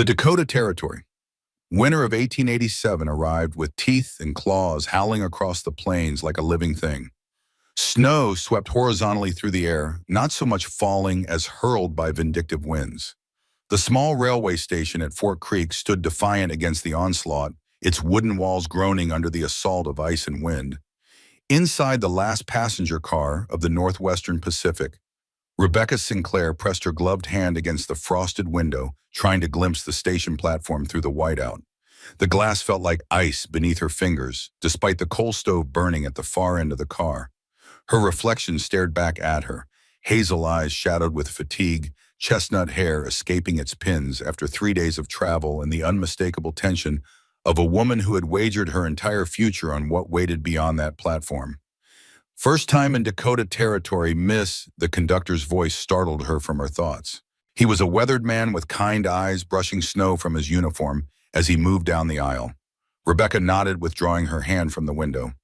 The Dakota Territory. Winter of 1887 arrived with teeth and claws howling across the plains like a living thing. Snow swept horizontally through the air, not so much falling as hurled by vindictive winds. The small railway station at Fort Creek stood defiant against the onslaught, its wooden walls groaning under the assault of ice and wind. Inside the last passenger car of the Northwestern Pacific, Rebecca Sinclair pressed her gloved hand against the frosted window, trying to glimpse the station platform through the whiteout. The glass felt like ice beneath her fingers, despite the coal stove burning at the far end of the car. Her reflection stared back at her, hazel eyes shadowed with fatigue, chestnut hair escaping its pins after 3 days of travel and the unmistakable tension of a woman who had wagered her entire future on what waited beyond that platform. "First time in Dakota Territory, miss," the conductor's voice startled her from her thoughts. He was a weathered man with kind eyes brushing snow from his uniform as he moved down the aisle. Rebecca nodded, withdrawing her hand from the window.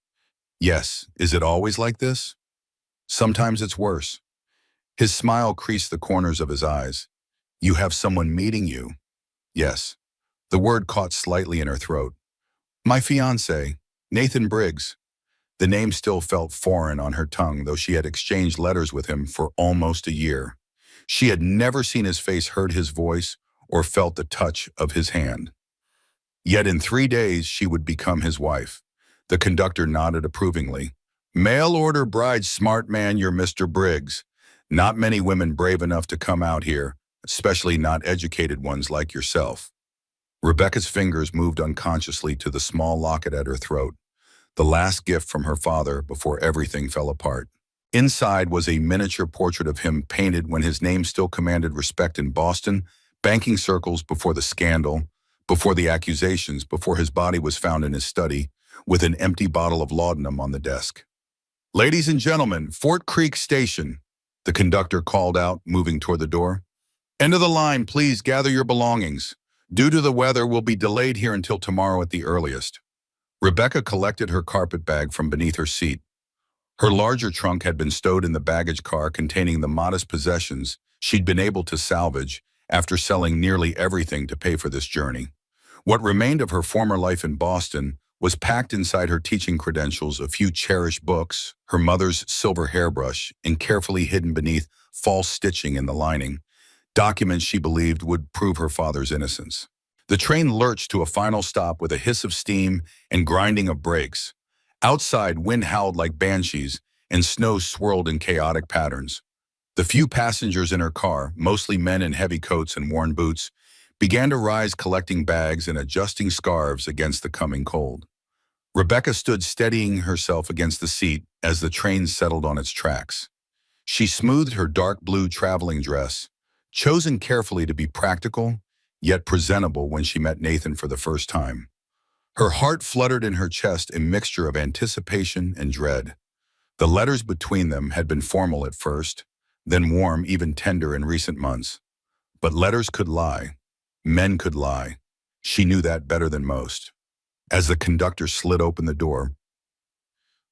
"Yes, is it always like this?" "Sometimes it's worse." His smile creased the corners of his eyes. "You have someone meeting you?" "Yes." The word caught slightly in her throat. "My fiancé, Nathan Briggs." The name still felt foreign on her tongue, though she had exchanged letters with him for almost a year. She had never seen his face, heard his voice, or felt the touch of his hand. Yet in 3 days she would become his wife. The conductor nodded approvingly. "Mail order bride, smart man, you're Mr. Briggs. Not many women brave enough to come out here, especially not educated ones like yourself." Rebecca's fingers moved unconsciously to the small locket at her throat, the last gift from her father before everything fell apart. Inside was a miniature portrait of him, painted when his name still commanded respect in Boston, banking circles, before the scandal, before the accusations, before his body was found in his study, with an empty bottle of laudanum on the desk. "Ladies and gentlemen, Fort Creek Station," the conductor called out, moving toward the door. "End of the line, please gather your belongings. Due to the weather, we'll be delayed here until tomorrow at the earliest." Rebecca collected her carpet bag from beneath her seat. Her larger trunk had been stowed in the baggage car containing the modest possessions she'd been able to salvage after selling nearly everything to pay for this journey. What remained of her former life in Boston was packed inside her teaching credentials, a few cherished books, her mother's silver hairbrush, and carefully hidden beneath false stitching in the lining, documents she believed would prove her father's innocence. The train lurched to a final stop with a hiss of steam and grinding of brakes. Outside, wind howled like banshees, and snow swirled in chaotic patterns. The few passengers in her car, mostly men in heavy coats and worn boots, began to rise, collecting bags and adjusting scarves against the coming cold. Rebecca stood steadying herself against the seat as the train settled on its tracks. She smoothed her dark blue traveling dress, chosen carefully to be practical, yet presentable when she met Nathan for the first time. Her heart fluttered in her chest, a mixture of anticipation and dread. The letters between them had been formal at first, then warm, even tender in recent months. But letters could lie. Men could lie. She knew that better than most. As the conductor slid open the door,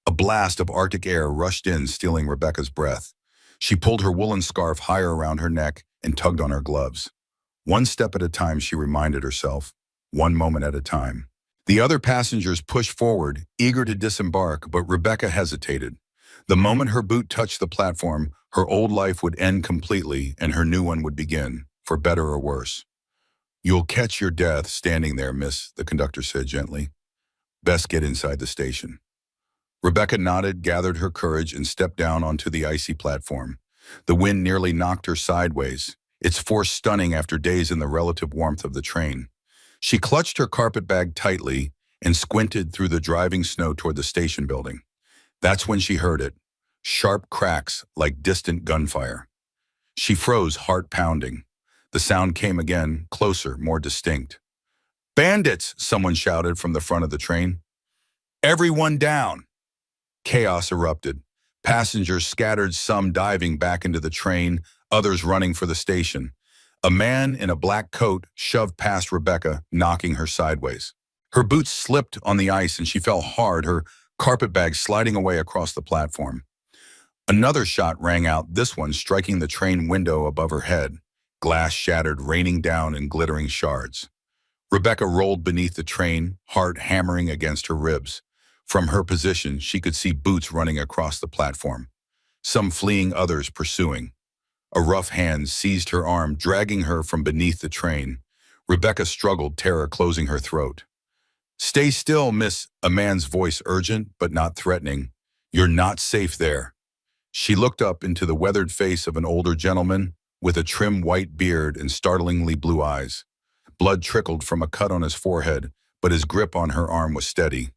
a blast of Arctic air rushed in, stealing Rebecca's breath. She pulled her woolen scarf higher around her neck and tugged on her gloves. One step at a time, she reminded herself. One moment at a time. The other passengers pushed forward, eager to disembark, but Rebecca hesitated. The moment her boot touched the platform, her old life would end completely and her new one would begin, for better or worse. "You'll catch your death standing there, miss," the conductor said gently. "Best get inside the station." Rebecca nodded, gathered her courage, and stepped down onto the icy platform. The wind nearly knocked her sideways, its force stunning after days in the relative warmth of the train. She clutched her carpet bag tightly and squinted through the driving snow toward the station building. That's when she heard it, sharp cracks like distant gunfire. She froze, heart pounding. The sound came again, closer, more distinct. "Bandits!" someone shouted from the front of the train. "Everyone down!" Chaos erupted. Passengers scattered, some diving back into the train, others running for the station. A man in a black coat shoved past Rebecca, knocking her sideways. Her boots slipped on the ice and she fell hard, her carpet bag sliding away across the platform. Another shot rang out, this one striking the train window above her head. glass shattered, raining down in glittering shards. Rebecca rolled beneath the train, heart hammering against her ribs. From her position, she could see boots running across the platform, some fleeing, others pursuing. A rough hand seized her arm, dragging her from beneath the train. Rebecca struggled, terror closing her throat. "Stay still, miss," a man's voice urgent but not threatening. "You're not safe there." She looked up into the weathered face of an older gentleman with a trim white beard and startlingly blue eyes. Blood trickled from a cut on his forehead, but his grip on her arm was steady.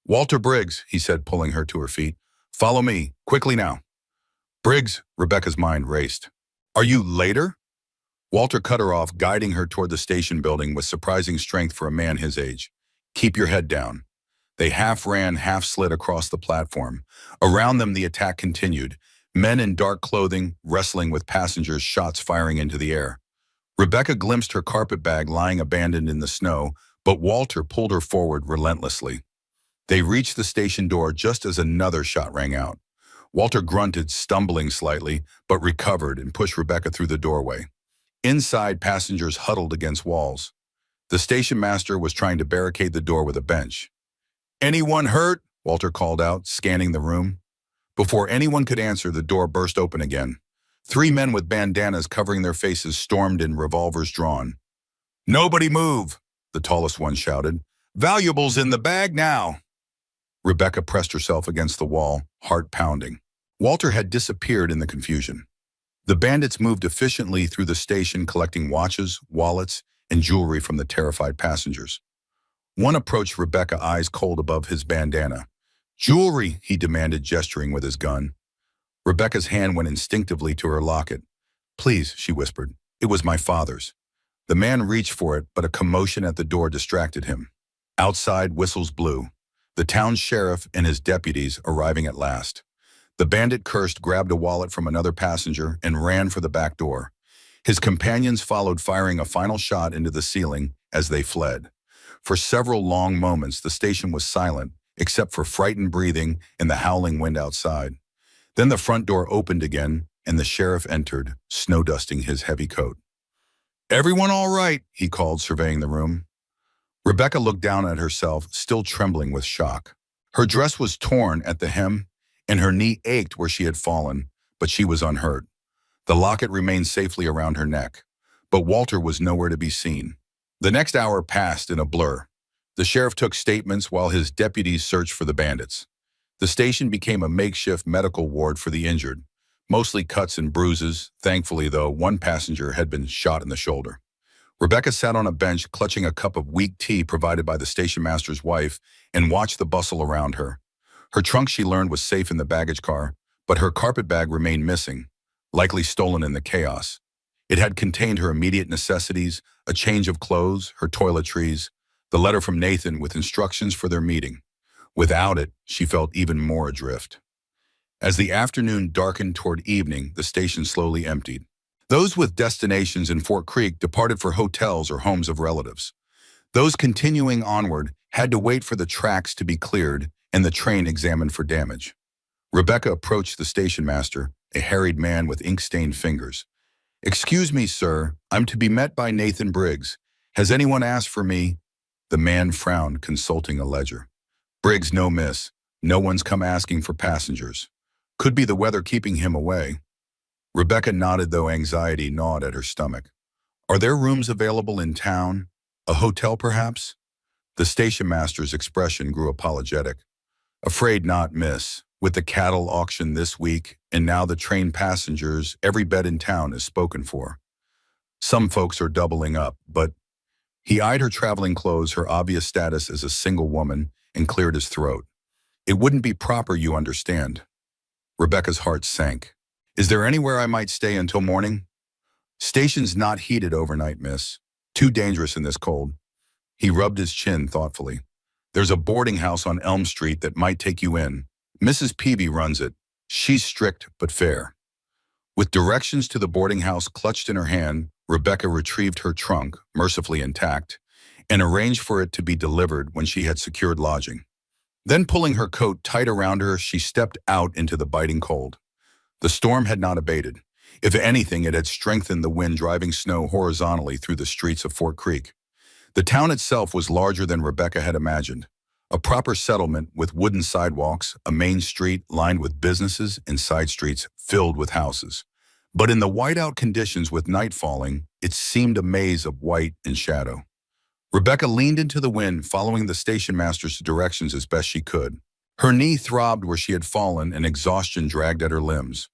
"Walter Briggs," he said, pulling her to her feet. "Follow me, quickly now." "Briggs," Rebecca's mind raced. "Are you later?" Walter cut her off, guiding her toward the station building with surprising strength for a man his age. "Keep your head down." They half ran, half slid across the platform. Around them, the attack continued. Men in dark clothing, wrestling with passengers, shots firing into the air. Rebecca glimpsed her carpet bag lying abandoned in the snow, but Walter pulled her forward relentlessly. They reached the station door just as another shot rang out. Walter grunted, stumbling slightly, but recovered and pushed Rebecca through the doorway. Inside, passengers huddled against walls. The station master was trying to barricade the door with a bench. "Anyone hurt?" Walter called out, scanning the room. Before anyone could answer, the door burst open again. 3 men with bandanas covering their faces stormed in, revolvers drawn. "Nobody move!" the tallest one shouted. "Valuables in the bag now!" Rebecca pressed herself against the wall, heart pounding. Walter had disappeared in the confusion. The bandits moved efficiently through the station, collecting watches, wallets, and jewelry from the terrified passengers. One approached Rebecca, eyes cold above his bandana. "Jewelry," he demanded, gesturing with his gun. Rebecca's hand went instinctively to her locket. "Please," she whispered. "It was my father's." The man reached for it, but a commotion at the door distracted him. Outside, whistles blew. The town sheriff and his deputies arriving at last. The bandit cursed, grabbed a wallet from another passenger, and ran for the back door. His companions followed, firing a final shot into the ceiling as they fled. For several long moments, the station was silent, except for frightened breathing and the howling wind outside. Then the front door opened again, and the sheriff entered, snow dusting his heavy coat. "Everyone all right?" he called, surveying the room. Rebecca looked down at herself, still trembling with shock. Her dress was torn at the hem, and her knee ached where she had fallen, but she was unhurt. The locket remained safely around her neck, but Walter was nowhere to be seen. The next hour passed in a blur. The sheriff took statements while his deputies searched for the bandits. The station became a makeshift medical ward for the injured, mostly cuts and bruises. Thankfully, though, one passenger had been shot in the shoulder. Rebecca sat on a bench, clutching a cup of weak tea provided by the station master's wife, and watched the bustle around her. Her trunk, she learned, was safe in the baggage car, but her carpet bag remained missing, likely stolen in the chaos. It had contained her immediate necessities, a change of clothes, her toiletries, the letter from Nathan with instructions for their meeting. Without it, she felt even more adrift. As the afternoon darkened toward evening, the station slowly emptied. Those with destinations in Fort Creek departed for hotels or homes of relatives. Those continuing onward had to wait for the tracks to be cleared and the train examined for damage. Rebecca approached the station master, a harried man with ink-stained fingers. "Excuse me, sir. I'm to be met by Nathan Briggs. Has anyone asked for me?" The man frowned, consulting a ledger. "Briggs, no miss. No one's come asking for passengers. Could be the weather keeping him away." Rebecca nodded, though anxiety gnawed at her stomach. "Are there rooms available in town? A hotel, perhaps?" The station master's expression grew apologetic. "Afraid not, miss. With the cattle auction this week, and now the train passengers, every bed in town is spoken for. Some folks are doubling up, but..." He eyed her traveling clothes, her obvious status as a single woman, and cleared his throat. "It wouldn't be proper, you understand." Rebecca's heart sank. "Is there anywhere I might stay until morning?" "Station's not heated overnight, miss. Too dangerous in this cold." He rubbed his chin thoughtfully. "There's a boarding house on Elm Street that might take you in. Mrs. Peavy runs it. She's strict but fair." With directions to the boarding house clutched in her hand, Rebecca retrieved her trunk, mercifully intact, and arranged for it to be delivered when she had secured lodging. Then, pulling her coat tight around her, she stepped out into the biting cold. The storm had not abated. If anything, it had strengthened the wind driving snow horizontally through the streets of Fort Creek. The town itself was larger than Rebecca had imagined. A proper settlement with wooden sidewalks, a main street lined with businesses and side streets filled with houses. But in the whiteout conditions with night falling, it seemed a maze of white and shadow. Rebecca leaned into the wind, following the station master's directions as best she could. Her knee throbbed where she had fallen and exhaustion dragged at her limbs.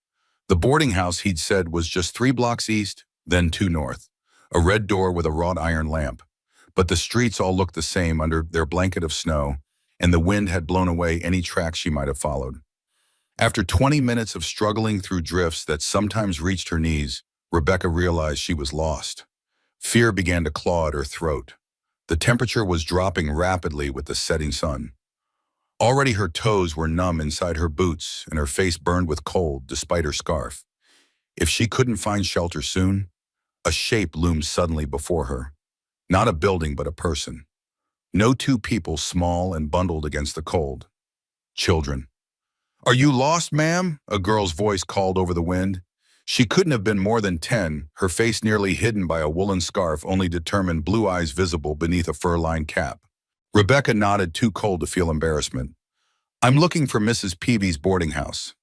The boarding house, he'd said, was just 3 blocks east, then 2 north. A red door with a wrought iron lamp. But the streets all looked the same under their blanket of snow, and the wind had blown away any tracks she might have followed. After 20 minutes of struggling through drifts that sometimes reached her knees, Rebecca realized she was lost. Fear began to claw at her throat. The temperature was dropping rapidly with the setting sun. Already her toes were numb inside her boots and her face burned with cold despite her scarf. If she couldn't find shelter soon, a shape loomed suddenly before her. Not a building, but a person. No two people small and bundled against the cold. Children. "Are you lost, ma'am?" a girl's voice called over the wind. She couldn't have been more than 10, her face nearly hidden by a woolen scarf, only determined blue eyes visible beneath a fur-lined cap. Rebecca nodded, too cold to feel embarrassment. "I'm looking for Mrs. Peavy's boarding house."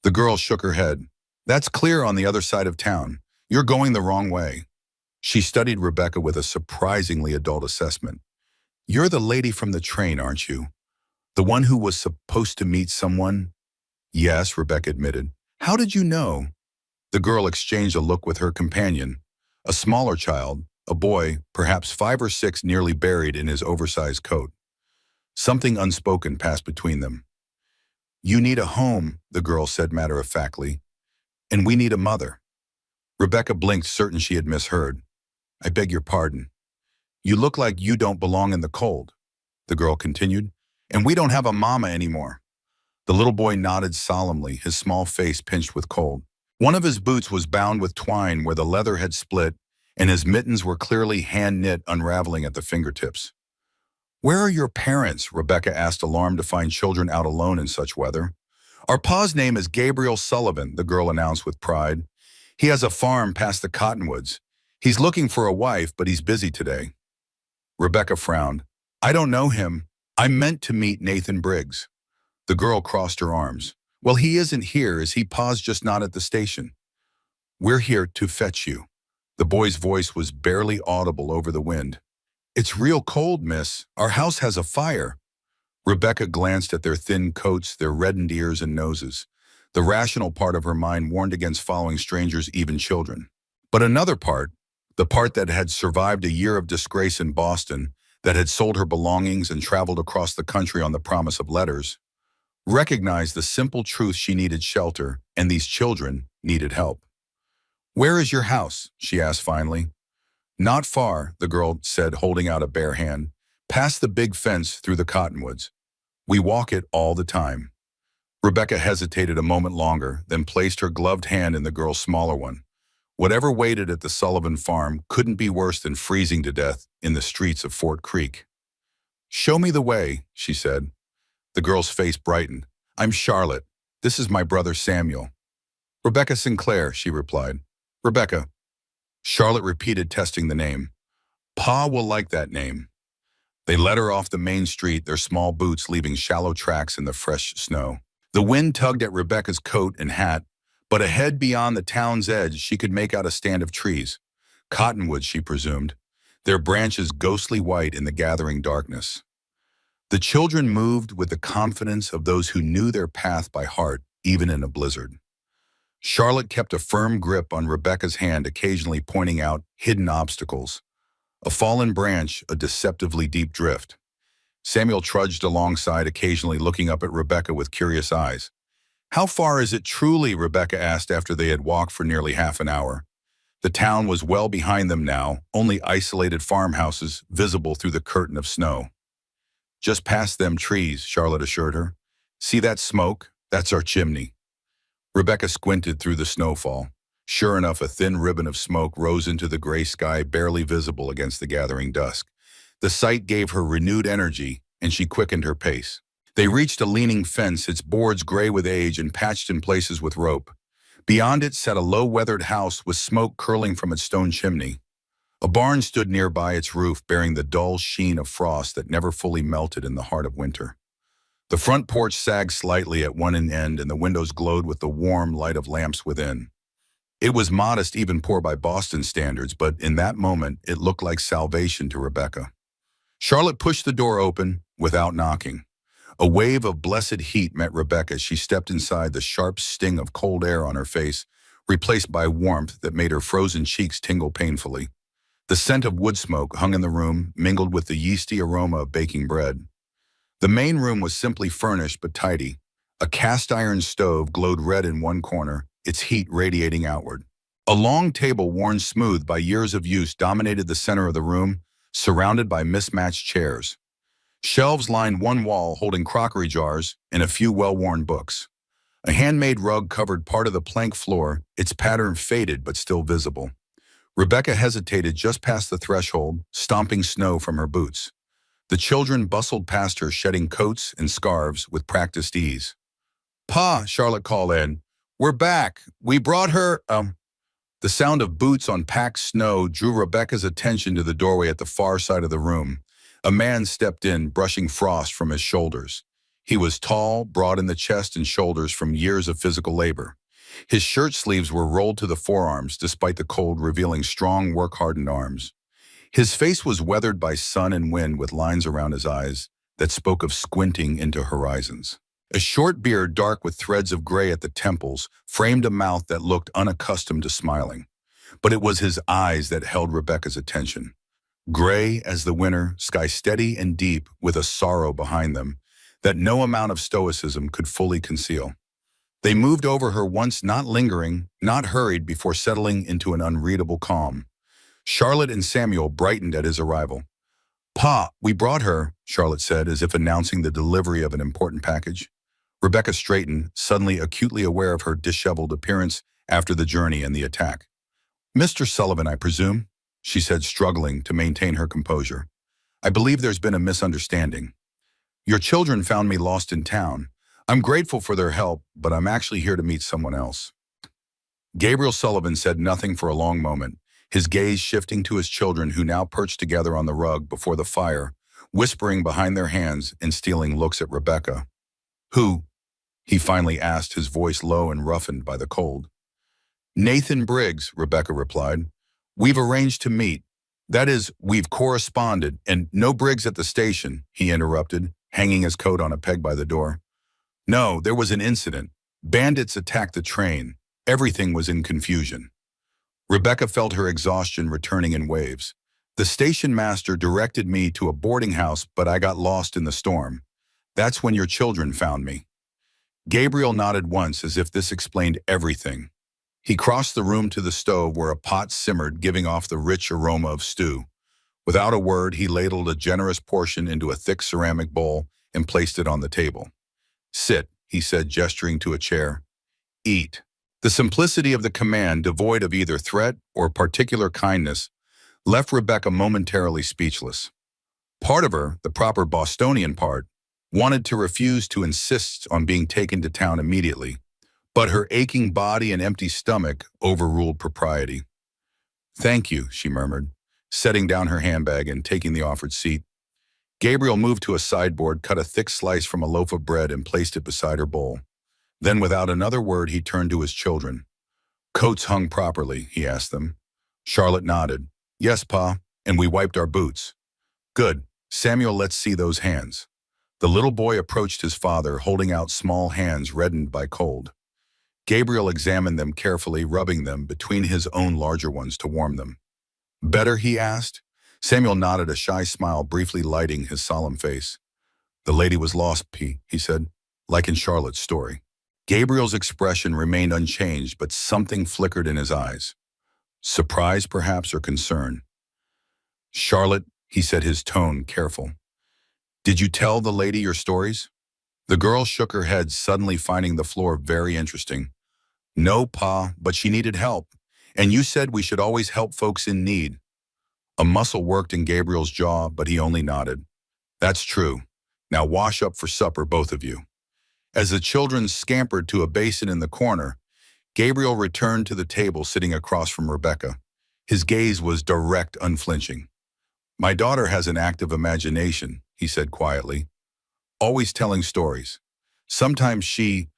The girl shook her head. "That's clear on the other side of town. You're going the wrong way." She studied Rebecca with a surprisingly adult assessment. "You're the lady from the train, aren't you? The one who was supposed to meet someone?" "Yes," Rebecca admitted. "How did you know?" The girl exchanged a look with her companion, a smaller child, a boy, perhaps 5 or 6, nearly buried in his oversized coat. Something unspoken passed between them. "You need a home," the girl said matter-of-factly, "and we need a mother." Rebecca blinked, certain she had misheard. "I beg your pardon. You look like you don't belong in the cold," the girl continued, "and we don't have a mama anymore." The little boy nodded solemnly, his small face pinched with cold. One of his boots was bound with twine where the leather had split, and his mittens were clearly hand-knit, unraveling at the fingertips. "Where are your parents?" Rebecca asked, alarmed to find children out alone in such weather. "Our pa's name is Gabriel Sullivan," the girl announced with pride. "He has a farm past the cottonwoods. He's looking for a wife, but he's busy today." Rebecca frowned. "I don't know him. I meant to meet Nathan Briggs." The girl crossed her arms. "Well, he isn't here. Is he? Pa's just not at the station." "We're here to fetch you." The boy's voice was barely audible over the wind. "It's real cold, miss. Our house has a fire." Rebecca glanced at their thin coats, their reddened ears and noses. The rational part of her mind warned against following strangers, even children. But another part, the part that had survived a year of disgrace in Boston, that had sold her belongings and traveled across the country on the promise of letters, recognized the simple truth: she needed shelter, and these children needed help. "Where is your house?" she asked finally. "Not far," the girl said, holding out a bare hand. "Past the big fence through the cottonwoods. We walk it all the time." Rebecca hesitated a moment longer, then placed her gloved hand in the girl's smaller one. Whatever waited at the Sullivan farm couldn't be worse than freezing to death in the streets of Fort Creek. "Show me the way," she said. The girl's face brightened. "I'm Charlotte. This is my brother Samuel." "Rebecca Sinclair," she replied. "Rebecca." Charlotte repeated, testing the name. "Pa will like that name." They led her off the main street, their small boots leaving shallow tracks in the fresh snow. The wind tugged at Rebecca's coat and hat, but ahead beyond the town's edge she could make out a stand of trees. Cottonwoods, she presumed, their branches ghostly white in the gathering darkness. The children moved with the confidence of those who knew their path by heart, even in a blizzard. Charlotte kept a firm grip on Rebecca's hand, occasionally pointing out hidden obstacles. A fallen branch, a deceptively deep drift. Samuel trudged alongside, occasionally looking up at Rebecca with curious eyes. "How far is it truly?" Rebecca asked after they had walked for nearly half an hour. The town was well behind them now, only isolated farmhouses visible through the curtain of snow. "Just past them trees," Charlotte assured her. "See that smoke? That's our chimney." Rebecca squinted through the snowfall. Sure enough, a thin ribbon of smoke rose into the gray sky, barely visible against the gathering dusk. The sight gave her renewed energy, and she quickened her pace. They reached a leaning fence, its boards gray with age and patched in places with rope. Beyond it sat a low-weathered house with smoke curling from its stone chimney. A barn stood nearby its roof, bearing the dull sheen of frost that never fully melted in the heart of winter. The front porch sagged slightly at one end, and the windows glowed with the warm light of lamps within. It was modest, even poor by Boston standards, but in that moment, it looked like salvation to Rebecca. Charlotte pushed the door open without knocking. A wave of blessed heat met Rebecca as she stepped inside, the sharp sting of cold air on her face, replaced by warmth that made her frozen cheeks tingle painfully. The scent of wood smoke hung in the room, mingled with the yeasty aroma of baking bread. The main room was simply furnished but tidy. A cast-iron stove glowed red in one corner, its heat radiating outward. A long table worn smooth by years of use dominated the center of the room, surrounded by mismatched chairs. Shelves lined one wall holding crockery jars and a few well-worn books. A handmade rug covered part of the plank floor, its pattern faded but still visible. Rebecca hesitated just past the threshold, stomping snow from her boots. The children bustled past her, shedding coats and scarves with practiced ease. "Pa," Charlotte called in. "We're back. We brought her, The sound of boots on packed snow drew Rebecca's attention to the doorway at the far side of the room. A man stepped in, brushing frost from his shoulders. He was tall, broad in the chest and shoulders from years of physical labor. His shirt sleeves were rolled to the forearms, despite the cold revealing strong, work-hardened arms. His face was weathered by sun and wind, with lines around his eyes that spoke of squinting into horizons. A short beard, dark with threads of gray at the temples, framed a mouth that looked unaccustomed to smiling. But it was his eyes that held Rebecca's attention. Gray as the winter, sky steady and deep, with a sorrow behind them that no amount of stoicism could fully conceal. They moved over her once, not lingering, not hurried, before settling into an unreadable calm. Charlotte and Samuel brightened at his arrival. "Pa, we brought her," Charlotte said, as if announcing the delivery of an important package. Rebecca straightened, suddenly acutely aware of her disheveled appearance after the journey and the attack. "Mr. Sullivan, I presume?" she said, struggling to maintain her composure. "I believe there's been a misunderstanding. Your children found me lost in town. I'm grateful for their help, but I'm actually here to meet someone else." Gabriel Sullivan said nothing for a long moment, his gaze shifting to his children, who now perched together on the rug before the fire, whispering behind their hands and stealing looks at Rebecca. "Who?" he finally asked, his voice low and roughened by the cold. "Nathan Briggs," Rebecca replied. "We've arranged to meet. That is, we've corresponded, and no Briggs at the station," he interrupted, hanging his coat on a peg by the door. "No, there was an incident. Bandits attacked the train. Everything was in confusion." Rebecca felt her exhaustion returning in waves. "The station master directed me to a boarding house, but I got lost in the storm. That's when your children found me." Gabriel nodded once, as if this explained everything. He crossed the room to the stove, where a pot simmered, giving off the rich aroma of stew. Without a word, he ladled a generous portion into a thick ceramic bowl and placed it on the table. "Sit," he said, gesturing to a chair. "Eat." The simplicity of the command, devoid of either threat or particular kindness, left Rebecca momentarily speechless. Part of her, the proper Bostonian part, wanted to refuse, to insist on being taken to town immediately, but her aching body and empty stomach overruled propriety. "Thank you," she murmured, setting down her handbag and taking the offered seat. Gabriel moved to a sideboard, cut a thick slice from a loaf of bread and placed it beside her bowl. Then, without another word, he turned to his children. "Coats hung properly?" he asked them. Charlotte nodded. "Yes, Pa, and we wiped our boots." "Good. Samuel, let's see those hands." The little boy approached his father, holding out small hands reddened by cold. Gabriel examined them carefully, rubbing them between his own larger ones to warm them. "Better?" he asked. Samuel nodded, a shy smile briefly lighting his solemn face. "The lady was lost, P," he said, like in Charlotte's story. Gabriel's expression remained unchanged, but something flickered in his eyes. Surprise, perhaps, or concern. "Charlotte," he said, his tone careful, "did you tell the lady your stories?" The girl shook her head, suddenly finding the floor very interesting. "No, Pa, but she needed help. And you said we should always help folks in need." A muscle worked in Gabriel's jaw, but he only nodded. "That's true. Now wash up for supper, both of you." As the children scampered to a basin in the corner, Gabriel returned to the table sitting across from Rebecca. His gaze was direct, unflinching. My daughter has an active imagination, he said quietly, always telling stories. Sometimes she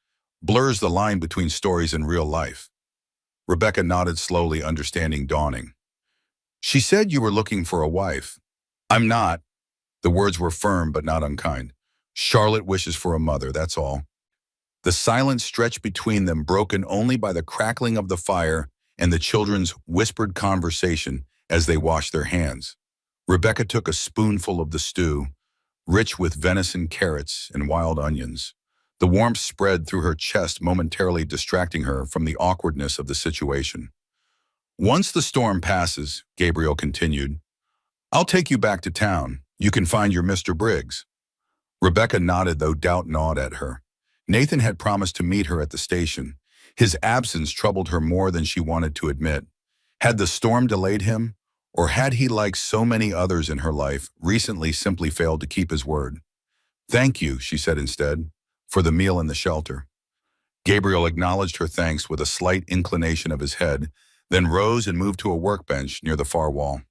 blurs the line between stories and real life. Rebecca nodded slowly, understanding dawning. She said you were looking for a wife. I'm not. The words were firm but not unkind. Charlotte wishes for a mother, that's all. The silence stretched between them, broken only by the crackling of the fire and the children's whispered conversation as they washed their hands. Rebecca took a spoonful of the stew, rich with venison, carrots, and wild onions. The warmth spread through her chest, momentarily distracting her from the awkwardness of the situation. Once the storm passes, Gabriel continued, I'll take you back to town. You can find your Mr. Briggs. Rebecca nodded, though doubt gnawed at her. Nathan had promised to meet her at the station. His absence troubled her more than she wanted to admit. Had the storm delayed him, or had he, like so many others in her life, recently simply failed to keep his word? Thank you, she said instead, for the meal and the shelter. Gabriel acknowledged her thanks with a slight inclination of his head, then rose and moved to a workbench near the far wall.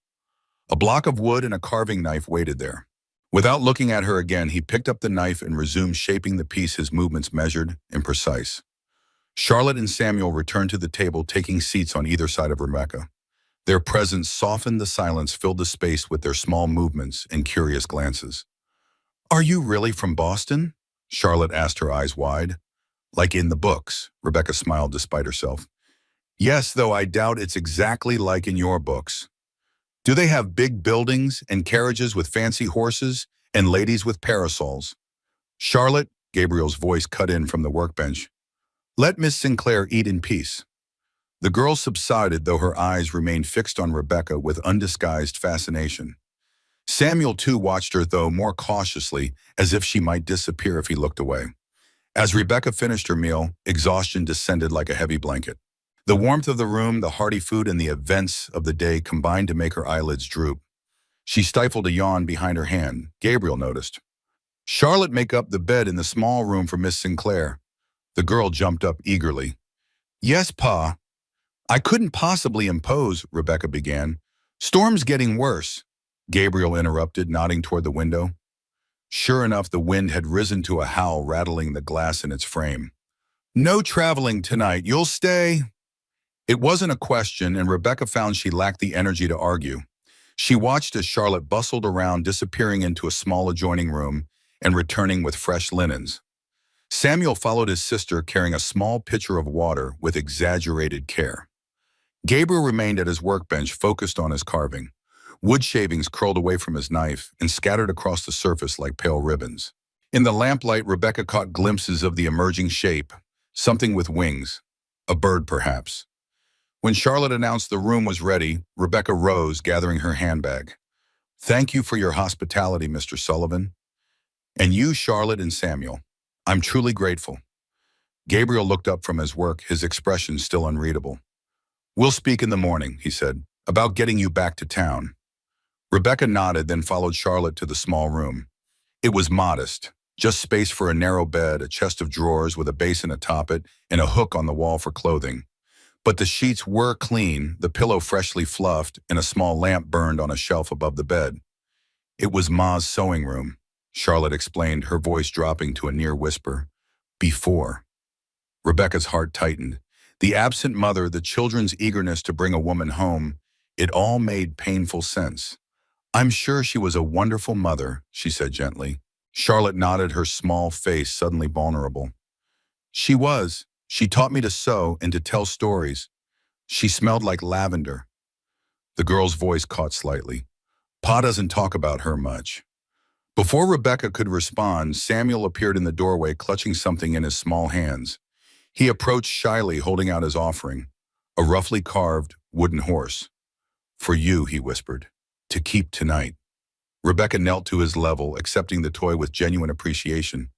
A block of wood and a carving knife waited there. Without looking at her again, he picked up the knife and resumed shaping the piece, his movements measured and precise. Charlotte and Samuel returned to the table, taking seats on either side of Rebecca. Their presence softened the silence, filled the space with their small movements and curious glances. Are you really from Boston? Charlotte asked, her eyes wide. Like in the books, Rebecca smiled despite herself. Yes, though I doubt it's exactly like in your books. Do they have big buildings and carriages with fancy horses and ladies with parasols? Charlotte, Gabriel's voice cut in from the workbench. Let Miss Sinclair eat in peace. The girl subsided, though her eyes remained fixed on Rebecca with undisguised fascination. Samuel too watched her, though more cautiously, as if she might disappear if he looked away. As Rebecca finished her meal, exhaustion descended like a heavy blanket. The warmth of the room, the hearty food, and the events of the day combined to make her eyelids droop. She stifled a yawn behind her hand. Gabriel noticed. Charlotte, make up the bed in the small room for Miss Sinclair. The girl jumped up eagerly. Yes, Pa. I couldn't possibly impose, Rebecca began. Storm's getting worse, Gabriel interrupted, nodding toward the window. Sure enough, the wind had risen to a howl, rattling the glass in its frame. No traveling tonight. You'll stay? It wasn't a question, and Rebecca found she lacked the energy to argue. She watched as Charlotte bustled around, disappearing into a small adjoining room and returning with fresh linens. Samuel followed his sister, carrying a small pitcher of water with exaggerated care. Gabriel remained at his workbench, focused on his carving. Wood shavings curled away from his knife and scattered across the surface like pale ribbons. In the lamplight, Rebecca caught glimpses of the emerging shape, something with wings, a bird perhaps. When Charlotte announced the room was ready, Rebecca rose, gathering her handbag. Thank you for your hospitality, Mr. Sullivan. And you, Charlotte and Samuel. I'm truly grateful. Gabriel looked up from his work, his expression still unreadable. We'll speak in the morning, he said, about getting you back to town. Rebecca nodded, then followed Charlotte to the small room. It was modest, just space for a narrow bed, a chest of drawers with a basin atop it, and a hook on the wall for clothing. But the sheets were clean, the pillow freshly fluffed, and a small lamp burned on a shelf above the bed. It was Ma's sewing room, Charlotte explained, her voice dropping to a near whisper. Before. Rebecca's heart tightened. The absent mother, the children's eagerness to bring a woman home, it all made painful sense. I'm sure she was a wonderful mother, she said gently. Charlotte nodded, her small face suddenly vulnerable. She was. She taught me to sew and to tell stories. She smelled like lavender. The girl's voice caught slightly. Pa doesn't talk about her much. Before Rebecca could respond, Samuel appeared in the doorway, clutching something in his small hands. He approached shyly, holding out his offering, a roughly carved wooden horse. For you, he whispered, to keep tonight. Rebecca knelt to his level, accepting the toy with genuine appreciation.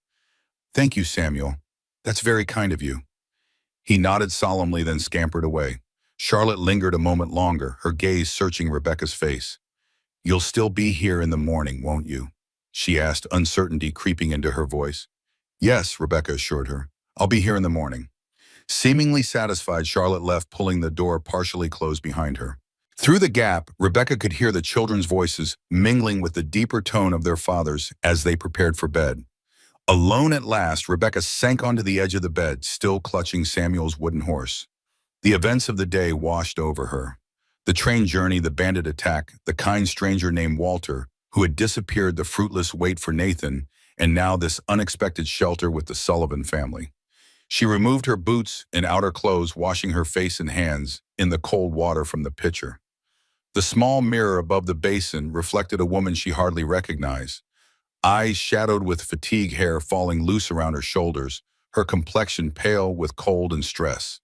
Thank you, Samuel. That's very kind of you. He nodded solemnly, then scampered away. Charlotte lingered a moment longer, her gaze searching Rebecca's face. You'll still be here in the morning, won't you? She asked, uncertainty creeping into her voice. Yes, Rebecca assured her. I'll be here in the morning. Seemingly satisfied, Charlotte left, pulling the door partially closed behind her. Through the gap, Rebecca could hear the children's voices mingling with the deeper tone of their fathers as they prepared for bed. Alone at last, Rebecca sank onto the edge of the bed, still clutching Samuel's wooden horse. The events of the day washed over her. The train journey, the bandit attack, the kind stranger named Walter, who had disappeared, the fruitless wait for Nathan, and now this unexpected shelter with the Sullivan family. She removed her boots and outer clothes, washing her face and hands in the cold water from the pitcher. The small mirror above the basin reflected a woman she hardly recognized, eyes shadowed with fatigue, hair falling loose around her shoulders, her complexion pale with cold and stress.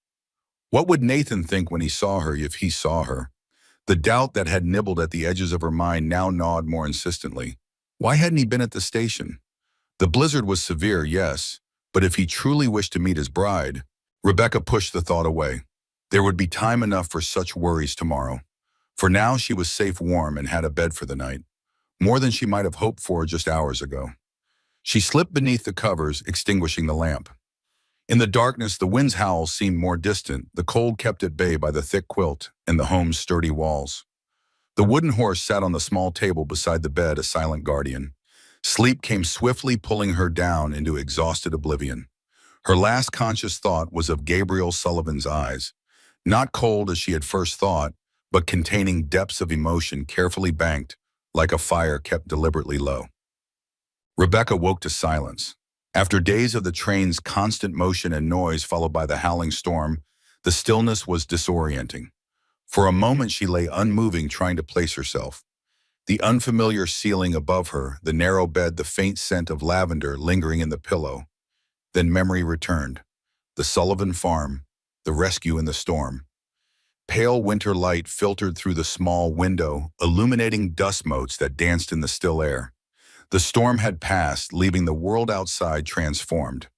What would Nathan think when he saw her, if he saw her? The doubt that had nibbled at the edges of her mind now gnawed more insistently. Why hadn't he been at the station? The blizzard was severe, yes, but if he truly wished to meet his bride, Rebecca pushed the thought away. There would be time enough for such worries tomorrow. For now, she was safe, warm, and had a bed for the night, more than she might have hoped for just hours ago. She slipped beneath the covers, extinguishing the lamp. In the darkness, the wind's howl seemed more distant, the cold kept at bay by the thick quilt and the home's sturdy walls. The wooden horse sat on the small table beside the bed, a silent guardian. Sleep came swiftly, pulling her down into exhausted oblivion. Her last conscious thought was of Gabriel Sullivan's eyes, not cold as she had first thought, but containing depths of emotion carefully banked, like a fire kept deliberately low. Rebecca woke to silence. After days of the train's constant motion and noise followed by the howling storm, the stillness was disorienting. For a moment she lay unmoving, trying to place herself. The unfamiliar ceiling above her, the narrow bed, the faint scent of lavender lingering in the pillow. Then memory returned. The Sullivan farm, the rescue in the storm. Pale winter light filtered through the small window, illuminating dust motes that danced in the still air. The storm had passed, leaving the world outside transformed.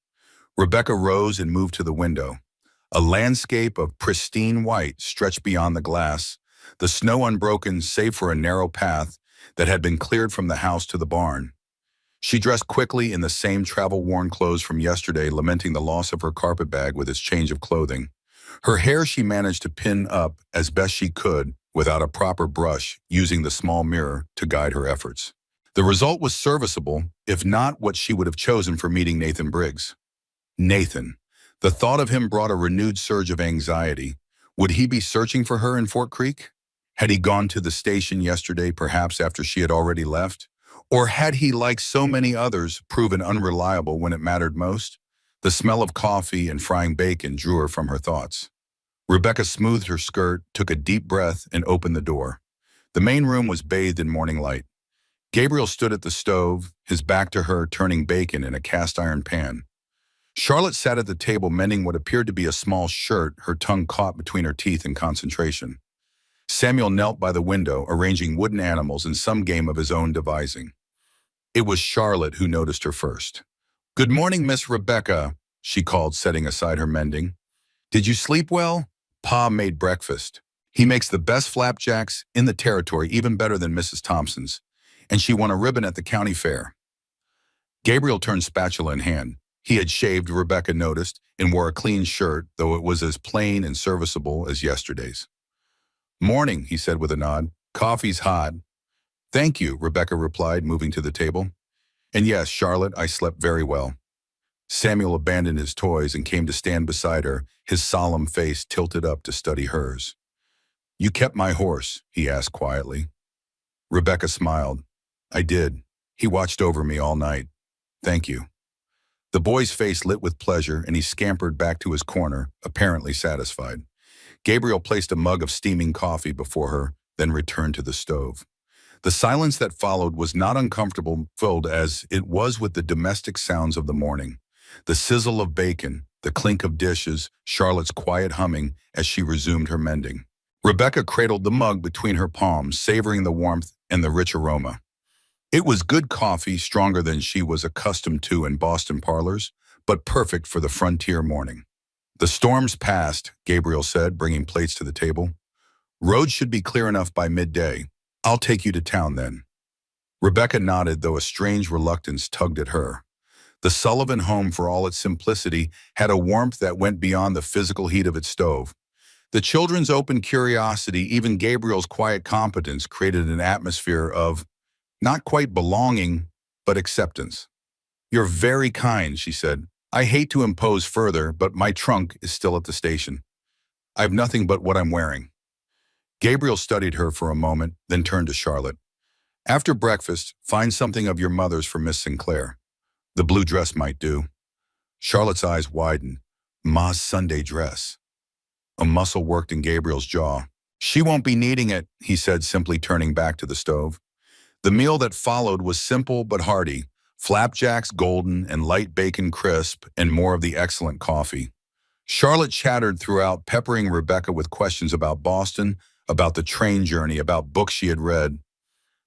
Rebecca rose and moved to the window. A landscape of pristine white stretched beyond the glass, the snow unbroken save for a narrow path that had been cleared from the house to the barn. She dressed quickly in the same travel-worn clothes from yesterday, lamenting the loss of her carpet bag with its change of clothing. Her hair she managed to pin up as best she could without a proper brush, using the small mirror to guide her efforts. The result was serviceable, if not what she would have chosen for meeting Nathan Briggs. Nathan. The thought of him brought a renewed surge of anxiety. Would he be searching for her in Fort Creek? Had he gone to the station yesterday, perhaps after she had already left? Or had he, like so many others, proven unreliable when it mattered most? The smell of coffee and frying bacon drew her from her thoughts. Rebecca smoothed her skirt, took a deep breath, and opened the door. The main room was bathed in morning light. Gabriel stood at the stove, his back to her, turning bacon in a cast-iron pan. Charlotte sat at the table mending what appeared to be a small shirt, her tongue caught between her teeth in concentration. Samuel knelt by the window, arranging wooden animals in some game of his own devising. It was Charlotte who noticed her first. "Good morning, Miss Rebecca," she called, setting aside her mending. "Did you sleep well? Pa made breakfast. He makes the best flapjacks in the territory, even better than Mrs. Thompson's, and she won a ribbon at the county fair." Gabriel turned spatula in hand. He had shaved, Rebecca noticed, and wore a clean shirt, though it was as plain and serviceable as yesterday's. "Morning," he said with a nod. "Coffee's hot." "Thank you," Rebecca replied, moving to the table. "And yes, Charlotte, I slept very well." Samuel abandoned his toys and came to stand beside her, his solemn face tilted up to study hers. "You kept my horse?" he asked quietly. Rebecca smiled. "I did. He watched over me all night. Thank you." The boy's face lit with pleasure, and he scampered back to his corner, apparently satisfied. Gabriel placed a mug of steaming coffee before her, then returned to the stove. The silence that followed was not uncomfortable, filled as it was with the domestic sounds of the morning. The sizzle of bacon, the clink of dishes, Charlotte's quiet humming as she resumed her mending. Rebecca cradled the mug between her palms, savoring the warmth and the rich aroma. It was good coffee, stronger than she was accustomed to in Boston parlors, but perfect for the frontier morning. "The storm's passed," Gabriel said, bringing plates to the table. "Roads should be clear enough by midday. I'll take you to town then." Rebecca nodded, though a strange reluctance tugged at her. The Sullivan home, for all its simplicity, had a warmth that went beyond the physical heat of its stove. The children's open curiosity, even Gabriel's quiet competence, created an atmosphere of not quite belonging, but acceptance. "You're very kind," she said. "I hate to impose further, but my trunk is still at the station. I have nothing but what I'm wearing." Gabriel studied her for a moment, then turned to Charlotte. "After breakfast, find something of your mother's for Miss Sinclair. The blue dress might do." Charlotte's eyes widened. "Ma's Sunday dress." A muscle worked in Gabriel's jaw. "She won't be needing it," he said, simply turning back to the stove. The meal that followed was simple but hearty: flapjacks golden and light bacon crisp, and more of the excellent coffee. Charlotte chattered throughout, peppering Rebecca with questions about Boston, about the train journey, about books she had read.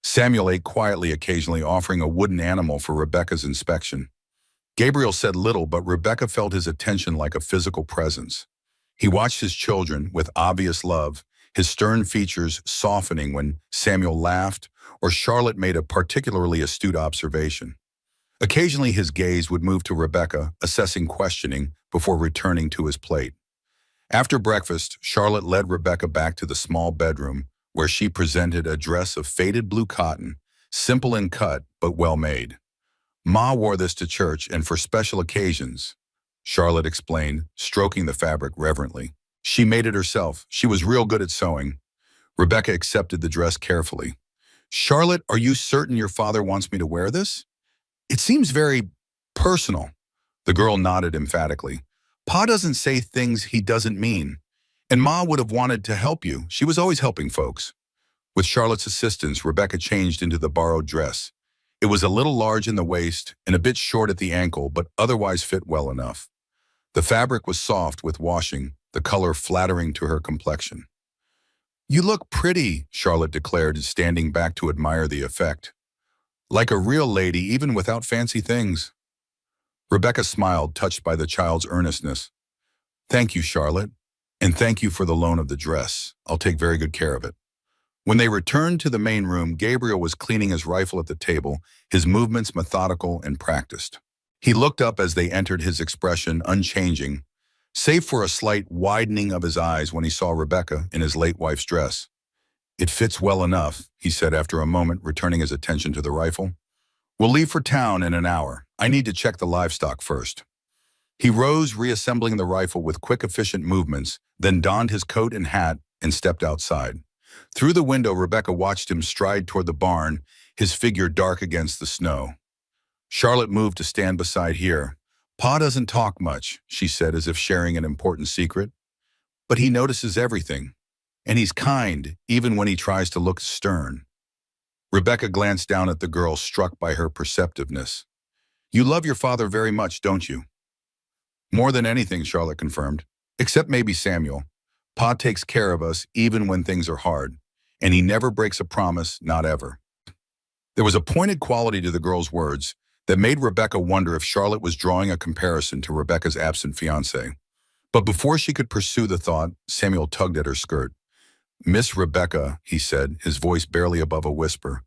Samuel ate quietly, occasionally offering a wooden animal for Rebecca's inspection. Gabriel said little, but Rebecca felt his attention like a physical presence. He watched his children with obvious love, his stern features softening when Samuel laughed or Charlotte made a particularly astute observation. Occasionally his gaze would move to Rebecca, assessing questioning before returning to his plate. After breakfast, Charlotte led Rebecca back to the small bedroom, where she presented a dress of faded blue cotton, simple in cut but well made. "Ma wore this to church and for special occasions," Charlotte explained, stroking the fabric reverently. "She made it herself. She was real good at sewing." Rebecca accepted the dress carefully. "Charlotte, are you certain your father wants me to wear this? It seems very personal." The girl nodded emphatically. "Pa doesn't say things he doesn't mean. And Ma would have wanted to help you. She was always helping folks." With Charlotte's assistance, Rebecca changed into the borrowed dress. It was a little large in the waist and a bit short at the ankle, but otherwise fit well enough. The fabric was soft with washing, the color flattering to her complexion. "You look pretty," Charlotte declared, standing back to admire the effect. "Like a real lady, even without fancy things." Rebecca smiled, touched by the child's earnestness. "Thank you, Charlotte. And thank you for the loan of the dress. I'll take very good care of it." When they returned to the main room, Gabriel was cleaning his rifle at the table, his movements methodical and practiced. He looked up as they entered, his expression unchanging, save for a slight widening of his eyes when he saw Rebecca in his late wife's dress. "It fits well enough," he said after a moment, returning his attention to the rifle. "We'll leave for town in an hour. I need to check the livestock first." He rose, reassembling the rifle with quick, efficient movements, then donned his coat and hat and stepped outside. Through the window, Rebecca watched him stride toward the barn, his figure dark against the snow. Charlotte moved to stand beside here. "Pa doesn't talk much," she said, as if sharing an important secret. "But he notices everything. And he's kind, even when he tries to look stern." Rebecca glanced down at the girl, struck by her perceptiveness. "You love your father very much, don't you?" "More than anything," Charlotte confirmed. "Except maybe Samuel. Pa takes care of us even when things are hard. And he never breaks a promise, not ever." There was a pointed quality to the girl's words that made Rebecca wonder if Charlotte was drawing a comparison to Rebecca's absent fiancé. But before she could pursue the thought, Samuel tugged at her skirt. "Miss Rebecca," he said, his voice barely above a whisper,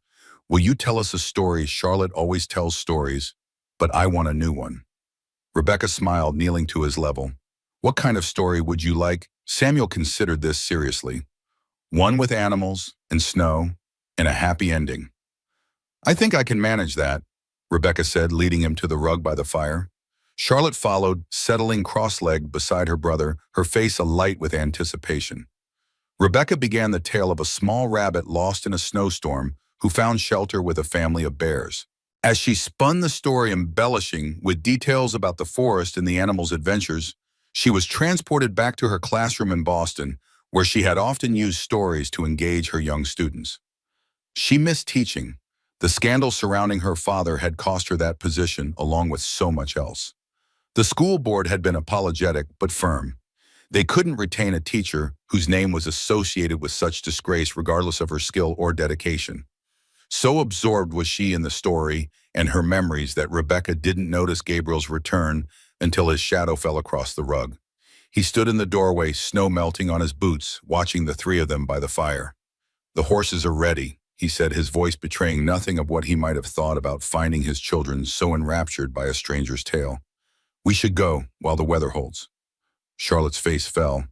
"will you tell us a story? Charlotte always tells stories, but I want a new one." Rebecca smiled, kneeling to his level. "What kind of story would you like?" Samuel considered this seriously. "One with animals and snow and a happy ending." "I think I can manage that," Rebecca said, leading him to the rug by the fire. Charlotte followed, settling cross-legged beside her brother, her face alight with anticipation. Rebecca began the tale of a small rabbit lost in a snowstorm who found shelter with a family of bears. As she spun the story, embellishing with details about the forest and the animals' adventures, she was transported back to her classroom in Boston, where she had often used stories to engage her young students. She missed teaching. The scandal surrounding her father had cost her that position, along with so much else. The school board had been apologetic but firm. They couldn't retain a teacher whose name was associated with such disgrace, regardless of her skill or dedication. So absorbed was she in the story and her memories that Rebecca didn't notice Gabriel's return until his shadow fell across the rug. He stood in the doorway, snow melting on his boots, watching the three of them by the fire. "The horses are ready," he said, his voice betraying nothing of what he might have thought about finding his children so enraptured by a stranger's tale. We should go while the weather holds. Charlotte's face fell.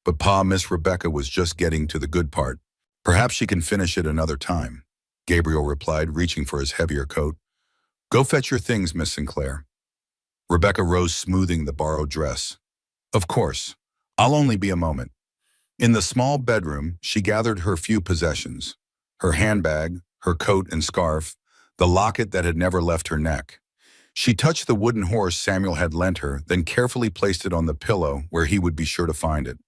But Pa, Miss Rebecca was just getting to the good part. Perhaps she can finish it another time, Gabriel replied, reaching for his heavier coat. Go fetch your things, Miss Sinclair. Rebecca rose, smoothing the borrowed dress. Of course. I'll only be a moment. In the small bedroom, she gathered her few possessions. Her handbag, her coat and scarf, the locket that had never left her neck. She touched the wooden horse Samuel had lent her, then carefully placed it on the pillow where he would be sure to find it.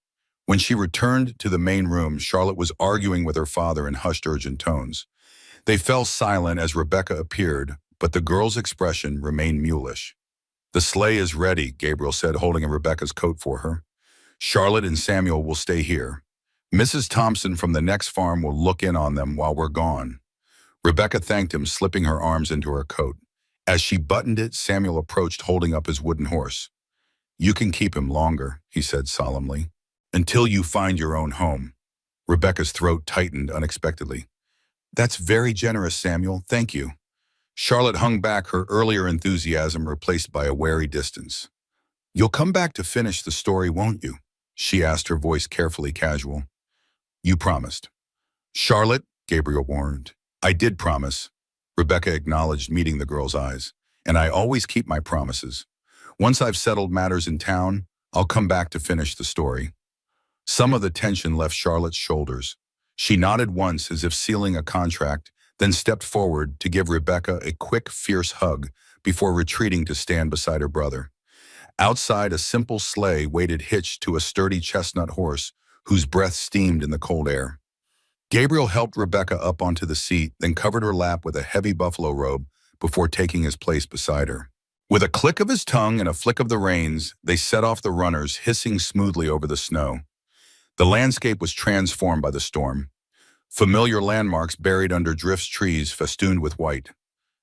When she returned to the main room, Charlotte was arguing with her father in hushed, urgent tones. They fell silent as Rebecca appeared, but the girl's expression remained mulish. The sleigh is ready, Gabriel said, holding Rebecca's coat for her. Charlotte and Samuel will stay here. Mrs. Thompson from the next farm will look in on them while we're gone. Rebecca thanked him, slipping her arms into her coat. As she buttoned it, Samuel approached, holding up his wooden horse. You can keep him longer, he said solemnly, until you find your own home. Rebecca's throat tightened unexpectedly. That's very generous, Samuel. Thank you. Charlotte hung back, her earlier enthusiasm replaced by a wary distance. You'll come back to finish the story, won't you? She asked, her voice carefully casual. You promised. Charlotte, Gabriel warned. I did promise. Rebecca acknowledged, meeting the girl's eyes. And I always keep my promises. Once I've settled matters in town, I'll come back to finish the story. Some of the tension left Charlotte's shoulders. She nodded once as if sealing a contract, then stepped forward to give Rebecca a quick, fierce hug before retreating to stand beside her brother. Outside, a simple sleigh waited hitched to a sturdy chestnut horse whose breath steamed in the cold air. Gabriel helped Rebecca up onto the seat, then covered her lap with a heavy buffalo robe before taking his place beside her. With a click of his tongue and a flick of the reins, they set off the runners, hissing smoothly over the snow. The landscape was transformed by the storm. Familiar landmarks buried under drifts, trees festooned with white.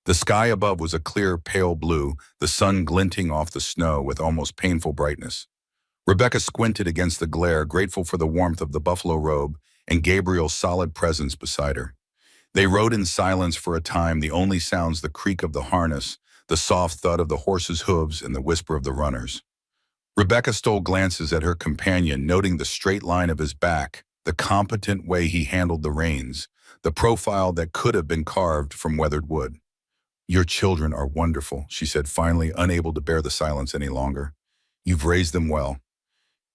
The sky above was a clear, pale blue, the sun glinting off the snow with almost painful brightness. Rebecca squinted against the glare, grateful for the warmth of the buffalo robe and Gabriel's solid presence beside her. They rode in silence for a time, the only sounds the creak of the harness, the soft thud of the horse's hooves, and the whisper of the runners. Rebecca stole glances at her companion, noting the straight line of his back, the competent way he handled the reins, the profile that could have been carved from weathered wood. Your children are wonderful, she said, finally unable to bear the silence any longer. You've raised them well.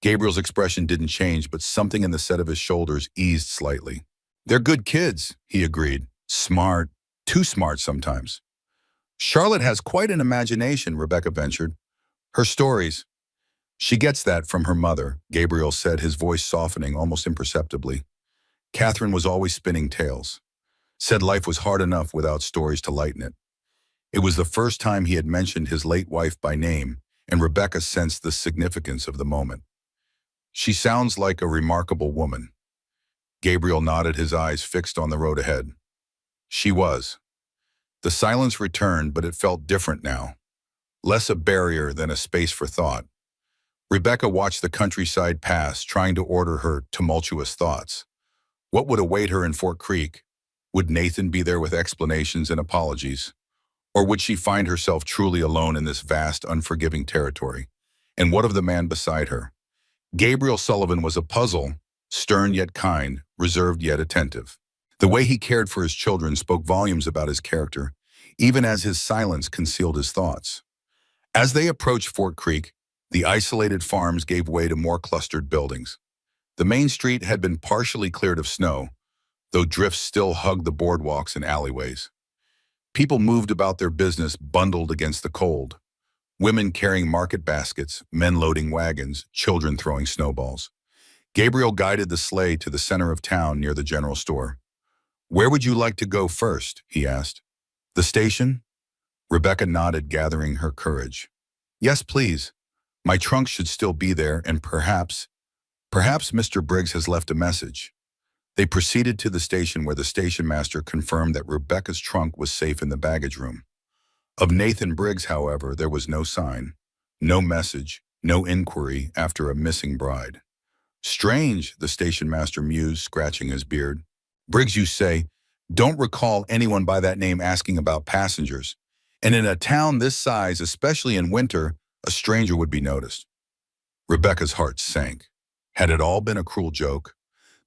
Gabriel's expression didn't change, but something in the set of his shoulders eased slightly. They're good kids, he agreed. Smart, too smart sometimes. Charlotte has quite an imagination, Rebecca ventured. Her stories. She gets that from her mother, Gabriel said, his voice softening almost imperceptibly. Catherine was always spinning tales. Said life was hard enough without stories to lighten it. It was the first time he had mentioned his late wife by name, and Rebecca sensed the significance of the moment. She sounds like a remarkable woman. Gabriel nodded, his eyes fixed on the road ahead. She was. The silence returned, but it felt different now. Less a barrier than a space for thought. Rebecca watched the countryside pass, trying to order her tumultuous thoughts. What would await her in Fort Creek? Would Nathan be there with explanations and apologies? Or would she find herself truly alone in this vast, unforgiving territory? And what of the man beside her? Gabriel Sullivan was a puzzle, stern yet kind, reserved yet attentive. The way he cared for his children spoke volumes about his character, even as his silence concealed his thoughts. As they approached Fort Creek, the isolated farms gave way to more clustered buildings. The main street had been partially cleared of snow, though drifts still hugged the boardwalks and alleyways. People moved about their business, bundled against the cold. Women carrying market baskets, men loading wagons, children throwing snowballs. Gabriel guided the sleigh to the center of town near the general store. Where would you like to go first? He asked. The station? Rebecca nodded, gathering her courage. Yes, please. My trunk should still be there, and perhaps Mr. Briggs has left a message. They proceeded to the station, where the station master confirmed that Rebecca's trunk was safe in the baggage room. Of Nathan Briggs, however, there was no sign, no message, no inquiry after a missing bride. Strange, the station master mused, scratching his beard. Briggs, you say? Don't recall anyone by that name asking about passengers. And in a town this size, especially in winter, a stranger would be noticed. Rebecca's heart sank. Had it all been a cruel joke?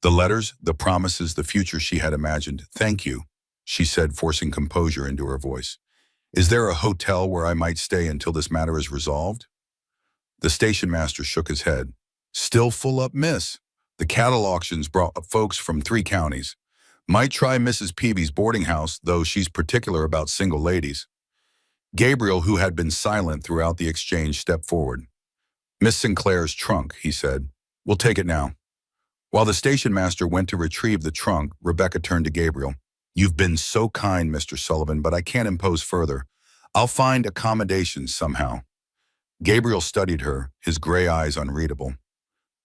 The letters, the promises, the future she had imagined. Thank you, she said, forcing composure into her voice. Is there a hotel where I might stay until this matter is resolved? The station master shook his head. Still full up, miss. The cattle auctions brought folks from 3 counties. Might try Mrs. Peavy's boarding house, though she's particular about single ladies. Gabriel, who had been silent throughout the exchange, stepped forward. Miss Sinclair's trunk, he said. We'll take it now. While the station master went to retrieve the trunk, Rebecca turned to Gabriel. You've been so kind, Mr. Sullivan, but I can't impose further. I'll find accommodations somehow. Gabriel studied her, his gray eyes unreadable.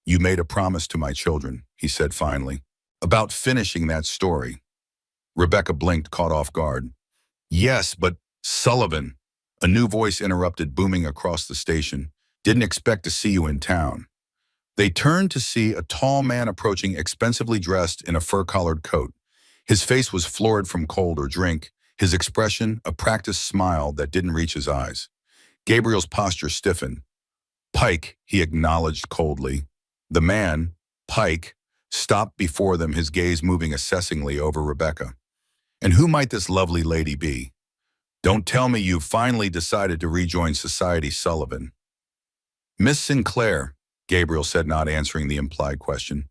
You made a promise to my children, he said finally, about finishing that story. Rebecca blinked, caught off guard. Yes, but Sullivan, a new voice interrupted, booming across the station. Didn't expect to see you in town. They turned to see a tall man approaching, expensively dressed in a fur-collared coat. His face was florid from cold or drink, his expression a practiced smile that didn't reach his eyes. Gabriel's posture stiffened. Pike, he acknowledged coldly. The man, Pike, stopped before them, his gaze moving assessingly over Rebecca. And who might this lovely lady be? Don't tell me you've finally decided to rejoin society, Sullivan. Miss Sinclair, Gabriel said, not answering the implied question.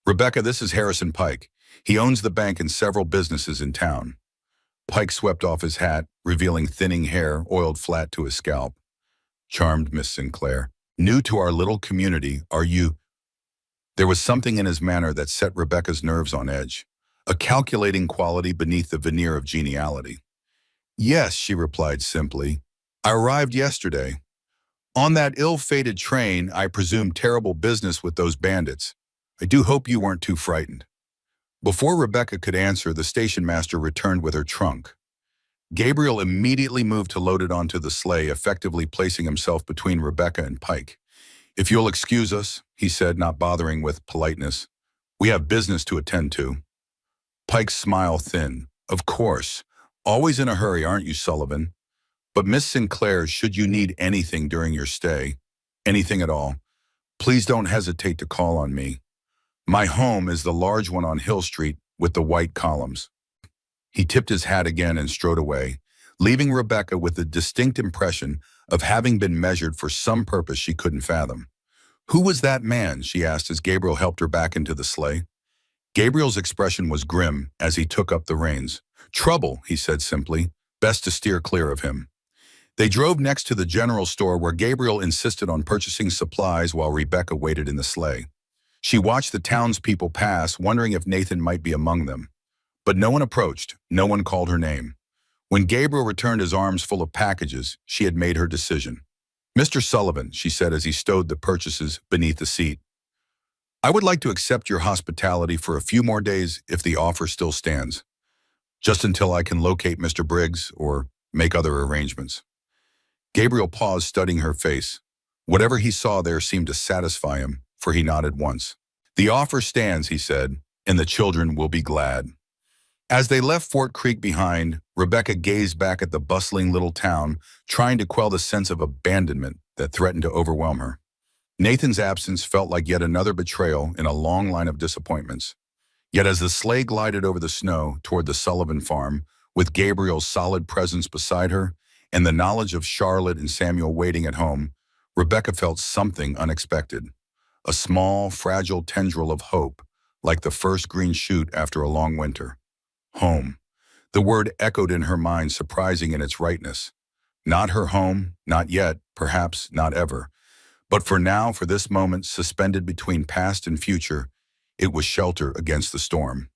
Rebecca, this is Harrison Pike. He owns the bank and several businesses in town. Pike swept off his hat, revealing thinning hair oiled flat to his scalp. Charmed, Miss Sinclair. New to our little community, are you? There was something in his manner that set Rebecca's nerves on edge, a calculating quality beneath the veneer of geniality. Yes, she replied simply. I arrived yesterday. On that ill-fated train, I presume terrible business with those bandits. I do hope you weren't too frightened. Before Rebecca could answer, the station master returned with her trunk. Gabriel immediately moved to load it onto the sleigh, effectively placing himself between Rebecca and Pike. If you'll excuse us, he said, not bothering with politeness. We have business to attend to. Pike's smile thinned. Of course. Always in a hurry, aren't you, Sullivan? But Miss Sinclair, should you need anything during your stay, anything at all, please don't hesitate to call on me. My home is the large one on Hill Street with the white columns. He tipped his hat again and strode away, leaving Rebecca with the distinct impression of having been measured for some purpose she couldn't fathom. Who was that man? She asked as Gabriel helped her back into the sleigh. Gabriel's expression was grim as he took up the reins. Trouble, he said simply. Best to steer clear of him. They drove next to the general store where Gabriel insisted on purchasing supplies while Rebecca waited in the sleigh. She watched the townspeople pass, wondering if Nathan might be among them. But no one approached, no one called her name. When Gabriel returned, his arms full of packages, she had made her decision. Mr. Sullivan, she said as he stowed the purchases beneath the seat. I would like to accept your hospitality for a few more days if the offer still stands. Just until I can locate Mr. Briggs or make other arrangements. Gabriel paused, studying her face. Whatever he saw there seemed to satisfy him, for he nodded once. The offer stands, he said, and the children will be glad. As they left Fort Creek behind, Rebecca gazed back at the bustling little town, trying to quell the sense of abandonment that threatened to overwhelm her. Nathan's absence felt like yet another betrayal in a long line of disappointments. Yet as the sleigh glided over the snow toward the Sullivan farm, with Gabriel's solid presence beside her, and the knowledge of Charlotte and Samuel waiting at home, Rebecca felt something unexpected. A small, fragile tendril of hope, like the first green shoot after a long winter. Home. The word echoed in her mind, surprising in its rightness. Not her home, not yet, perhaps not ever. But for now, for this moment, suspended between past and future, it was shelter against the storm.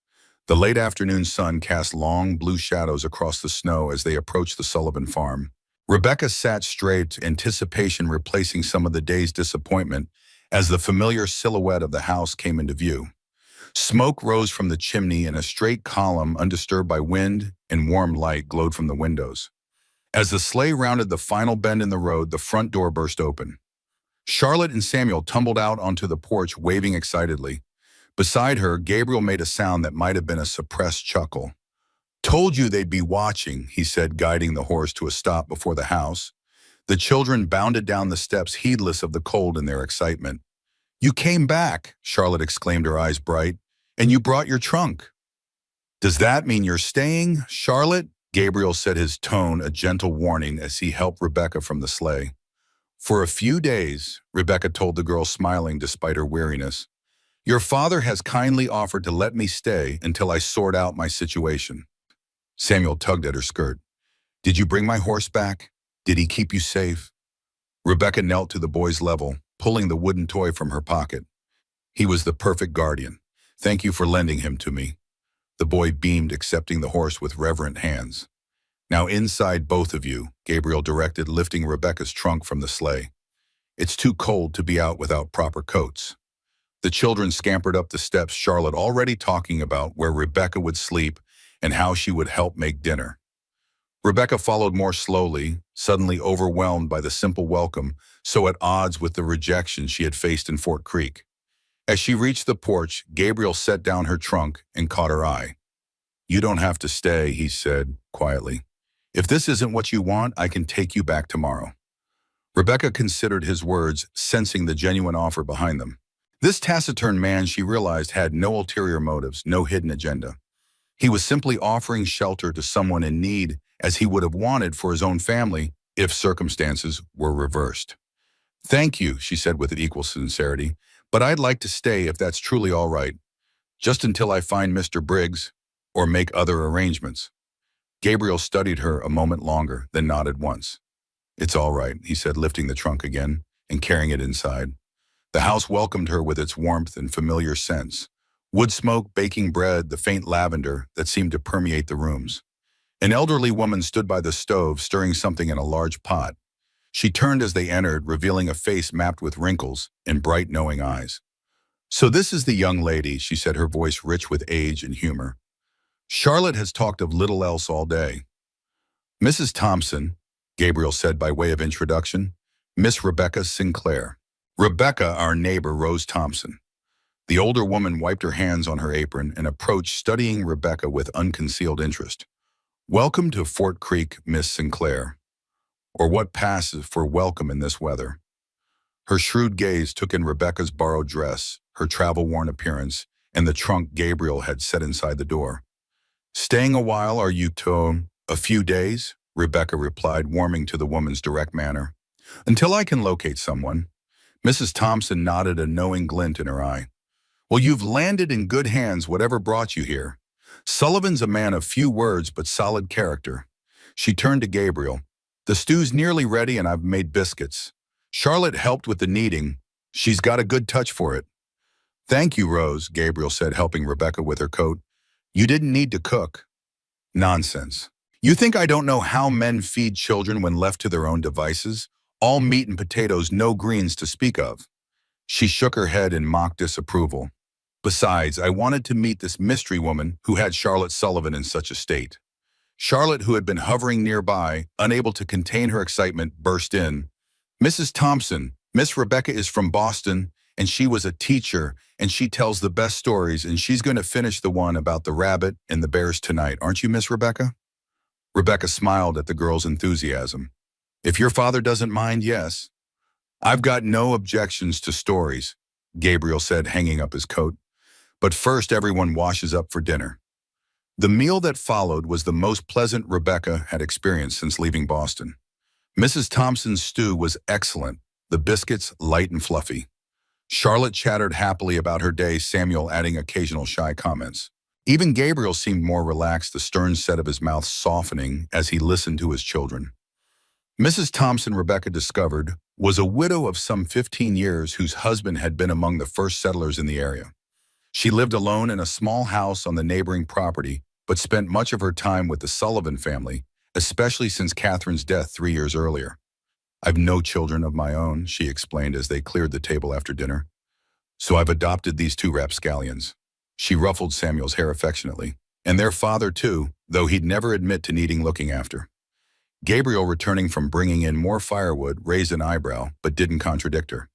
The late afternoon sun cast long blue shadows across the snow as they approached the Sullivan farm. Rebecca sat straight, anticipation replacing some of the day's disappointment as the familiar silhouette of the house came into view. Smoke rose from the chimney in a straight column undisturbed by wind, and warm light glowed from the windows. As the sleigh rounded the final bend in the road, the front door burst open. Charlotte and Samuel tumbled out onto the porch, waving excitedly. Beside her, Gabriel made a sound that might have been a suppressed chuckle. Told you they'd be watching, he said, guiding the horse to a stop before the house. The children bounded down the steps, heedless of the cold in their excitement. You came back, Charlotte exclaimed, her eyes bright, and you brought your trunk. Does that mean you're staying, Charlotte? Gabriel said, his tone a gentle warning as he helped Rebecca from the sleigh. For a few days, Rebecca told the girl, smiling despite her weariness. Your father has kindly offered to let me stay until I sort out my situation. Samuel tugged at her skirt. Did you bring my horse back? Did he keep you safe? Rebecca knelt to the boy's level, pulling the wooden toy from her pocket. He was the perfect guardian. Thank you for lending him to me. The boy beamed, accepting the horse with reverent hands. Now inside, both of you, Gabriel directed, lifting Rebecca's trunk from the sleigh. It's too cold to be out without proper coats. The children scampered up the steps, Charlotte already talking about where Rebecca would sleep and how she would help make dinner. Rebecca followed more slowly, suddenly overwhelmed by the simple welcome, so at odds with the rejection she had faced in Fort Creek. As she reached the porch, Gabriel set down her trunk and caught her eye. You don't have to stay, he said quietly. If this isn't what you want, I can take you back tomorrow. Rebecca considered his words, sensing the genuine offer behind them. This taciturn man, she realized, had no ulterior motives, no hidden agenda. He was simply offering shelter to someone in need, as he would have wanted for his own family if circumstances were reversed. Thank you, she said with equal sincerity, but I'd like to stay if that's truly all right, just until I find Mr. Briggs or make other arrangements. Gabriel studied her a moment longer, then nodded once. It's all right, he said, lifting the trunk again and carrying it inside. The house welcomed her with its warmth and familiar scents. Wood smoke, baking bread, the faint lavender that seemed to permeate the rooms. An elderly woman stood by the stove, stirring something in a large pot. She turned as they entered, revealing a face mapped with wrinkles and bright, knowing eyes. So this is the young lady, she said, her voice rich with age and humor. Charlotte has talked of little else all day. Mrs. Thompson, Gabriel said by way of introduction, Miss Rebecca Sinclair. Rebecca, our neighbor, Rose Thompson. The older woman wiped her hands on her apron and approached, studying Rebecca with unconcealed interest. Welcome to Fort Creek, Miss Sinclair. Or what passes for welcome in this weather? Her shrewd gaze took in Rebecca's borrowed dress, her travel-worn appearance, and the trunk Gabriel had set inside the door. Staying a while, are you to? A few days? Rebecca replied, warming to the woman's direct manner. Until I can locate someone. Mrs. Thompson nodded, a knowing glint in her eye. Well, you've landed in good hands, whatever brought you here. Sullivan's a man of few words but solid character. She turned to Gabriel. The stew's nearly ready and I've made biscuits. Charlotte helped with the kneading. She's got a good touch for it. Thank you, Rose, Gabriel said, helping Rebecca with her coat. You didn't need to cook. Nonsense. You think I don't know how men feed children when left to their own devices? All meat and potatoes, no greens to speak of. She shook her head in mock disapproval. Besides, I wanted to meet this mystery woman who had Charlotte Sullivan in such a state. Charlotte, who had been hovering nearby, unable to contain her excitement, burst in. Mrs. Thompson, Miss Rebecca is from Boston, and she was a teacher, and she tells the best stories, and she's going to finish the one about the rabbit and the bears tonight. Aren't you, Miss Rebecca? Rebecca smiled at the girl's enthusiasm. If your father doesn't mind, yes. I've got no objections to stories, Gabriel said, hanging up his coat. But first, everyone washes up for dinner. The meal that followed was the most pleasant Rebecca had experienced since leaving Boston. Mrs. Thompson's stew was excellent, the biscuits light and fluffy. Charlotte chattered happily about her day, Samuel adding occasional shy comments. Even Gabriel seemed more relaxed, the stern set of his mouth softening as he listened to his children. Mrs. Thompson, Rebecca discovered, was a widow of some 15 years whose husband had been among the first settlers in the area. She lived alone in a small house on the neighboring property, but spent much of her time with the Sullivan family, especially since Catherine's death 3 years earlier. I've no children of my own, she explained as they cleared the table after dinner. So I've adopted these 2 rapscallions. She ruffled Samuel's hair affectionately. And their father, too, though he'd never admit to needing looking after. Gabriel, returning from bringing in more firewood, raised an eyebrow, but didn't contradict her.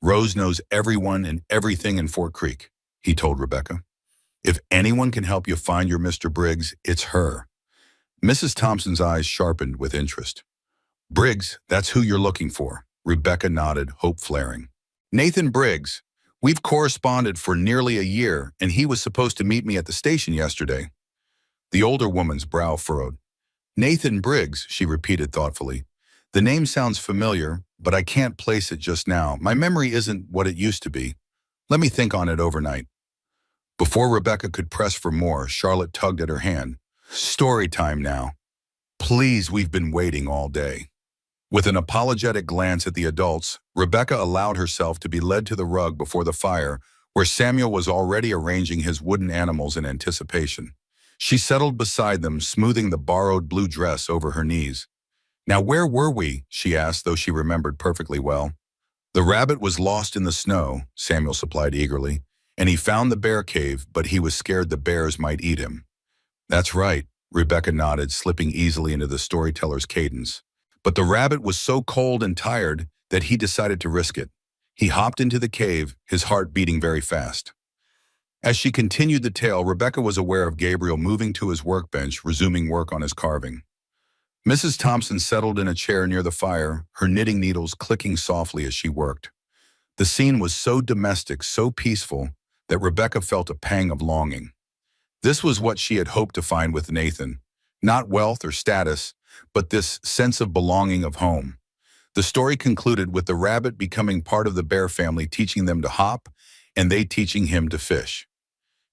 Rose knows everyone and everything in Fort Creek, he told Rebecca. If anyone can help you find your Mr. Briggs, it's her. Mrs. Thompson's eyes sharpened with interest. Briggs, that's who you're looking for. Rebecca nodded, hope flaring. Nathan Briggs. We've corresponded for nearly a year, and he was supposed to meet me at the station yesterday. The older woman's brow furrowed. Nathan Briggs, she repeated thoughtfully. The name sounds familiar, but I can't place it just now. My memory isn't what it used to be. Let me think on it overnight. Before Rebecca could press for more, Charlotte tugged at her hand. Story time now. Please, we've been waiting all day. With an apologetic glance at the adults, Rebecca allowed herself to be led to the rug before the fire, where Samuel was already arranging his wooden animals in anticipation. She settled beside them, smoothing the borrowed blue dress over her knees. Now where were we? She asked, though she remembered perfectly well. The rabbit was lost in the snow, Samuel supplied eagerly, and he found the bear cave, but he was scared the bears might eat him. That's right, Rebecca nodded, slipping easily into the storyteller's cadence. But the rabbit was so cold and tired that he decided to risk it. He hopped into the cave, his heart beating very fast. As she continued the tale, Rebecca was aware of Gabriel moving to his workbench, resuming work on his carving. Mrs. Thompson settled in a chair near the fire, her knitting needles clicking softly as she worked. The scene was so domestic, so peaceful, that Rebecca felt a pang of longing. This was what she had hoped to find with Nathan. Not wealth or status, but this sense of belonging of home. The story concluded with the rabbit becoming part of the bear family, teaching them to hop, and they teaching him to fish.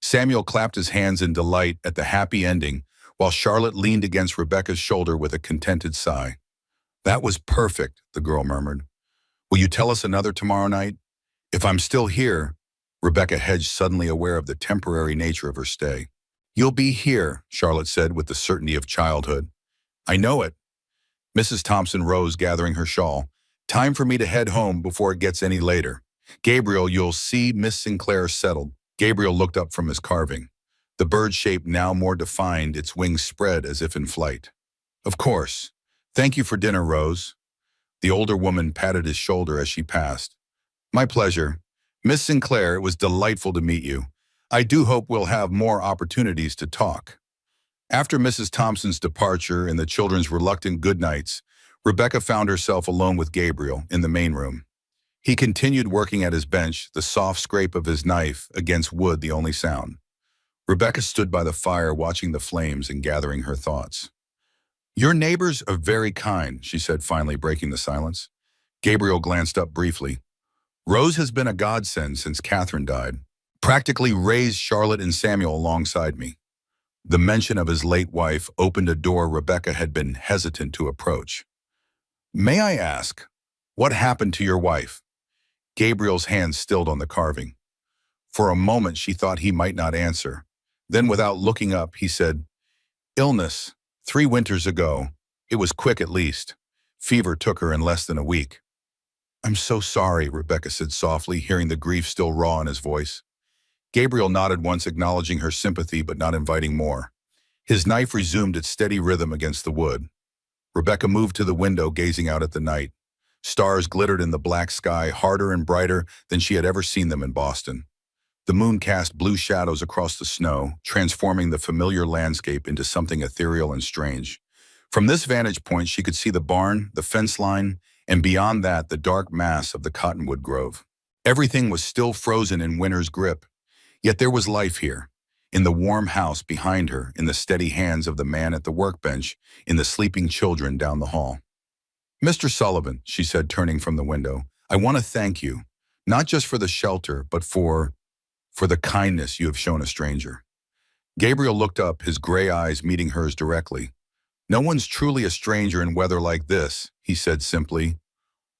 Samuel clapped his hands in delight at the happy ending, while Charlotte leaned against Rebecca's shoulder with a contented sigh. That was perfect, the girl murmured. Will you tell us another tomorrow night? If I'm still here, Rebecca hedged, suddenly aware of the temporary nature of her stay. You'll be here, Charlotte said with the certainty of childhood. I know it. Mrs. Thompson rose, gathering her shawl. Time for me to head home before it gets any later. Gabriel, you'll see Miss Sinclair settled. Gabriel looked up from his carving. The bird shape now more defined, its wings spread as if in flight. Of course. Thank you for dinner, Rose. The older woman patted his shoulder as she passed. My pleasure. Miss Sinclair, it was delightful to meet you. I do hope we'll have more opportunities to talk. After Mrs. Thompson's departure and the children's reluctant goodnights, Rebecca found herself alone with Gabriel in the main room. He continued working at his bench, the soft scrape of his knife against wood the only sound. Rebecca stood by the fire, watching the flames and gathering her thoughts. Your neighbors are very kind, she said, finally breaking the silence. Gabriel glanced up briefly. Rose has been a godsend since Catherine died. Practically raised Charlotte and Samuel alongside me. The mention of his late wife opened a door Rebecca had been hesitant to approach. May I ask, what happened to your wife? Gabriel's hand stilled on the carving. For a moment she thought he might not answer. Then without looking up, he said, Illness, 3 winters ago. It was quick at least. Fever took her in less than a week. I'm so sorry, Rebecca said softly, hearing the grief still raw in his voice. Gabriel nodded once, acknowledging her sympathy but not inviting more. His knife resumed its steady rhythm against the wood. Rebecca moved to the window, gazing out at the night. Stars glittered in the black sky, harder and brighter than she had ever seen them in Boston. The moon cast blue shadows across the snow, transforming the familiar landscape into something ethereal and strange. From this vantage point, she could see the barn, the fence line, and beyond that, the dark mass of the cottonwood grove. Everything was still frozen in winter's grip. Yet there was life here, in the warm house behind her, in the steady hands of the man at the workbench, in the sleeping children down the hall. Mr. Sullivan, she said, turning from the window, I want to thank you, not just for the shelter, but for the kindness you have shown a stranger. Gabriel looked up, his gray eyes meeting hers directly. No one's truly a stranger in weather like this, he said simply.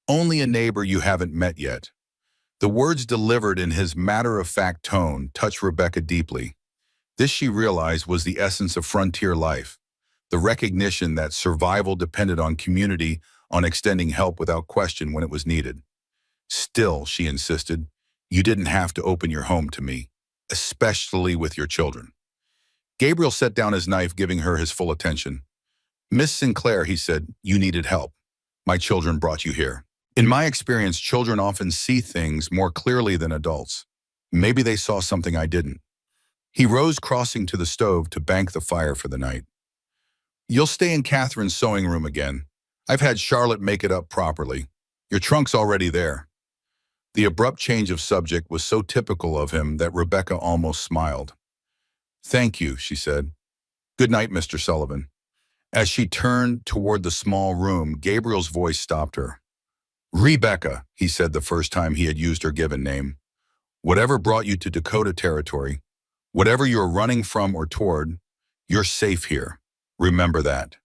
Only a neighbor you haven't met yet. The words delivered in his matter-of-fact tone touched Rebecca deeply. This, she realized, was the essence of frontier life, the recognition that survival depended on community, on extending help without question when it was needed. Still, she insisted, you didn't have to open your home to me, especially with your children. Gabriel set down his knife, giving her his full attention. Miss Sinclair, he said, you needed help. My children brought you here. In my experience, children often see things more clearly than adults. Maybe they saw something I didn't. He rose, crossing to the stove to bank the fire for the night. You'll stay in Catherine's sewing room again. I've had Charlotte make it up properly. Your trunk's already there. The abrupt change of subject was so typical of him that Rebecca almost smiled. Thank you, she said. Good night, Mr. Sullivan. As she turned toward the small room, Gabriel's voice stopped her. Rebecca, he said the first time he had used her given name. Whatever brought you to Dakota territory, whatever you're running from or toward, you're safe here. Remember that.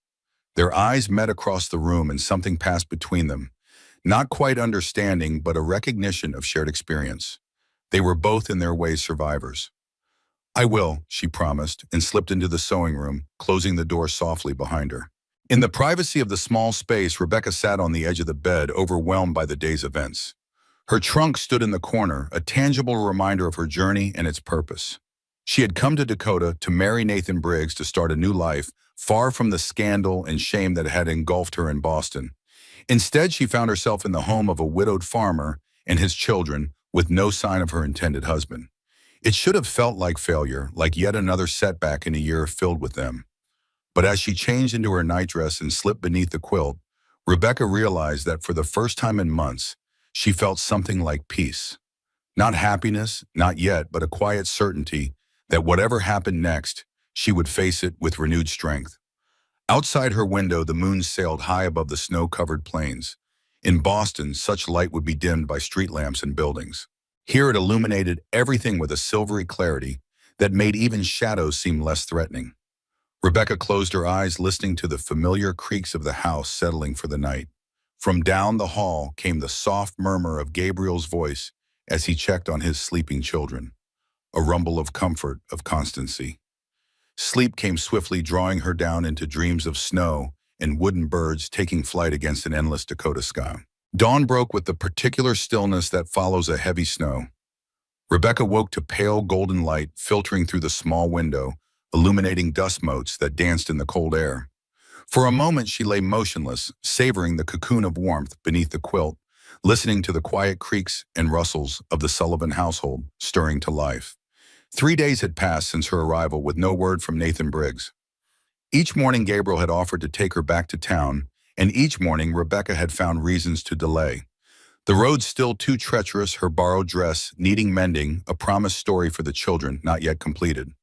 Their eyes met across the room and something passed between them. Not quite understanding, but a recognition of shared experience. They were both in their ways survivors. I will, she promised, and slipped into the sewing room, closing the door softly behind her. In the privacy of the small space, Rebecca sat on the edge of the bed, overwhelmed by the day's events. Her trunk stood in the corner, a tangible reminder of her journey and its purpose. She had come to Dakota to marry Nathan Briggs to start a new life, far from the scandal and shame that had engulfed her in Boston. Instead, she found herself in the home of a widowed farmer and his children, with no sign of her intended husband. It should have felt like failure, like yet another setback in a year filled with them. But as she changed into her nightdress and slipped beneath the quilt, Rebecca realized that for the first time in months, she felt something like peace. Not happiness, not yet, but a quiet certainty that whatever happened next, she would face it with renewed strength. Outside her window, the moon sailed high above the snow-covered plains. In Boston, such light would be dimmed by street lamps and buildings. Here it illuminated everything with a silvery clarity that made even shadows seem less threatening. Rebecca closed her eyes, listening to the familiar creaks of the house settling for the night. From down the hall came the soft murmur of Gabriel's voice as he checked on his sleeping children, a rumble of comfort, of constancy. Sleep came swiftly, drawing her down into dreams of snow and wooden birds taking flight against an endless Dakota sky. Dawn broke with the particular stillness that follows a heavy snow. Rebecca woke to pale golden light filtering through the small window, illuminating dust motes that danced in the cold air. For a moment she lay motionless, savoring the cocoon of warmth beneath the quilt, listening to the quiet creaks and rustles of the Sullivan household stirring to life. 3 days had passed since her arrival with no word from Nathan Briggs. Each morning Gabriel had offered to take her back to town, and each morning Rebecca had found reasons to delay. The road still too treacherous, her borrowed dress needing mending, a promised story for the children not yet completed.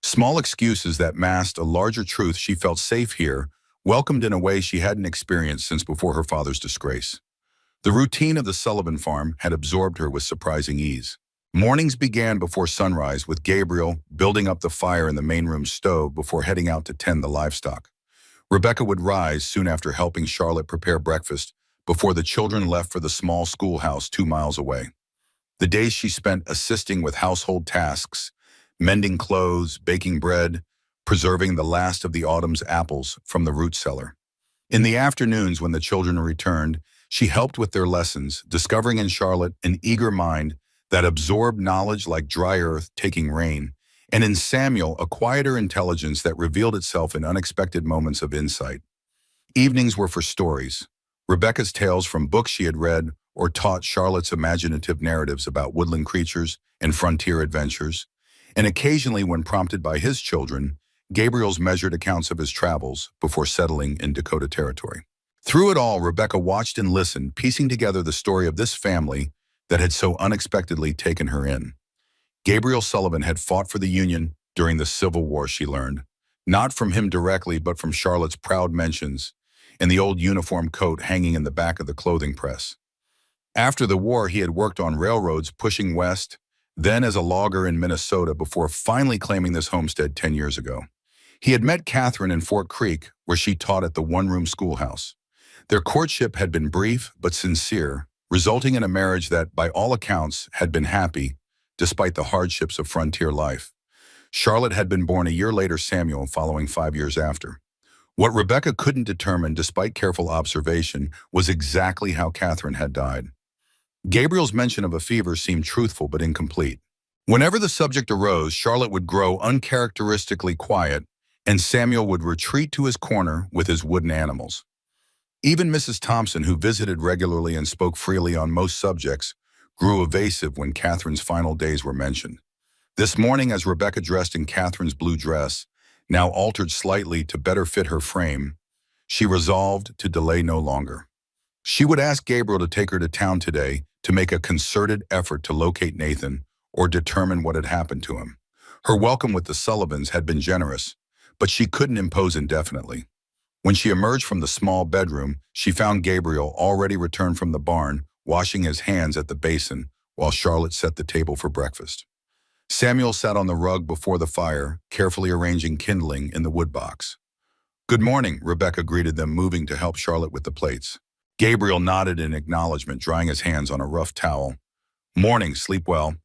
Small excuses that masked a larger truth. She felt safe here, welcomed in a way she hadn't experienced since before her father's disgrace. The routine of the Sullivan farm had absorbed her with surprising ease. Mornings began before sunrise, with Gabriel building up the fire in the main room stove before heading out to tend the livestock. Rebecca would rise soon after, helping Charlotte prepare breakfast before the children left for the small schoolhouse 2 miles away. The days she spent assisting with household tasks, mending clothes, baking bread, preserving the last of the autumn's apples from the root cellar. In the afternoons, when the children returned, she helped with their lessons, discovering in Charlotte an eager mind that absorbed knowledge like dry earth taking rain, and in Samuel a quieter intelligence that revealed itself in unexpected moments of insight. Evenings were for stories, Rebecca's tales from books she had read, or taught Charlotte's imaginative narratives about woodland creatures and frontier adventures, and occasionally, when prompted by his children, Gabriel's measured accounts of his travels before settling in Dakota territory. Through it all, Rebecca watched and listened, piecing together the story of this family that had so unexpectedly taken her in. Gabriel Sullivan had fought for the Union during the Civil War, she learned, not from him directly, but from Charlotte's proud mentions and the old uniform coat hanging in the back of the clothing press. After the war, he had worked on railroads pushing west, then as a logger in Minnesota before finally claiming this homestead 10 years ago. He had met Catherine in Fort Creek, where she taught at the one-room schoolhouse. Their courtship had been brief but sincere, resulting in a marriage that, by all accounts, had been happy, despite the hardships of frontier life. Charlotte had been born a year later, Samuel following 5 years after. What Rebecca couldn't determine, despite careful observation, was exactly how Catherine had died. Gabriel's mention of a fever seemed truthful but incomplete. Whenever the subject arose, Charlotte would grow uncharacteristically quiet, and Samuel would retreat to his corner with his wooden animals. Even Mrs. Thompson, who visited regularly and spoke freely on most subjects, grew evasive when Catherine's final days were mentioned. This morning, as Rebecca dressed in Catherine's blue dress, now altered slightly to better fit her frame, she resolved to delay no longer. She would ask Gabriel to take her to town today to make a concerted effort to locate Nathan or determine what had happened to him. Her welcome with the Sullivans had been generous, but she couldn't impose indefinitely. When she emerged from the small bedroom, she found Gabriel already returned from the barn, washing his hands at the basin while Charlotte set the table for breakfast. Samuel sat on the rug before the fire, carefully arranging kindling in the wood box. "Good morning," Rebecca greeted them, moving to help Charlotte with the plates. Gabriel nodded in acknowledgement, drying his hands on a rough towel. "Morning, sleep well."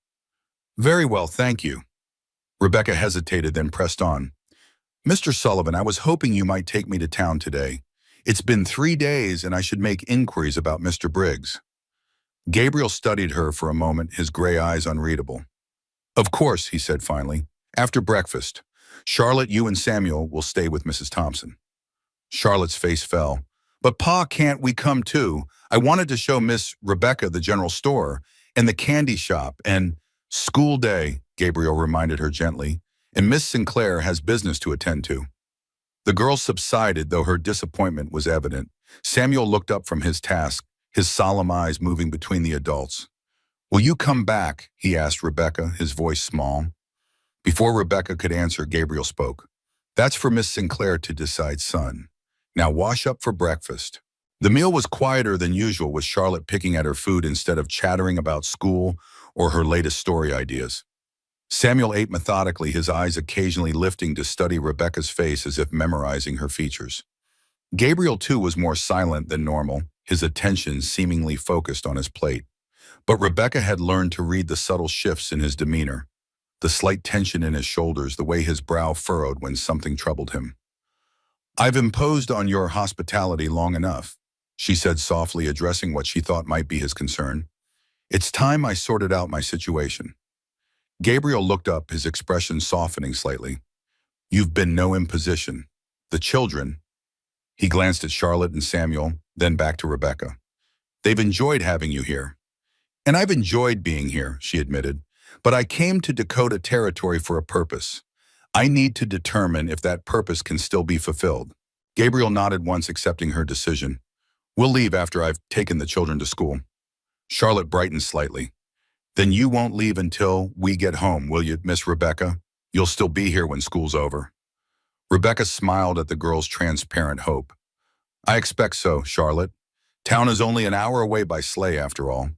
"Very well, thank you." Rebecca hesitated, then pressed on. "Mr. Sullivan, I was hoping you might take me to town today. It's been 3 days and I should make inquiries about Mr. Briggs." Gabriel studied her for a moment, his gray eyes unreadable. "Of course," he said finally. "After breakfast. Charlotte, you and Samuel will stay with Mrs. Thompson." Charlotte's face fell. "But Pa, can't we come too? I wanted to show Miss Rebecca the general store and the candy shop and—" "School day," Gabriel reminded her gently, "and Miss Sinclair has business to attend to." The girl subsided, though her disappointment was evident. Samuel looked up from his task, his solemn eyes moving between the adults. "Will you come back?" he asked Rebecca, his voice small. Before Rebecca could answer, Gabriel spoke. "That's for Miss Sinclair to decide, son. Now wash up for breakfast." The meal was quieter than usual, with Charlotte picking at her food instead of chattering about school or her latest story ideas. Samuel ate methodically, his eyes occasionally lifting to study Rebecca's face as if memorizing her features. Gabriel, too, was more silent than normal, his attention seemingly focused on his plate. But Rebecca had learned to read the subtle shifts in his demeanor, the slight tension in his shoulders, the way his brow furrowed when something troubled him. "I've imposed on your hospitality long enough," she said softly, addressing what she thought might be his concern. "It's time I sorted out my situation." Gabriel looked up, his expression softening slightly. "You've been no imposition. The children—" He glanced at Charlotte and Samuel, then back to Rebecca. "They've enjoyed having you here." "And I've enjoyed being here," she admitted. "But I came to Dakota Territory for a purpose. I need to determine if that purpose can still be fulfilled." Gabriel nodded once, accepting her decision. "We'll leave after I've taken the children to school." Charlotte brightened slightly. "Then you won't leave until we get home, will you, Miss Rebecca? You'll still be here when school's over." Rebecca smiled at the girl's transparent hope. "I expect so, Charlotte. Town is only an hour away by sleigh, after all."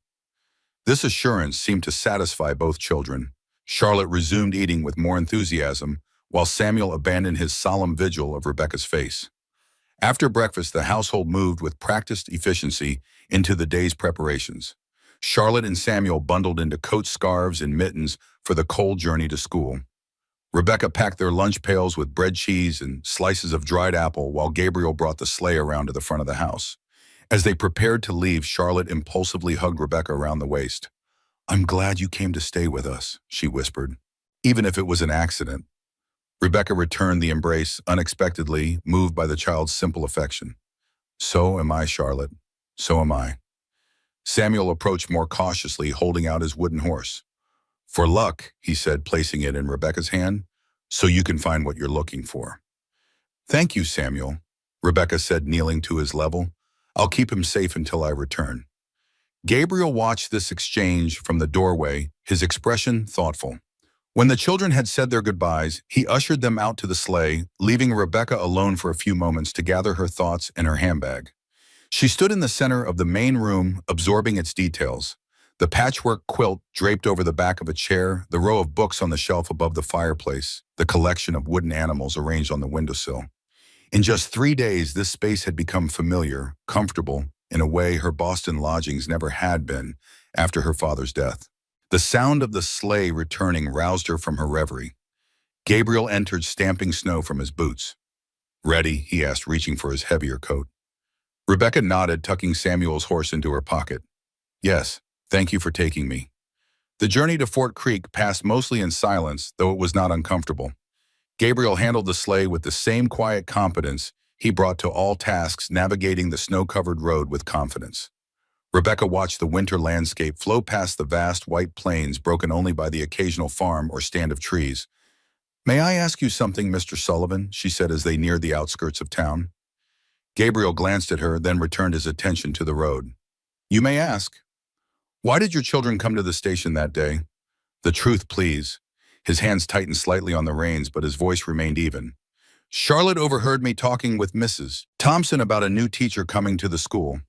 This assurance seemed to satisfy both children. Charlotte resumed eating with more enthusiasm, while Samuel abandoned his solemn vigil of Rebecca's face. After breakfast, the household moved with practiced efficiency into the day's preparations. Charlotte and Samuel bundled into coats, scarves, and mittens for the cold journey to school. Rebecca packed their lunch pails with bread, cheese, and slices of dried apple, while Gabriel brought the sleigh around to the front of the house. As they prepared to leave, Charlotte impulsively hugged Rebecca around the waist. "I'm glad you came to stay with us," she whispered, "even if it was an accident." Rebecca returned the embrace, unexpectedly, moved by the child's simple affection. "So am I, Charlotte. So am I." Samuel approached more cautiously, holding out his wooden horse. "For luck," he said, placing it in Rebecca's hand, "so you can find what you're looking for." "Thank you, Samuel," Rebecca said, kneeling to his level. "I'll keep him safe until I return." Gabriel watched this exchange from the doorway, his expression thoughtful. When the children had said their goodbyes, he ushered them out to the sleigh, leaving Rebecca alone for a few moments to gather her thoughts and her handbag. She stood in the center of the main room, absorbing its details. The patchwork quilt draped over the back of a chair, the row of books on the shelf above the fireplace, the collection of wooden animals arranged on the windowsill. In just 3 days, this space had become familiar, comfortable, in a way her Boston lodgings never had been after her father's death. The sound of the sleigh returning roused her from her reverie. Gabriel entered, stamping snow from his boots. "Ready?" he asked, reaching for his heavier coat. Rebecca nodded, tucking Samuel's horse into her pocket. "Yes, thank you for taking me." The journey to Fort Creek passed mostly in silence, though it was not uncomfortable. Gabriel handled the sleigh with the same quiet competence he brought to all tasks, navigating the snow-covered road with confidence. Rebecca watched the winter landscape flow past the vast white plains broken only by the occasional farm or stand of trees. "May I ask you something, Mr. Sullivan?" she said as they neared the outskirts of town. Gabriel glanced at her, then returned his attention to the road. "You may ask. Why did your children come to the station that day?" "The truth, please." His hands tightened slightly on the reins, but his voice remained even. "Charlotte overheard me talking with Mrs. Thompson about a new teacher coming to the school.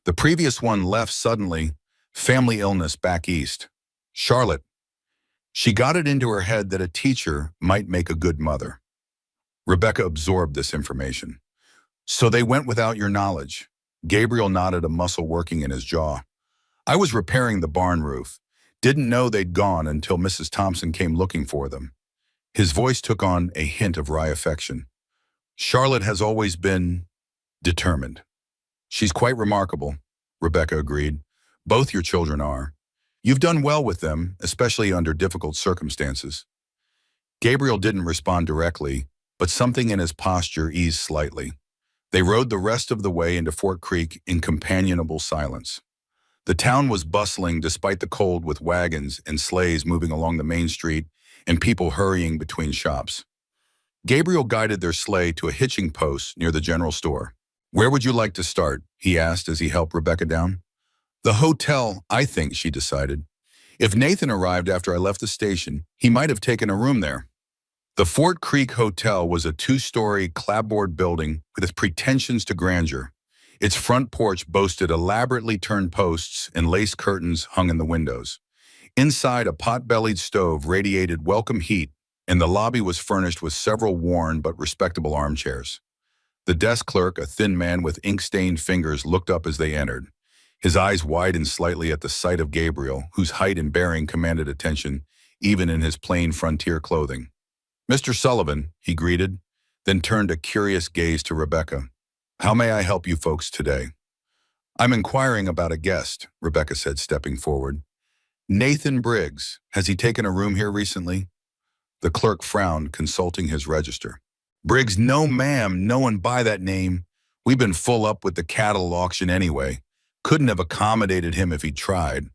The previous one left suddenly, family illness back east. Charlotte, she got it into her head that a teacher might make a good mother." Rebecca absorbed this information. "So they went without your knowledge?" Gabriel nodded, a muscle working in his jaw. "I was repairing the barn roof. Didn't know they'd gone until Mrs. Thompson came looking for them." His voice took on a hint of wry affection. "Charlotte has always been determined." "She's quite remarkable," Rebecca agreed. "Both your children are. You've done well with them, especially under difficult circumstances." Gabriel didn't respond directly, but something in his posture eased slightly. They rode the rest of the way into Fort Creek in companionable silence. The town was bustling despite the cold, with wagons and sleighs moving along the main street and people hurrying between shops. Gabriel guided their sleigh to a hitching post near the general store. "Where would you like to start?" he asked as he helped Rebecca down. "The hotel, I think," she decided. "If Nathan arrived after I left the station, he might have taken a room there." The Fort Creek Hotel was a two-story clapboard building with pretensions to grandeur. Its front porch boasted elaborately turned posts and lace curtains hung in the windows. Inside, a pot-bellied stove radiated welcome heat, and the lobby was furnished with several worn but respectable armchairs. The desk clerk, a thin man with ink-stained fingers, looked up as they entered. His eyes widened slightly at the sight of Gabriel, whose height and bearing commanded attention, even in his plain frontier clothing. "Mr. Sullivan," he greeted, then turned a curious gaze to Rebecca. "How may I help you folks today?" "I'm inquiring about a guest," Rebecca said, stepping forward. "Nathan Briggs. Has he taken a room here recently?" The clerk frowned, consulting his register. "Briggs, no ma'am, no one by that name. We've been full up with the cattle auction anyway. Couldn't have accommodated him if he'd tried."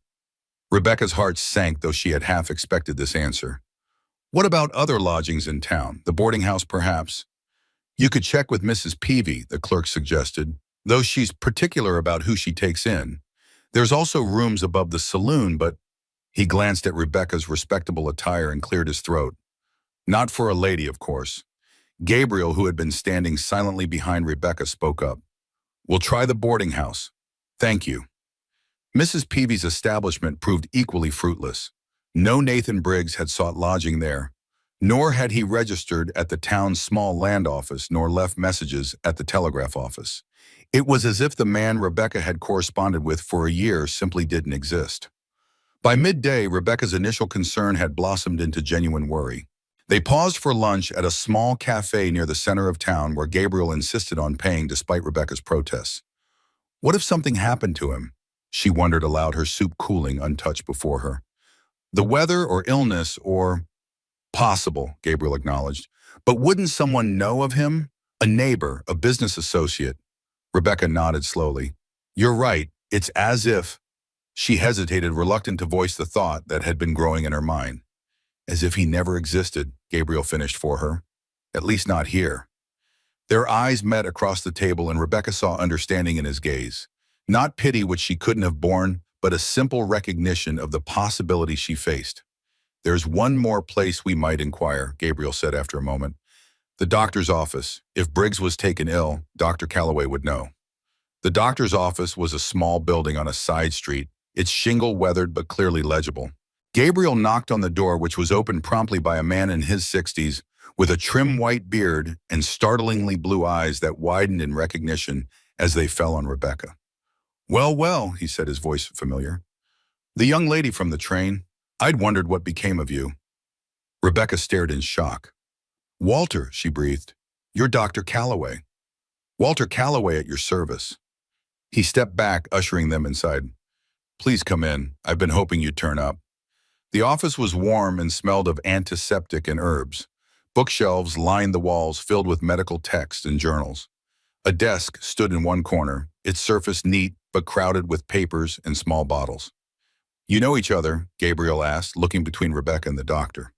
Rebecca's heart sank, though she had half expected this answer. "What about other lodgings in town? The boarding house, perhaps?" "You could check with Mrs. Peavy," the clerk suggested, "though she's particular about who she takes in. There's also rooms above the saloon, but—" He glanced at Rebecca's respectable attire and cleared his throat. "Not for a lady, of course." Gabriel, who had been standing silently behind Rebecca, spoke up. "We'll try the boarding house. Thank you." Mrs. Peavy's establishment proved equally fruitless. No Nathan Briggs had sought lodging there, nor had he registered at the town's small land office nor left messages at the telegraph office. It was as if the man Rebecca had corresponded with for a year simply didn't exist. By midday, Rebecca's initial concern had blossomed into genuine worry. They paused for lunch at a small cafe near the center of town where Gabriel insisted on paying despite Rebecca's protests. What if something happened to him? She wondered aloud, her soup cooling untouched before her. The weather or illness or— Possible, Gabriel acknowledged. But wouldn't someone know of him? A neighbor, a business associate? Rebecca nodded slowly. "You're right. It's as if—" She hesitated, reluctant to voice the thought that had been growing in her mind. "As if he never existed," Gabriel finished for her. "At least not here." Their eyes met across the table, and Rebecca saw understanding in his gaze. Not pity, which she couldn't have borne, but a simple recognition of the possibility she faced. "There's one more place we might inquire," Gabriel said after a moment. "The doctor's office. If Briggs was taken ill, Dr. Calloway would know." The doctor's office was a small building on a side street, its shingle weathered but clearly legible. Gabriel knocked on the door, which was opened promptly by a man in his 60s, with a trim white beard and startlingly blue eyes that widened in recognition as they fell on Rebecca. "Well, well," he said, his voice familiar. "The young lady from the train. I'd wondered what became of you." Rebecca stared in shock. "Walter," she breathed. "You're Dr. Calloway." "Walter Calloway, at your service." He stepped back, ushering them inside. "Please come in. I've been hoping you'd turn up." The office was warm and smelled of antiseptic and herbs. Bookshelves lined the walls, filled with medical texts and journals. A desk stood in one corner, its surface neat but crowded with papers and small bottles. You know each other? Gabriel asked, looking between Rebecca and the doctor.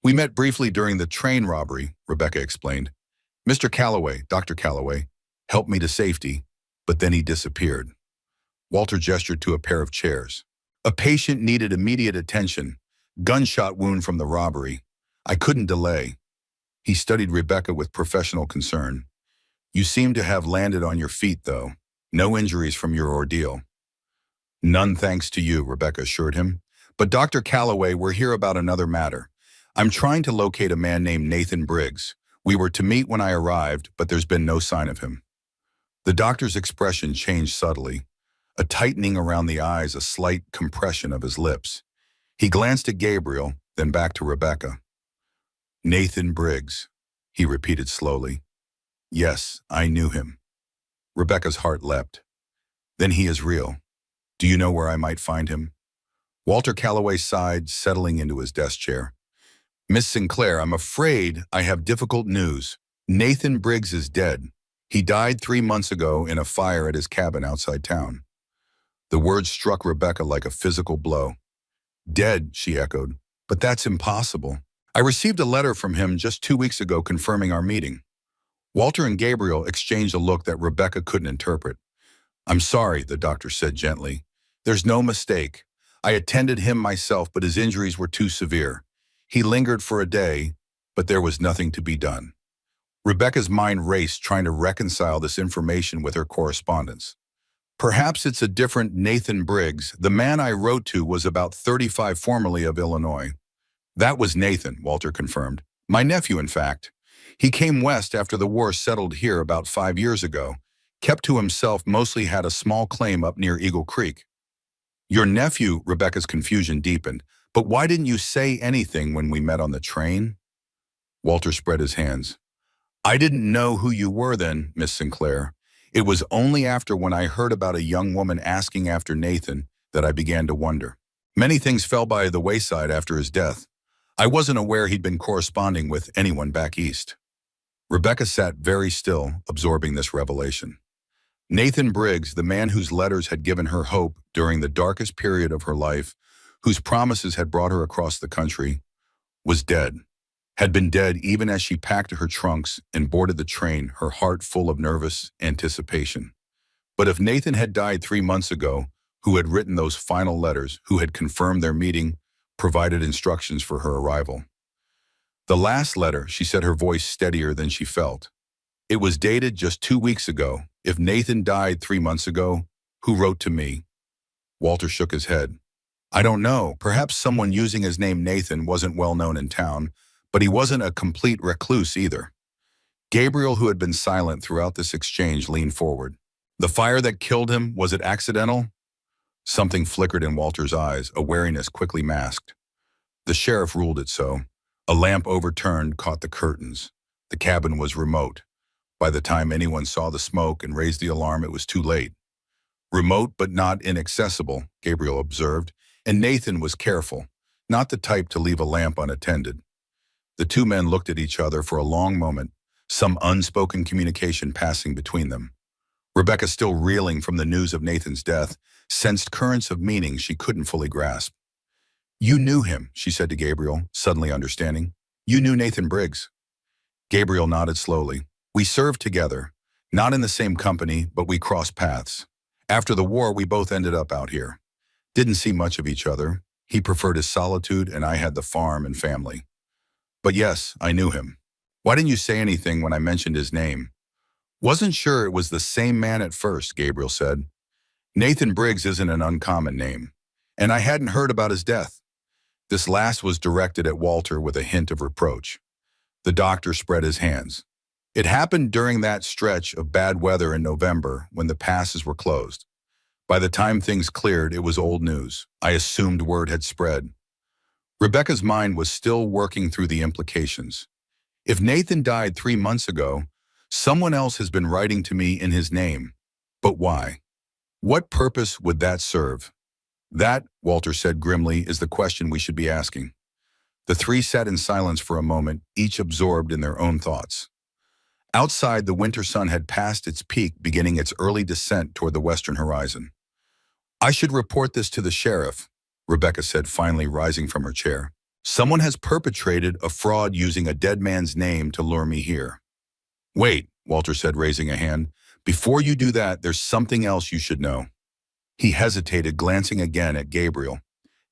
We met briefly during the train robbery, Rebecca explained. Mr. Calloway, Dr. Calloway, helped me to safety, but then he disappeared. Walter gestured to a pair of chairs. A patient needed immediate attention. Gunshot wound from the robbery. I couldn't delay. He studied Rebecca with professional concern. You seem to have landed on your feet, though. No injuries from your ordeal. None thanks to you, Rebecca assured him. But Dr. Calloway, we're here about another matter. I'm trying to locate a man named Nathan Briggs. We were to meet when I arrived, but there's been no sign of him. The doctor's expression changed subtly. A tightening around the eyes, a slight compression of his lips. He glanced at Gabriel, then back to Rebecca. Nathan Briggs, he repeated slowly. Yes, I knew him. Rebecca's heart leapt. Then he is real. Do you know where I might find him? Walter Calloway sighed, settling into his desk chair. Miss Sinclair, I'm afraid I have difficult news. Nathan Briggs is dead. He died 3 months ago in a fire at his cabin outside town. The words struck Rebecca like a physical blow. Dead, she echoed. But that's impossible. I received a letter from him just 2 weeks ago confirming our meeting. Walter and Gabriel exchanged a look that Rebecca couldn't interpret. I'm sorry, the doctor said gently. There's no mistake. I attended him myself, but his injuries were too severe. He lingered for a day, but there was nothing to be done. Rebecca's mind raced, trying to reconcile this information with her correspondence. Perhaps it's a different Nathan Briggs. The man I wrote to was about 35, formerly of Illinois. That was Nathan, Walter confirmed. My nephew, in fact. He came west after the war settled here about 5 years ago. Kept to himself, mostly had a small claim up near Eagle Creek. Your nephew, Rebecca's confusion deepened. But why didn't you say anything when we met on the train? Walter spread his hands. I didn't know who you were then, Miss Sinclair. It was only after when I heard about a young woman asking after Nathan that I began to wonder. Many things fell by the wayside after his death. I wasn't aware he'd been corresponding with anyone back east. Rebecca sat very still, absorbing this revelation. Nathan Briggs, the man whose letters had given her hope during the darkest period of her life, whose promises had brought her across the country, was dead. Had been dead even as she packed her trunks and boarded the train, her heart full of nervous anticipation. But if Nathan had died 3 months ago, who had written those final letters, who had confirmed their meeting, provided instructions for her arrival? The last letter, she said, her voice steadier than she felt. It was dated just 2 weeks ago. If Nathan died 3 months ago, who wrote to me? Walter shook his head. I don't know. Perhaps someone using his name Nathan wasn't well known in town, but he wasn't a complete recluse either. Gabriel, who had been silent throughout this exchange, leaned forward. The fire that killed him, was it accidental? Something flickered in Walter's eyes, a wariness quickly masked. The sheriff ruled it so. A lamp overturned caught the curtains. The cabin was remote. By the time anyone saw the smoke and raised the alarm, it was too late. Remote but not inaccessible, Gabriel observed, and Nathan was careful, not the type to leave a lamp unattended. The two men looked at each other for a long moment, some unspoken communication passing between them. Rebecca, still reeling from the news of Nathan's death, sensed currents of meaning she couldn't fully grasp. You knew him, she said to Gabriel, suddenly understanding. You knew Nathan Briggs. Gabriel nodded slowly. We served together, not in the same company, but we crossed paths. After the war, we both ended up out here. Didn't see much of each other. He preferred his solitude, and I had the farm and family. But yes, I knew him. Why didn't you say anything when I mentioned his name? Wasn't sure it was the same man at first, Gabriel said. Nathan Briggs isn't an uncommon name, and I hadn't heard about his death. This last was directed at Walter with a hint of reproach. The doctor spread his hands. It happened during that stretch of bad weather in November when the passes were closed. By the time things cleared, it was old news. I assumed word had spread. Rebecca's mind was still working through the implications. If Nathan died 3 months ago, someone else has been writing to me in his name. But why? What purpose would that serve? That, Walter said grimly, is the question we should be asking. The three sat in silence for a moment, each absorbed in their own thoughts. Outside, the winter sun had passed its peak, beginning its early descent toward the western horizon. I should report this to the sheriff, Rebecca said, finally rising from her chair. Someone has perpetrated a fraud using a dead man's name to lure me here. Wait, Walter said, raising a hand. Before you do that, there's something else you should know. He hesitated, glancing again at Gabriel.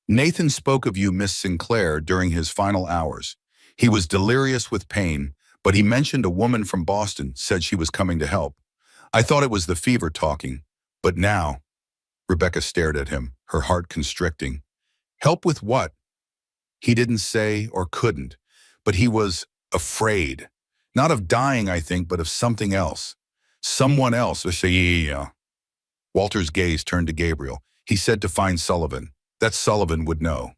Nathan spoke of you, Miss Sinclair, during his final hours. He was delirious with pain, but he mentioned a woman from Boston, said she was coming to help. I thought it was the fever talking, but now... Rebecca stared at him, her heart constricting. Help with what? He didn't say or couldn't, but he was afraid. Not of dying, I think, but of something else. Someone else. Walter's gaze turned to Gabriel. He said to find Sullivan. That Sullivan would know.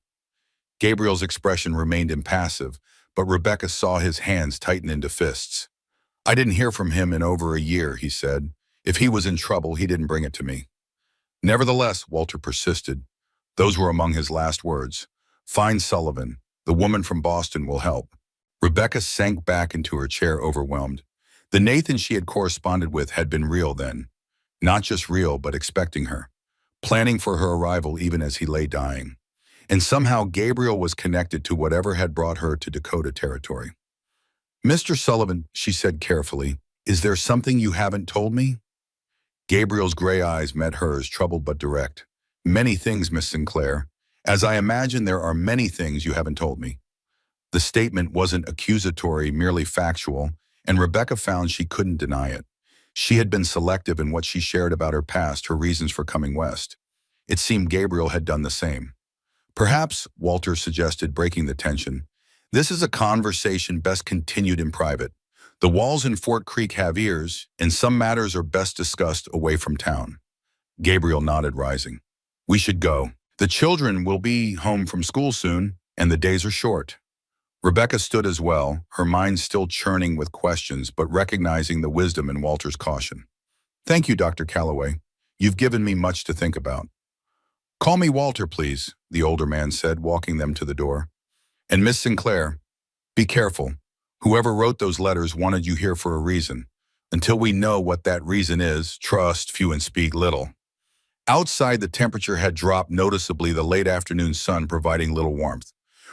Gabriel's expression remained impassive, but Rebecca saw his hands tighten into fists. I didn't hear from him in over a year, he said. If he was in trouble, he didn't bring it to me. Nevertheless, Walter persisted. Those were among his last words. Find Sullivan. The woman from Boston will help. Rebecca sank back into her chair, overwhelmed. The Nathan she had corresponded with had been real then. Not just real, but expecting her. Planning for her arrival even as he lay dying. And somehow Gabriel was connected to whatever had brought her to Dakota territory. Mr. Sullivan, she said carefully, is there something you haven't told me? Gabriel's gray eyes met hers, troubled but direct. Many things, Miss Sinclair. As I imagine, there are many things you haven't told me. The statement wasn't accusatory, merely factual, and Rebecca found she couldn't deny it. She had been selective in what she shared about her past, her reasons for coming west. It seemed Gabriel had done the same. Perhaps, Walter suggested, breaking the tension, this is a conversation best continued in private. The walls in Fort Creek have ears, and some matters are best discussed away from town. Gabriel nodded, rising. We should go. The children will be home from school soon, and the days are short. Rebecca stood as well, her mind still churning with questions, but recognizing the wisdom in Walter's caution. Thank you, Dr. Calloway. You've given me much to think about. Call me Walter, please, the older man said, walking them to the door. And Miss Sinclair, be careful. Whoever wrote those letters wanted you here for a reason. Until we know what that reason is, trust few and speak little. Outside, the temperature had dropped noticeably, the late afternoon sun providing little warmth.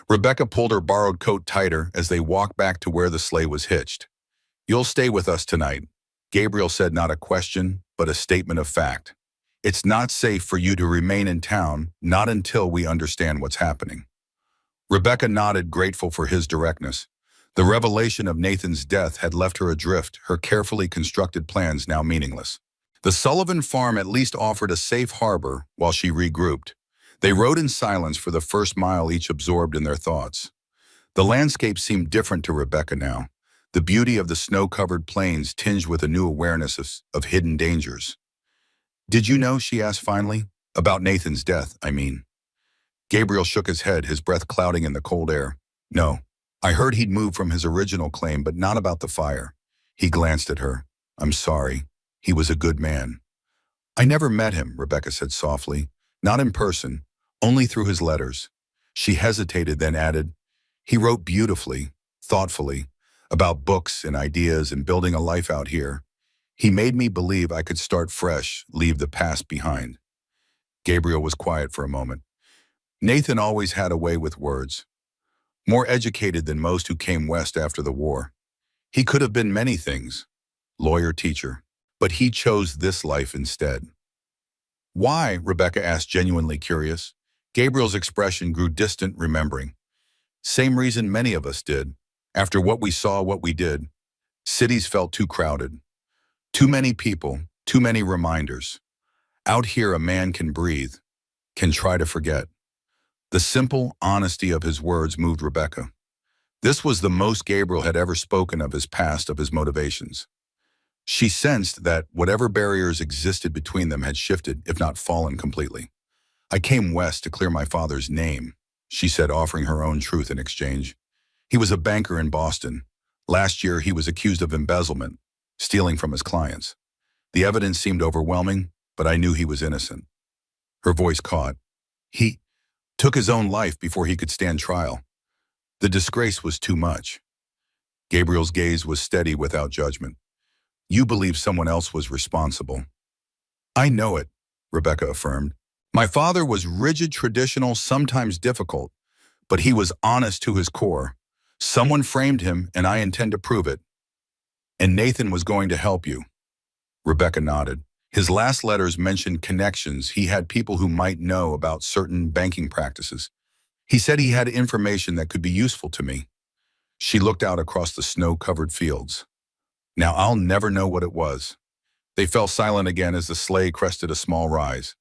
Rebecca pulled her borrowed coat tighter as they walked back to where the sleigh was hitched. You'll stay with us tonight, Gabriel said, not a question, but a statement of fact. It's not safe for you to remain in town, not until we understand what's happening. Rebecca nodded, grateful for his directness. The revelation of Nathan's death had left her adrift, her carefully constructed plans now meaningless. The Sullivan farm at least offered a safe harbor while she regrouped. They rode in silence for the first mile, each absorbed in their thoughts. The landscape seemed different to Rebecca now, the beauty of the snow-covered plains tinged with a new awareness of hidden dangers. Did you know, she asked finally, about Nathan's death, I mean? Gabriel shook his head, his breath clouding in the cold air. No. I heard he'd moved from his original claim, but not about the fire. He glanced at her. I'm sorry. He was a good man. I never met him, Rebecca said softly. Not in person, only through his letters. She hesitated, then added, he wrote beautifully, thoughtfully, about books and ideas and building a life out here. He made me believe I could start fresh, leave the past behind. Gabriel was quiet for a moment. Nathan always had a way with words. More educated than most who came west after the war. He could have been many things, lawyer, teacher, but he chose this life instead. Why? Rebecca asked, genuinely curious. Gabriel's expression grew distant, remembering. Same reason many of us did. After what we saw, what we did, cities felt too crowded. Too many people, too many reminders. Out here a man can breathe, can try to forget. The simple honesty of his words moved Rebecca. This was the most Gabriel had ever spoken of his past, of his motivations. She sensed that whatever barriers existed between them had shifted, if not fallen completely. I came west to clear my father's name, she said, offering her own truth in exchange. He was a banker in Boston. Last year, he was accused of embezzlement, stealing from his clients. The evidence seemed overwhelming, but I knew he was innocent. Her voice caught. He took his own life before he could stand trial. The disgrace was too much. Gabriel's gaze was steady without judgment. You believe someone else was responsible. I know it, Rebecca affirmed. My father was rigid, traditional, sometimes difficult, but he was honest to his core. Someone framed him, and I intend to prove it. And Nathan was going to help you. Rebecca nodded. His last letters mentioned connections. He had people who might know about certain banking practices. He said he had information that could be useful to me. She looked out across the snow-covered fields. Now I'll never know what it was. They fell silent again as the sleigh crested a small rise.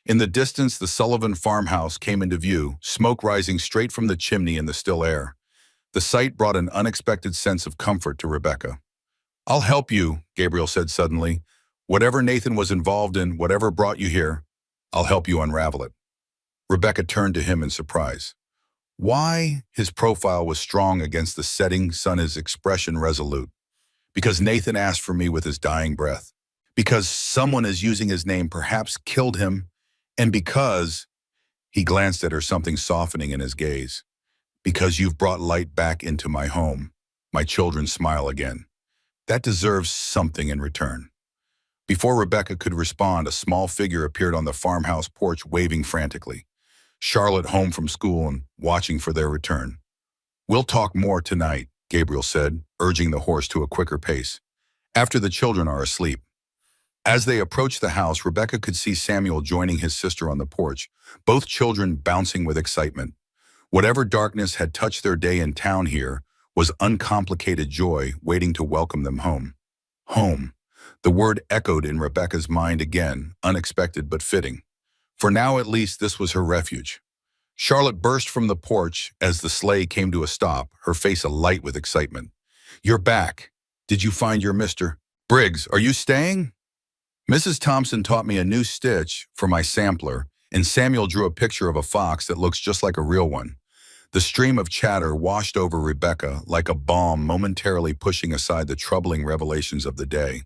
In the distance, the Sullivan farmhouse came into view, smoke rising straight from the chimney in the still air. The sight brought an unexpected sense of comfort to Rebecca. I'll help you, Gabriel said suddenly. Whatever Nathan was involved in, whatever brought you here, I'll help you unravel it. Rebecca turned to him in surprise. Why? His profile was strong against the setting sun, his expression resolute. Because Nathan asked for me with his dying breath. Because someone is using his name, perhaps killed him. And because, he glanced at her, something softening in his gaze. Because you've brought light back into my home. My children smile again. That deserves something in return. Before Rebecca could respond, a small figure appeared on the farmhouse porch, waving frantically. Charlotte, home from school and watching for their return. We'll talk more tonight, Gabriel said, urging the horse to a quicker pace. After the children are asleep. As they approached the house, Rebecca could see Samuel joining his sister on the porch, both children bouncing with excitement. Whatever darkness had touched their day in town here was uncomplicated joy waiting to welcome them home. Home. The word echoed in Rebecca's mind again, unexpected but fitting. For now, at least, this was her refuge. Charlotte burst from the porch as the sleigh came to a stop, her face alight with excitement. You're back. Did you find your Mr. Briggs? Are you staying? Mrs. Thompson taught me a new stitch for my sampler, and Samuel drew a picture of a fox that looks just like a real one. The stream of chatter washed over Rebecca like a balm, momentarily pushing aside the troubling revelations of the day.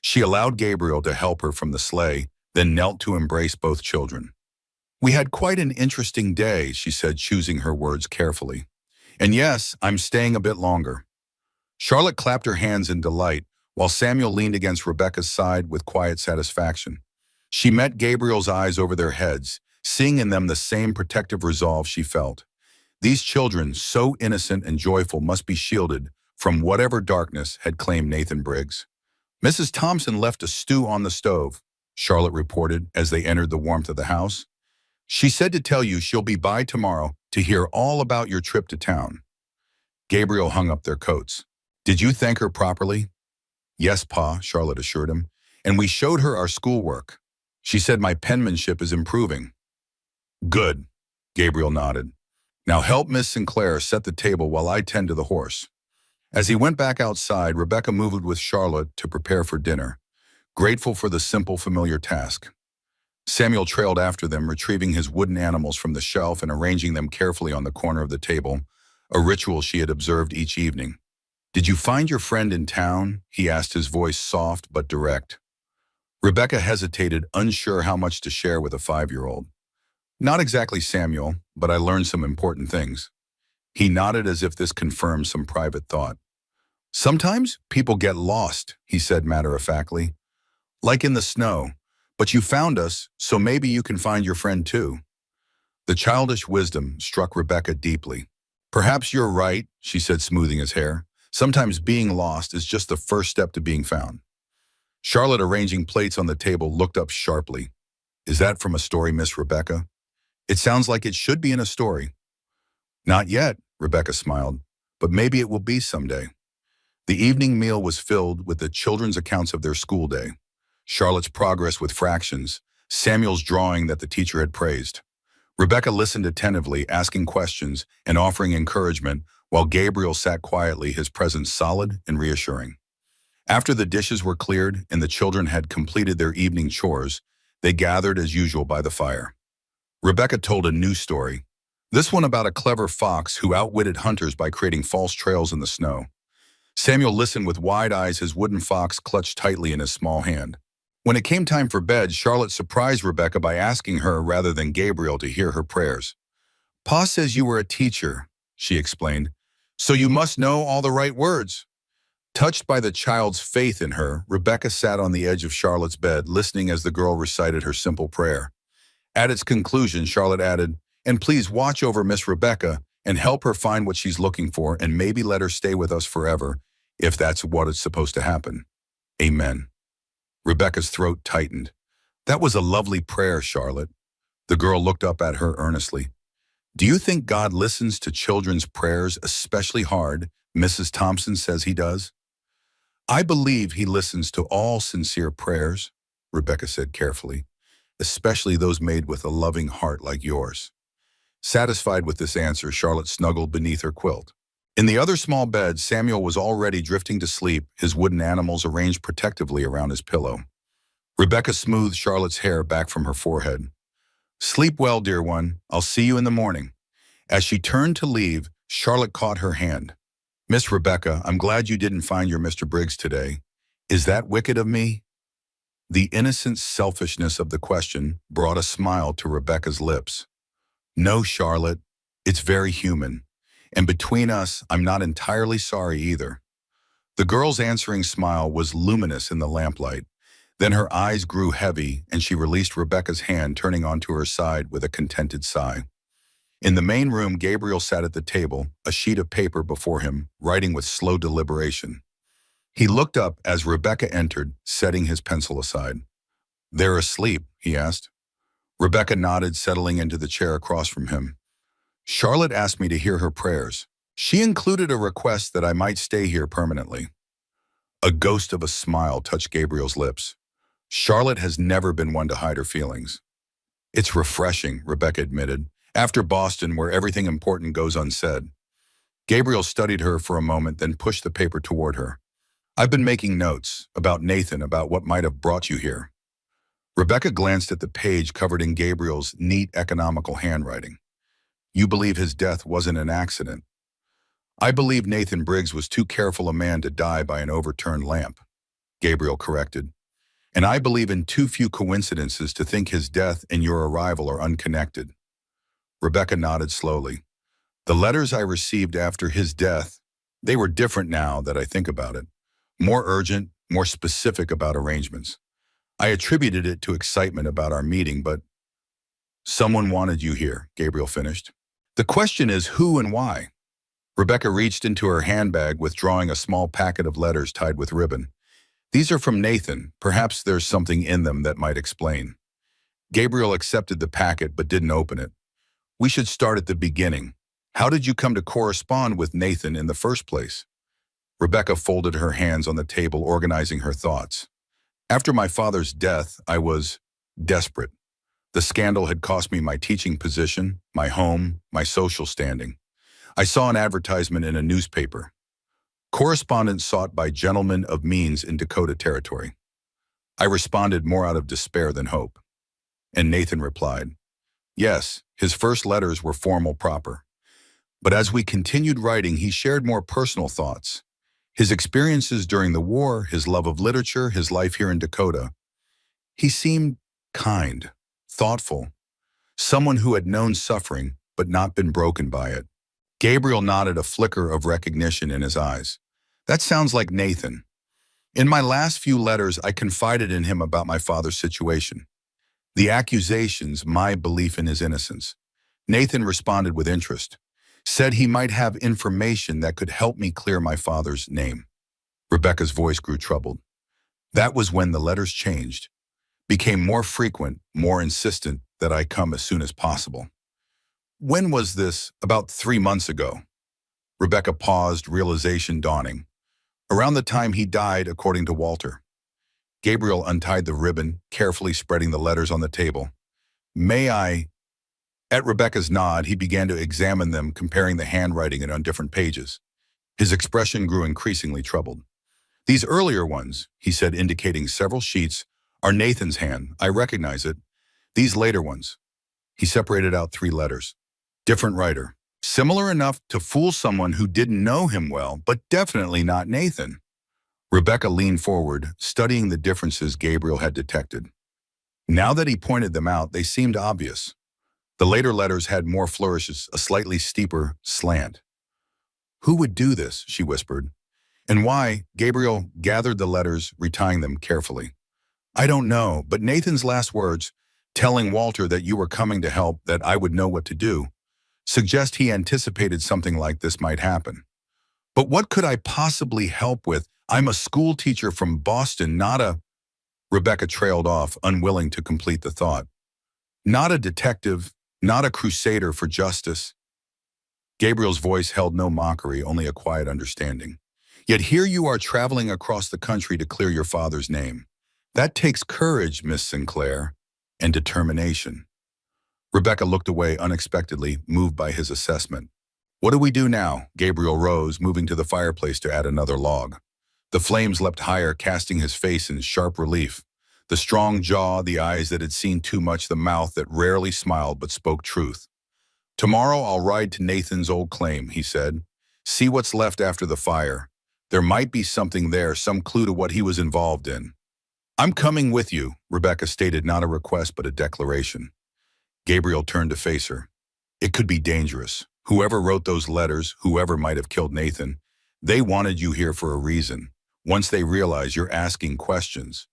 She allowed Gabriel to help her from the sleigh, then knelt to embrace both children. We had quite an interesting day, she said, choosing her words carefully. And yes, I'm staying a bit longer. Charlotte clapped her hands in delight, while Samuel leaned against Rebecca's side with quiet satisfaction. She met Gabriel's eyes over their heads, seeing in them the same protective resolve she felt. These children, so innocent and joyful, must be shielded from whatever darkness had claimed Nathan Briggs. Mrs. Thompson left a stew on the stove, Charlotte reported as they entered the warmth of the house. She said to tell you she'll be by tomorrow to hear all about your trip to town. Gabriel hung up their coats. Did you thank her properly? Yes, Pa, Charlotte assured him, and we showed her our schoolwork. She said my penmanship is improving. Good, Gabriel nodded. Now help Miss Sinclair set the table while I tend to the horse. As he went back outside, Rebecca moved with Charlotte to prepare for dinner, grateful for the simple, familiar task. Samuel trailed after them, retrieving his wooden animals from the shelf and arranging them carefully on the corner of the table, a ritual she had observed each evening. Did you find your friend in town? He asked, his voice soft but direct. Rebecca hesitated, unsure how much to share with a 5-year-old. Not exactly, Samuel, but I learned some important things. He nodded as if this confirmed some private thought. Sometimes people get lost, he said matter-of-factly. Like in the snow. But you found us, so maybe you can find your friend too. The childish wisdom struck Rebecca deeply. Perhaps you're right, she said, smoothing his hair. Sometimes being lost is just the first step to being found. Charlotte, arranging plates on the table, looked up sharply. Is that from a story, Miss Rebecca? It sounds like it should be in a story. Not yet, Rebecca smiled, but maybe it will be someday. The evening meal was filled with the children's accounts of their school day. Charlotte's progress with fractions, Samuel's drawing that the teacher had praised. Rebecca listened attentively, asking questions and offering encouragement, while Gabriel sat quietly, his presence solid and reassuring. After the dishes were cleared and the children had completed their evening chores, they gathered as usual by the fire. Rebecca told a new story, this one about a clever fox who outwitted hunters by creating false trails in the snow. Samuel listened with wide eyes, his wooden fox clutched tightly in his small hand. When it came time for bed, Charlotte surprised Rebecca by asking her rather than Gabriel to hear her prayers. Pa says you were a teacher, she explained. So you must know all the right words. Touched by the child's faith in her, Rebecca sat on the edge of Charlotte's bed, listening as the girl recited her simple prayer. At its conclusion, Charlotte added, "And please watch over Miss Rebecca and help her find what she's looking for and maybe let her stay with us forever, if that's what is supposed to happen. Amen." Rebecca's throat tightened. "That was a lovely prayer, Charlotte." The girl looked up at her earnestly. "Do you think God listens to children's prayers especially hard? Mrs. Thompson says he does." "I believe he listens to all sincere prayers," Rebecca said carefully, "especially those made with a loving heart like yours." Satisfied with this answer, Charlotte snuggled beneath her quilt. In the other small bed, Samuel was already drifting to sleep, his wooden animals arranged protectively around his pillow. Rebecca smoothed Charlotte's hair back from her forehead. "Sleep well, dear one. I'll see you in the morning." As she turned to leave, Charlotte caught her hand. "Miss Rebecca, I'm glad you didn't find your Mr. Briggs today. Is that wicked of me?" The innocent selfishness of the question brought a smile to Rebecca's lips. "No, Charlotte, it's very human. And between us, I'm not entirely sorry either." The girl's answering smile was luminous in the lamplight. Then her eyes grew heavy, and she released Rebecca's hand, turning onto her side with a contented sigh. In the main room, Gabriel sat at the table, a sheet of paper before him, writing with slow deliberation. He looked up as Rebecca entered, setting his pencil aside. "They're asleep?" he asked. Rebecca nodded, settling into the chair across from him. "Charlotte asked me to hear her prayers. She included a request that I might stay here permanently." A ghost of a smile touched Gabriel's lips. Charlotte has never been one to hide her feelings. "It's refreshing," Rebecca admitted, "after Boston, where everything important goes unsaid." Gabriel studied her for a moment, then pushed the paper toward her. "I've been making notes about Nathan, about what might have brought you here." Rebecca glanced at the page covered in Gabriel's neat, economical handwriting. "You believe his death wasn't an accident?" "I believe Nathan Briggs was too careful a man to die by an overturned lamp," Gabriel corrected. "And I believe in too few coincidences to think his death and your arrival are unconnected." Rebecca nodded slowly. "The letters I received after his death, they were different now that I think about it. More urgent, more specific about arrangements. I attributed it to excitement about our meeting, but someone wanted you here," Gabriel finished. "The question is who and why?" Rebecca reached into her handbag, withdrawing a small packet of letters tied with ribbon. "These are from Nathan. Perhaps there's something in them that might explain." Gabriel accepted the packet but didn't open it. "We should start at the beginning. How did you come to correspond with Nathan in the first place?" Rebecca folded her hands on the table, organizing her thoughts. "After my father's death, I was desperate. The scandal had cost me my teaching position, my home, my social standing. I saw an advertisement in a newspaper. Correspondence sought by gentlemen of means in Dakota Territory. I responded more out of despair than hope." And Nathan replied, "Yes, his first letters were formal proper. But as we continued writing, he shared more personal thoughts. His experiences during the war, his love of literature, his life here in Dakota. He seemed kind, thoughtful, someone who had known suffering but not been broken by it." Gabriel nodded, a flicker of recognition in his eyes. "That sounds like Nathan. In my last few letters, I confided in him about my father's situation. The accusations, my belief in his innocence. Nathan responded with interest, said he might have information that could help me clear my father's name." Rebecca's voice grew troubled. "That was when the letters changed, became more frequent, more insistent that I come as soon as possible." "When was this?" "About 3 months ago." Rebecca paused, realization dawning. "Around the time he died, according to Walter." Gabriel untied the ribbon, carefully spreading the letters on the table. "May I?" At Rebecca's nod, he began to examine them, comparing the handwriting on different pages. His expression grew increasingly troubled. "These earlier ones," he said, indicating several sheets, "are Nathan's hand. I recognize it. These later ones." He separated out 3 letters. "Different writer. Similar enough to fool someone who didn't know him well, but definitely not Nathan." Rebecca leaned forward, studying the differences Gabriel had detected. Now that he pointed them out, they seemed obvious. The later letters had more flourishes, a slightly steeper slant. Who would do this? She whispered. And why? Gabriel gathered the letters, retying them carefully. I don't know, but Nathan's last words, telling Walter that you were coming to help, that I would know what to do, suggest he anticipated something like this might happen. But what could I possibly help with? I'm a school teacher from Boston, not a... Rebecca trailed off, unwilling to complete the thought. Not a detective, not a crusader for justice. Gabriel's voice held no mockery, only a quiet understanding. Yet here you are traveling across the country to clear your father's name. That takes courage, Miss Sinclair, and determination. Rebecca looked away unexpectedly, moved by his assessment. What do we do now? Gabriel rose, moving to the fireplace to add another log. The flames leapt higher, casting his face in sharp relief. The strong jaw, the eyes that had seen too much, the mouth that rarely smiled but spoke truth. Tomorrow I'll ride to Nathan's old claim, he said. See what's left after the fire. There might be something there, some clue to what he was involved in. I'm coming with you, Rebecca stated, not a request but a declaration. Gabriel turned to face her. It could be dangerous. Whoever wrote those letters, whoever might have killed Nathan, they wanted you here for a reason. Once they realize you're asking questions.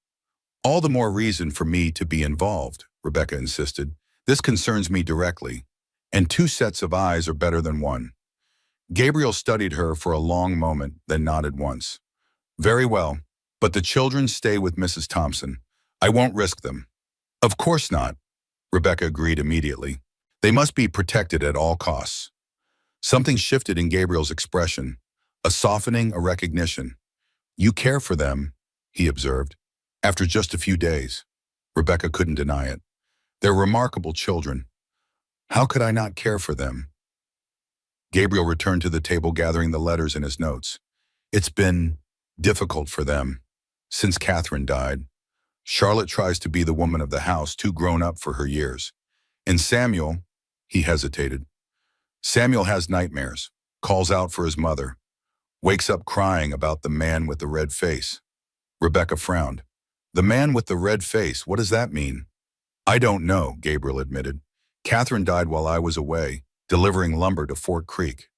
All the more reason for me to be involved, Rebecca insisted. This concerns me directly, and two sets of eyes are better than one. Gabriel studied her for a long moment, then nodded once. Very well, but the children stay with Mrs. Thompson. I won't risk them. Of course not, Rebecca agreed immediately. They must be protected at all costs. Something shifted in Gabriel's expression, a softening, a recognition. You care for them, he observed. After just a few days. Rebecca couldn't deny it. They're remarkable children. How could I not care for them? Gabriel returned to the table, gathering the letters in his notes. It's been difficult for them since Catherine died. Charlotte tries to be the woman of the house, too grown up for her years. And Samuel, he hesitated. Samuel has nightmares, calls out for his mother, wakes up crying about the man with the red face. Rebecca frowned. The man with the red face, what does that mean? I don't know, Gabriel admitted. Catherine died while I was away, delivering lumber to Fort Creek.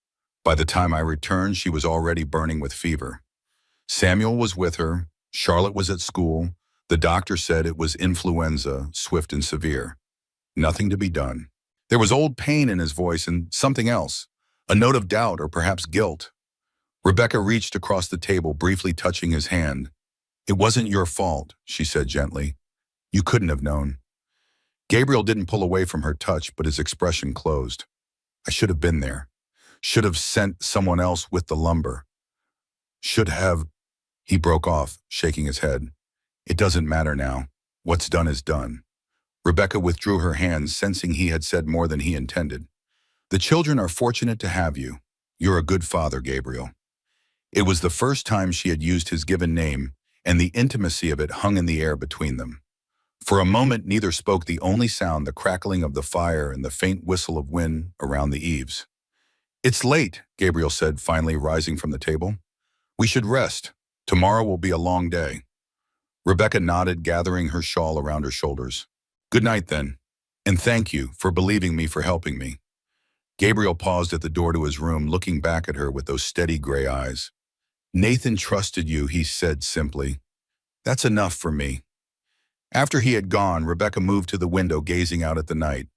By the time I returned, she was already burning with fever. Samuel was with her. Charlotte was at school. The doctor said it was influenza, swift and severe. Nothing to be done. There was old pain in his voice and something else, a note of doubt or perhaps guilt. Rebecca reached across the table, briefly touching his hand. It wasn't your fault, she said gently. You couldn't have known. Gabriel didn't pull away from her touch, but his expression closed. I should have been there. Should have sent someone else with the lumber. Should have... He broke off, shaking his head. It doesn't matter now. What's done is done. Rebecca withdrew her hands, sensing he had said more than he intended. The children are fortunate to have you. You're a good father, Gabriel. It was the first time she had used his given name, and the intimacy of it hung in the air between them. For a moment, neither spoke, the only sound the crackling of the fire and the faint whistle of wind around the eaves. It's late, Gabriel said, finally rising from the table. We should rest. Tomorrow will be a long day. Rebecca nodded, gathering her shawl around her shoulders. Good night, then, and thank you for believing me, for helping me. Gabriel paused at the door to his room, looking back at her with those steady gray eyes. Nathan trusted you, he said simply. That's enough for me. After he had gone, Rebecca moved to the window, gazing out at the night.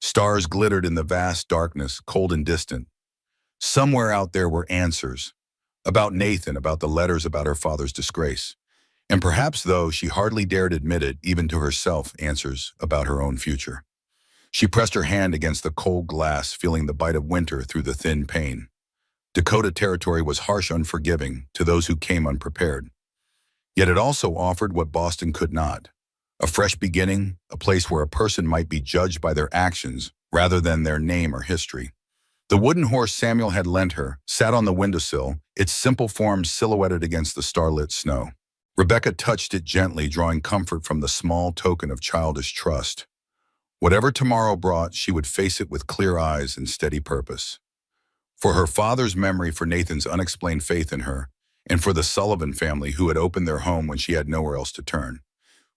Stars glittered in the vast darkness, cold and distant. Somewhere out there were answers. About Nathan, about the letters, about her father's disgrace. And perhaps, though she hardly dared admit it, even to herself, answers about her own future. She pressed her hand against the cold glass, feeling the bite of winter through the thin pane. Dakota Territory was harsh, unforgiving to those who came unprepared. Yet it also offered what Boston could not. A fresh beginning, a place where a person might be judged by their actions rather than their name or history. The wooden horse Samuel had lent her sat on the windowsill, its simple form silhouetted against the starlit snow. Rebecca touched it gently, drawing comfort from the small token of childish trust. Whatever tomorrow brought, she would face it with clear eyes and steady purpose. For her father's memory, for Nathan's unexplained faith in her, and for the Sullivan family who had opened their home when she had nowhere else to turn.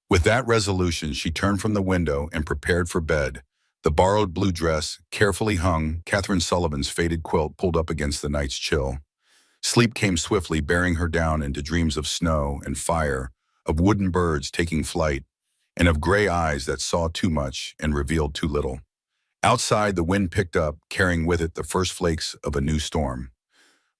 With that resolution, she turned from the window and prepared for bed, The borrowed blue dress, carefully hung, Catherine Sullivan's faded quilt pulled up against the night's chill. Sleep came swiftly, bearing her down into dreams of snow and fire, of wooden birds taking flight, and of gray eyes that saw too much and revealed too little. Outside, the wind picked up, carrying with it the first flakes of a new storm.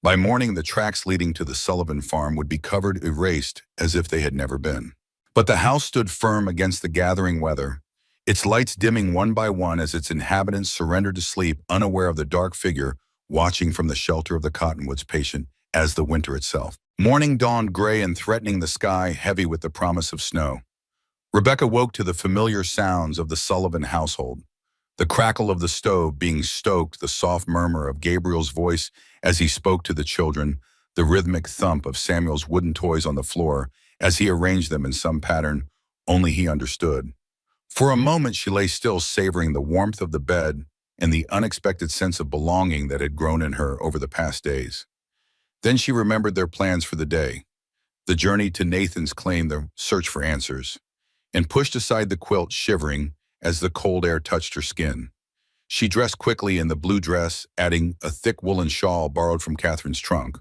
By morning, the tracks leading to the Sullivan farm would be covered, erased, as if they had never been. But the house stood firm against the gathering weather, its lights dimming one by one as its inhabitants surrendered to sleep, unaware of the dark figure watching from the shelter of the cottonwoods, patient as the winter itself. Morning dawned gray and threatening, the sky heavy with the promise of snow. Rebecca woke to the familiar sounds of the Sullivan household. The crackle of the stove being stoked, the soft murmur of Gabriel's voice as he spoke to the children, the rhythmic thump of Samuel's wooden toys on the floor as he arranged them in some pattern only he understood. For a moment she lay still, savoring the warmth of the bed and the unexpected sense of belonging that had grown in her over the past days. Then she remembered their plans for the day, the journey to Nathan's claim, the search for answers, and pushed aside the quilt, shivering as the cold air touched her skin. She dressed quickly in the blue dress, adding a thick woolen shawl borrowed from Catherine's trunk.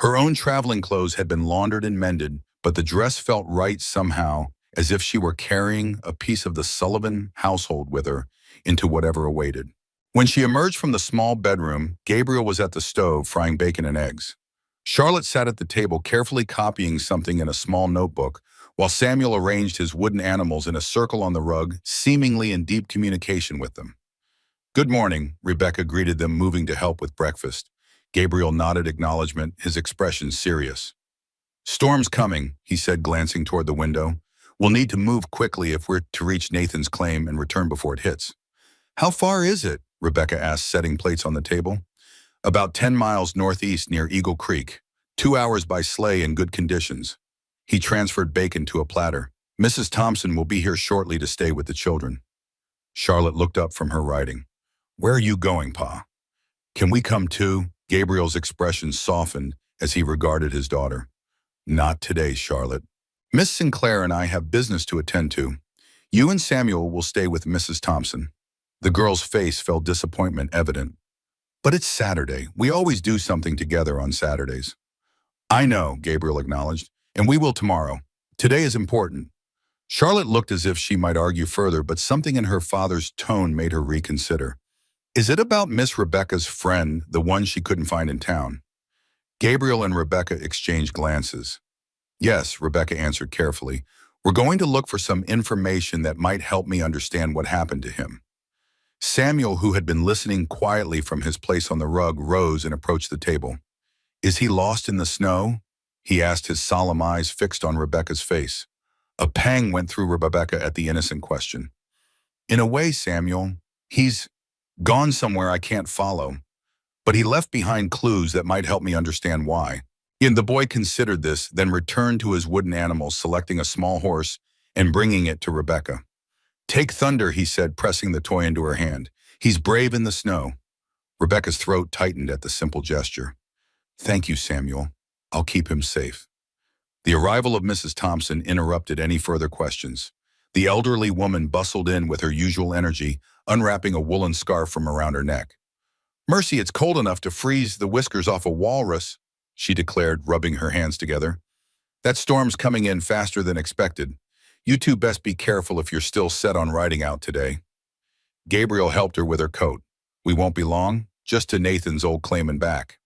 Her own traveling clothes had been laundered and mended, but the dress felt right somehow, as if she were carrying a piece of the Sullivan household with her into whatever awaited. When she emerged from the small bedroom, Gabriel was at the stove frying bacon and eggs. Charlotte sat at the table carefully copying something in a small notebook, while Samuel arranged his wooden animals in a circle on the rug, seemingly in deep communication with them. "Good morning," Rebecca greeted them, moving to help with breakfast. Gabriel nodded acknowledgement, his expression serious. "Storm's coming," he said, glancing toward the window. "We'll need to move quickly if we're to reach Nathan's claim and return before it hits." "How far is it?" Rebecca asked, setting plates on the table. "About 10 miles northeast near Eagle Creek. 2 hours by sleigh in good conditions." He transferred bacon to a platter. "Mrs. Thompson will be here shortly to stay with the children." Charlotte looked up from her writing. "Where are you going, Pa?" "Can we come too?" Gabriel's expression softened as he regarded his daughter. "Not today, Charlotte. Miss Sinclair and I have business to attend to. You and Samuel will stay with Mrs. Thompson." The girl's face felt disappointment evident. "But it's Saturday. We always do something together on Saturdays." "I know," Gabriel acknowledged, "and we will tomorrow. Today is important." Charlotte looked as if she might argue further, but something in her father's tone made her reconsider. "Is it about Miss Rebecca's friend, the one she couldn't find in town?" Gabriel and Rebecca exchanged glances. "Yes," Rebecca answered carefully. "We're going to look for some information that might help me understand what happened to him." Samuel, who had been listening quietly from his place on the rug, rose and approached the table. "Is he lost in the snow?" he asked, his solemn eyes fixed on Rebecca's face. A pang went through Rebecca at the innocent question. "In a way, Samuel, he's gone somewhere I can't follow, but he left behind clues that might help me understand why." And the boy considered this, then returned to his wooden animals, selecting a small horse and bringing it to Rebecca. "Take Thunder," he said, pressing the toy into her hand. "He's brave in the snow." Rebecca's throat tightened at the simple gesture. "Thank you, Samuel. I'll keep him safe." The arrival of Mrs. Thompson interrupted any further questions. The elderly woman bustled in with her usual energy, unwrapping a woolen scarf from around her neck. "Mercy, it's cold enough to freeze the whiskers off a walrus," she declared, rubbing her hands together. "That storm's coming in faster than expected. You two best be careful if you're still set on riding out today." Gabriel helped her with her coat. "We won't be long, just to Nathan's old claim and back."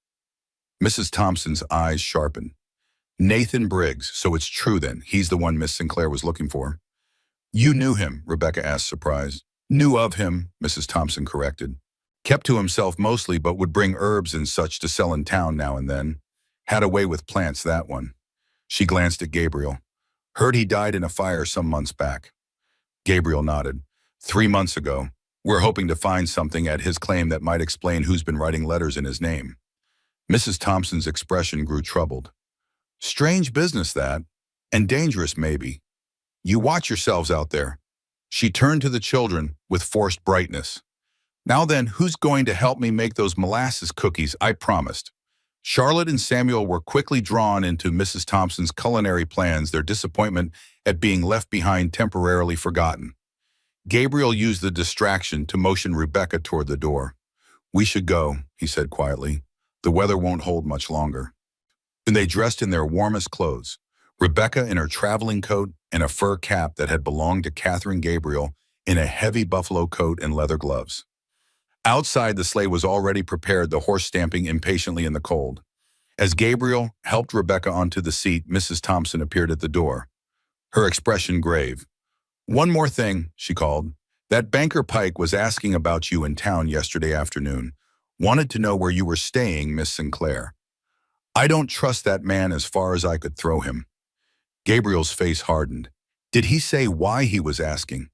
Mrs. Thompson's eyes sharpened. "Nathan Briggs, so it's true then. He's the one Miss Sinclair was looking for." "You knew him?" Rebecca asked, surprised. "Knew of him," Mrs. Thompson corrected. "Kept to himself mostly, but would bring herbs and such to sell in town now and then. Had a way with plants, that one." She glanced at Gabriel. "Heard he died in a fire some months back." Gabriel nodded. 3 months ago. We're hoping to find something at his claim that might explain who's been writing letters in his name." Mrs. Thompson's expression grew troubled. "Strange business, that. And dangerous, maybe. You watch yourselves out there." She turned to the children with forced brightness. "Now then, who's going to help me make those molasses cookies I promised?" Charlotte and Samuel were quickly drawn into Mrs. Thompson's culinary plans, their disappointment at being left behind temporarily forgotten. Gabriel used the distraction to motion Rebecca toward the door. "We should go," he said quietly. "The weather won't hold much longer." And they dressed in their warmest clothes, Rebecca in her traveling coat and a fur cap that had belonged to Catherine, Gabriel in a heavy buffalo coat and leather gloves. Outside, the sleigh was already prepared, the horse stamping impatiently in the cold. As Gabriel helped Rebecca onto the seat, Mrs. Thompson appeared at the door, her expression grave. "One more thing," she called. "That banker Pike was asking about you in town yesterday afternoon. Wanted to know where you were staying, Miss Sinclair. I don't trust that man as far as I could throw him." Gabriel's face hardened. Did he say why he was asking?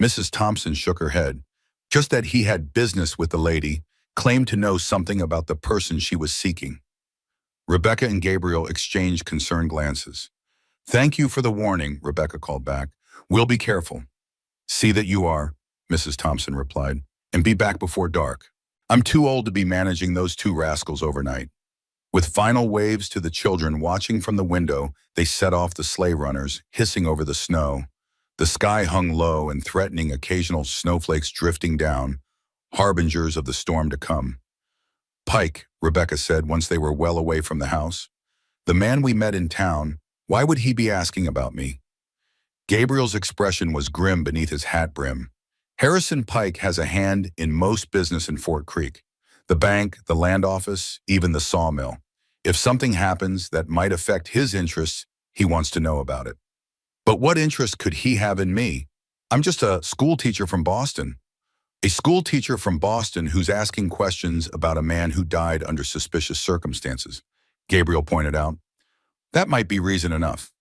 Mrs. Thompson shook her head. Just that he had business with the lady, claimed to know something about the person she was seeking. Rebecca and Gabriel exchanged concerned glances. "Thank you for the warning," Rebecca called back. "We'll be careful." "See that you are," Mrs. Thompson replied, "and be back before dark. I'm too old to be managing those two rascals overnight." With final waves to the children watching from the window, they set off the sleigh runners, hissing over the snow. The sky hung low and threatening, occasional snowflakes drifting down, harbingers of the storm to come. "Pike," Rebecca said once they were well away from the house. "The man we met in town, why would he be asking about me?" Gabriel's expression was grim beneath his hat brim. "Harrison Pike has a hand in most business in Fort Creek. The bank, the land office, even the sawmill. If something happens that might affect his interests, he wants to know about it." "But what interest could he have in me? I'm just a school teacher from Boston." "A school teacher from Boston who's asking questions about a man who died under suspicious circumstances," Gabriel pointed out. "That might be reason enough."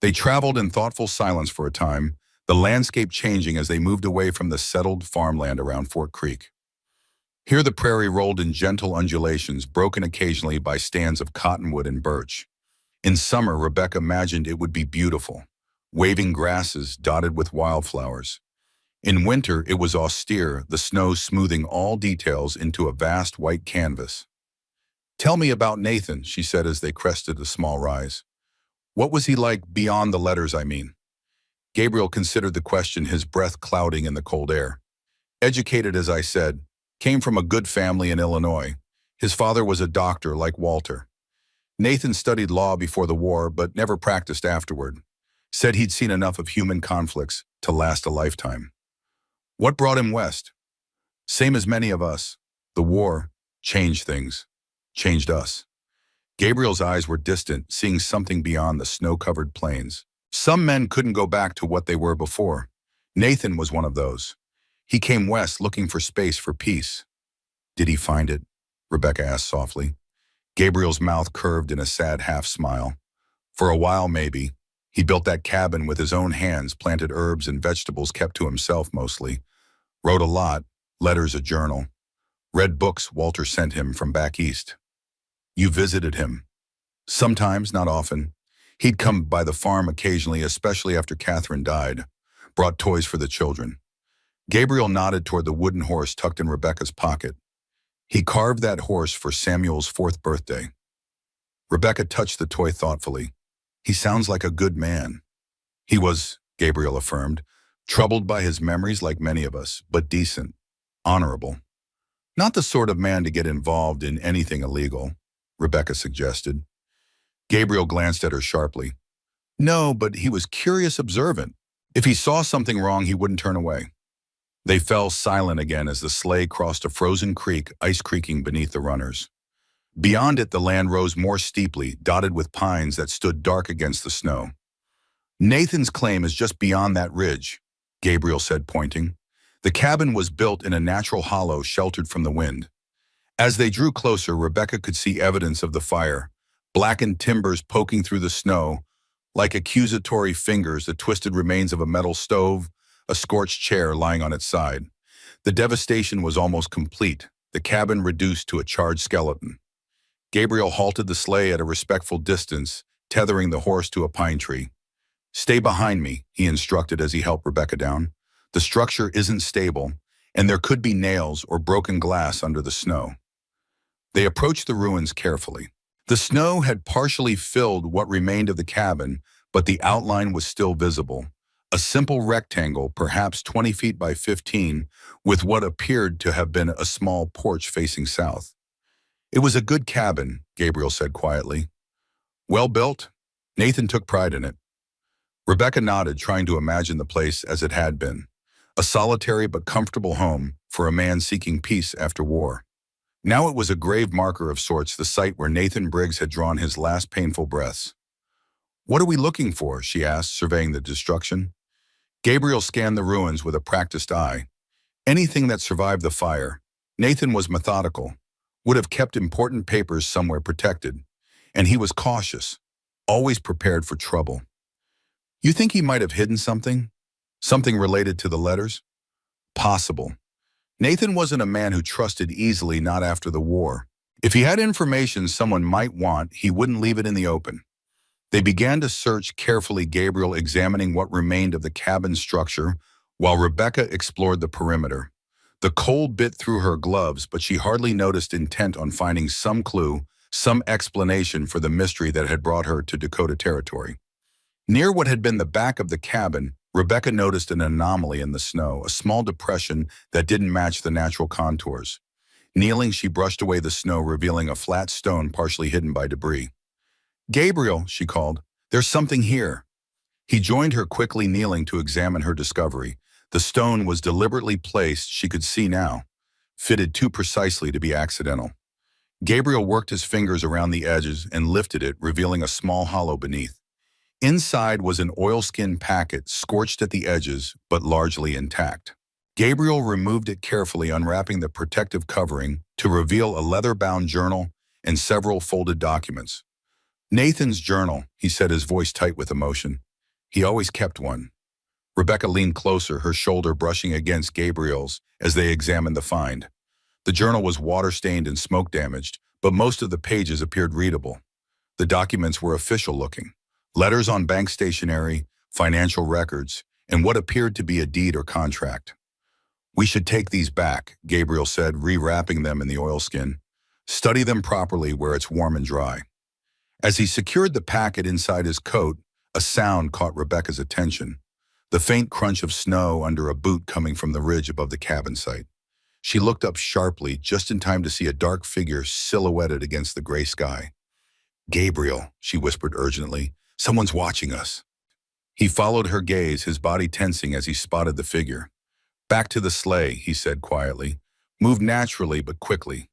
They traveled in thoughtful silence for a time, the landscape changing as they moved away from the settled farmland around Fort Creek. Here the prairie rolled in gentle undulations, broken occasionally by stands of cottonwood and birch. In summer, Rebecca imagined it would be beautiful, waving grasses dotted with wildflowers. In winter, it was austere, the snow smoothing all details into a vast white canvas. "Tell me about Nathan," she said as they crested a small rise. "What was he like beyond the letters, I mean?" Gabriel considered the question, his breath clouding in the cold air. "Educated, as I said, came from a good family in Illinois. His father was a doctor like Walter. Nathan studied law before the war, but never practiced afterward. Said he'd seen enough of human conflicts to last a lifetime." "What brought him west?" "Same as many of us. The war changed things, changed us." Gabriel's eyes were distant, seeing something beyond the snow-covered plains. Some men couldn't go back to what they were before. Nathan was one of those. He came west looking for space, for peace. "Did he find it?" Rebecca asked softly. Gabriel's mouth curved in a sad half-smile. "For a while, maybe. He built that cabin with his own hands, planted herbs and vegetables, kept to himself mostly. Wrote a lot, letters, a journal. Read books Walter sent him from back east." "You visited him?" "Sometimes, not often. He'd come by the farm occasionally, especially after Catherine died. Brought toys for the children." Gabriel nodded toward the wooden horse tucked in Rebecca's pocket. "He carved that horse for Samuel's 4th birthday." Rebecca touched the toy thoughtfully. "He sounds like a good man." "He was," Gabriel affirmed, "troubled by his memories like many of us, but decent, honorable. Not the sort of man to get involved in anything illegal," Rebecca suggested. Gabriel glanced at her sharply. "No, but he was curious, observant. If he saw something wrong, he wouldn't turn away." They fell silent again as the sleigh crossed a frozen creek, ice creaking beneath the runners. Beyond it, the land rose more steeply, dotted with pines that stood dark against the snow. "Nathan's claim is just beyond that ridge," Gabriel said, pointing. The cabin was built in a natural hollow sheltered from the wind. As they drew closer, Rebecca could see evidence of the fire, blackened timbers poking through the snow, like accusatory fingers, the twisted remains of a metal stove, a scorched chair lying on its side. The devastation was almost complete, the cabin reduced to a charred skeleton. Gabriel halted the sleigh at a respectful distance, tethering the horse to a pine tree. "Stay behind me," he instructed as he helped Rebecca down. "The structure isn't stable, and there could be nails or broken glass under the snow." They approached the ruins carefully. The snow had partially filled what remained of the cabin, but the outline was still visible, A simple rectangle, perhaps 20 feet by 15, with what appeared to have been a small porch facing south. It was a good cabin, Gabriel said quietly. Well built? Nathan took pride in it. Rebecca nodded, trying to imagine the place as it had been. A solitary but comfortable home for a man seeking peace after war. Now it was a grave marker of sorts, the site where Nathan Briggs had drawn his last painful breaths. What are we looking for? She asked, surveying the destruction. Gabriel scanned the ruins with a practiced eye. Anything that survived the fire. Nathan was methodical, would have kept important papers somewhere protected, and he was cautious, always prepared for trouble. You think he might have hidden something? Something related to the letters? Possible. Nathan wasn't a man who trusted easily, not after the war. If he had information someone might want, he wouldn't leave it in the open. They began to search carefully, Gabriel examining what remained of the cabin structure, while Rebecca explored the perimeter. The cold bit through her gloves, but she hardly noticed, intent on finding some clue, some explanation for the mystery that had brought her to Dakota territory. Near what had been the back of the cabin, Rebecca noticed an anomaly in the snow, a small depression that didn't match the natural contours. Kneeling, she brushed away the snow, revealing a flat stone partially hidden by debris. Gabriel, she called, there's something here. He joined her, quickly kneeling to examine her discovery. The stone was deliberately placed, she could see now, fitted too precisely to be accidental. Gabriel worked his fingers around the edges and lifted it, revealing a small hollow beneath. Inside was an oilskin packet, scorched at the edges, but largely intact. Gabriel removed it carefully, unwrapping the protective covering to reveal a leather-bound journal and several folded documents. Nathan's journal, he said, his voice tight with emotion. He always kept one. Rebecca leaned closer, her shoulder brushing against Gabriel's as they examined the find. The journal was water-stained and smoke-damaged, but most of the pages appeared readable. The documents were official-looking. Letters on bank stationery, financial records, and what appeared to be a deed or contract. We should take these back, Gabriel said, rewrapping them in the oilskin. Study them properly where it's warm and dry. As he secured the packet inside his coat, a sound caught Rebecca's attention. The faint crunch of snow under a boot coming from the ridge above the cabin site. She looked up sharply, just in time to see a dark figure silhouetted against the gray sky. Gabriel, she whispered urgently, someone's watching us. He followed her gaze, his body tensing as he spotted the figure. Back to the sleigh, he said quietly. Move naturally but quickly.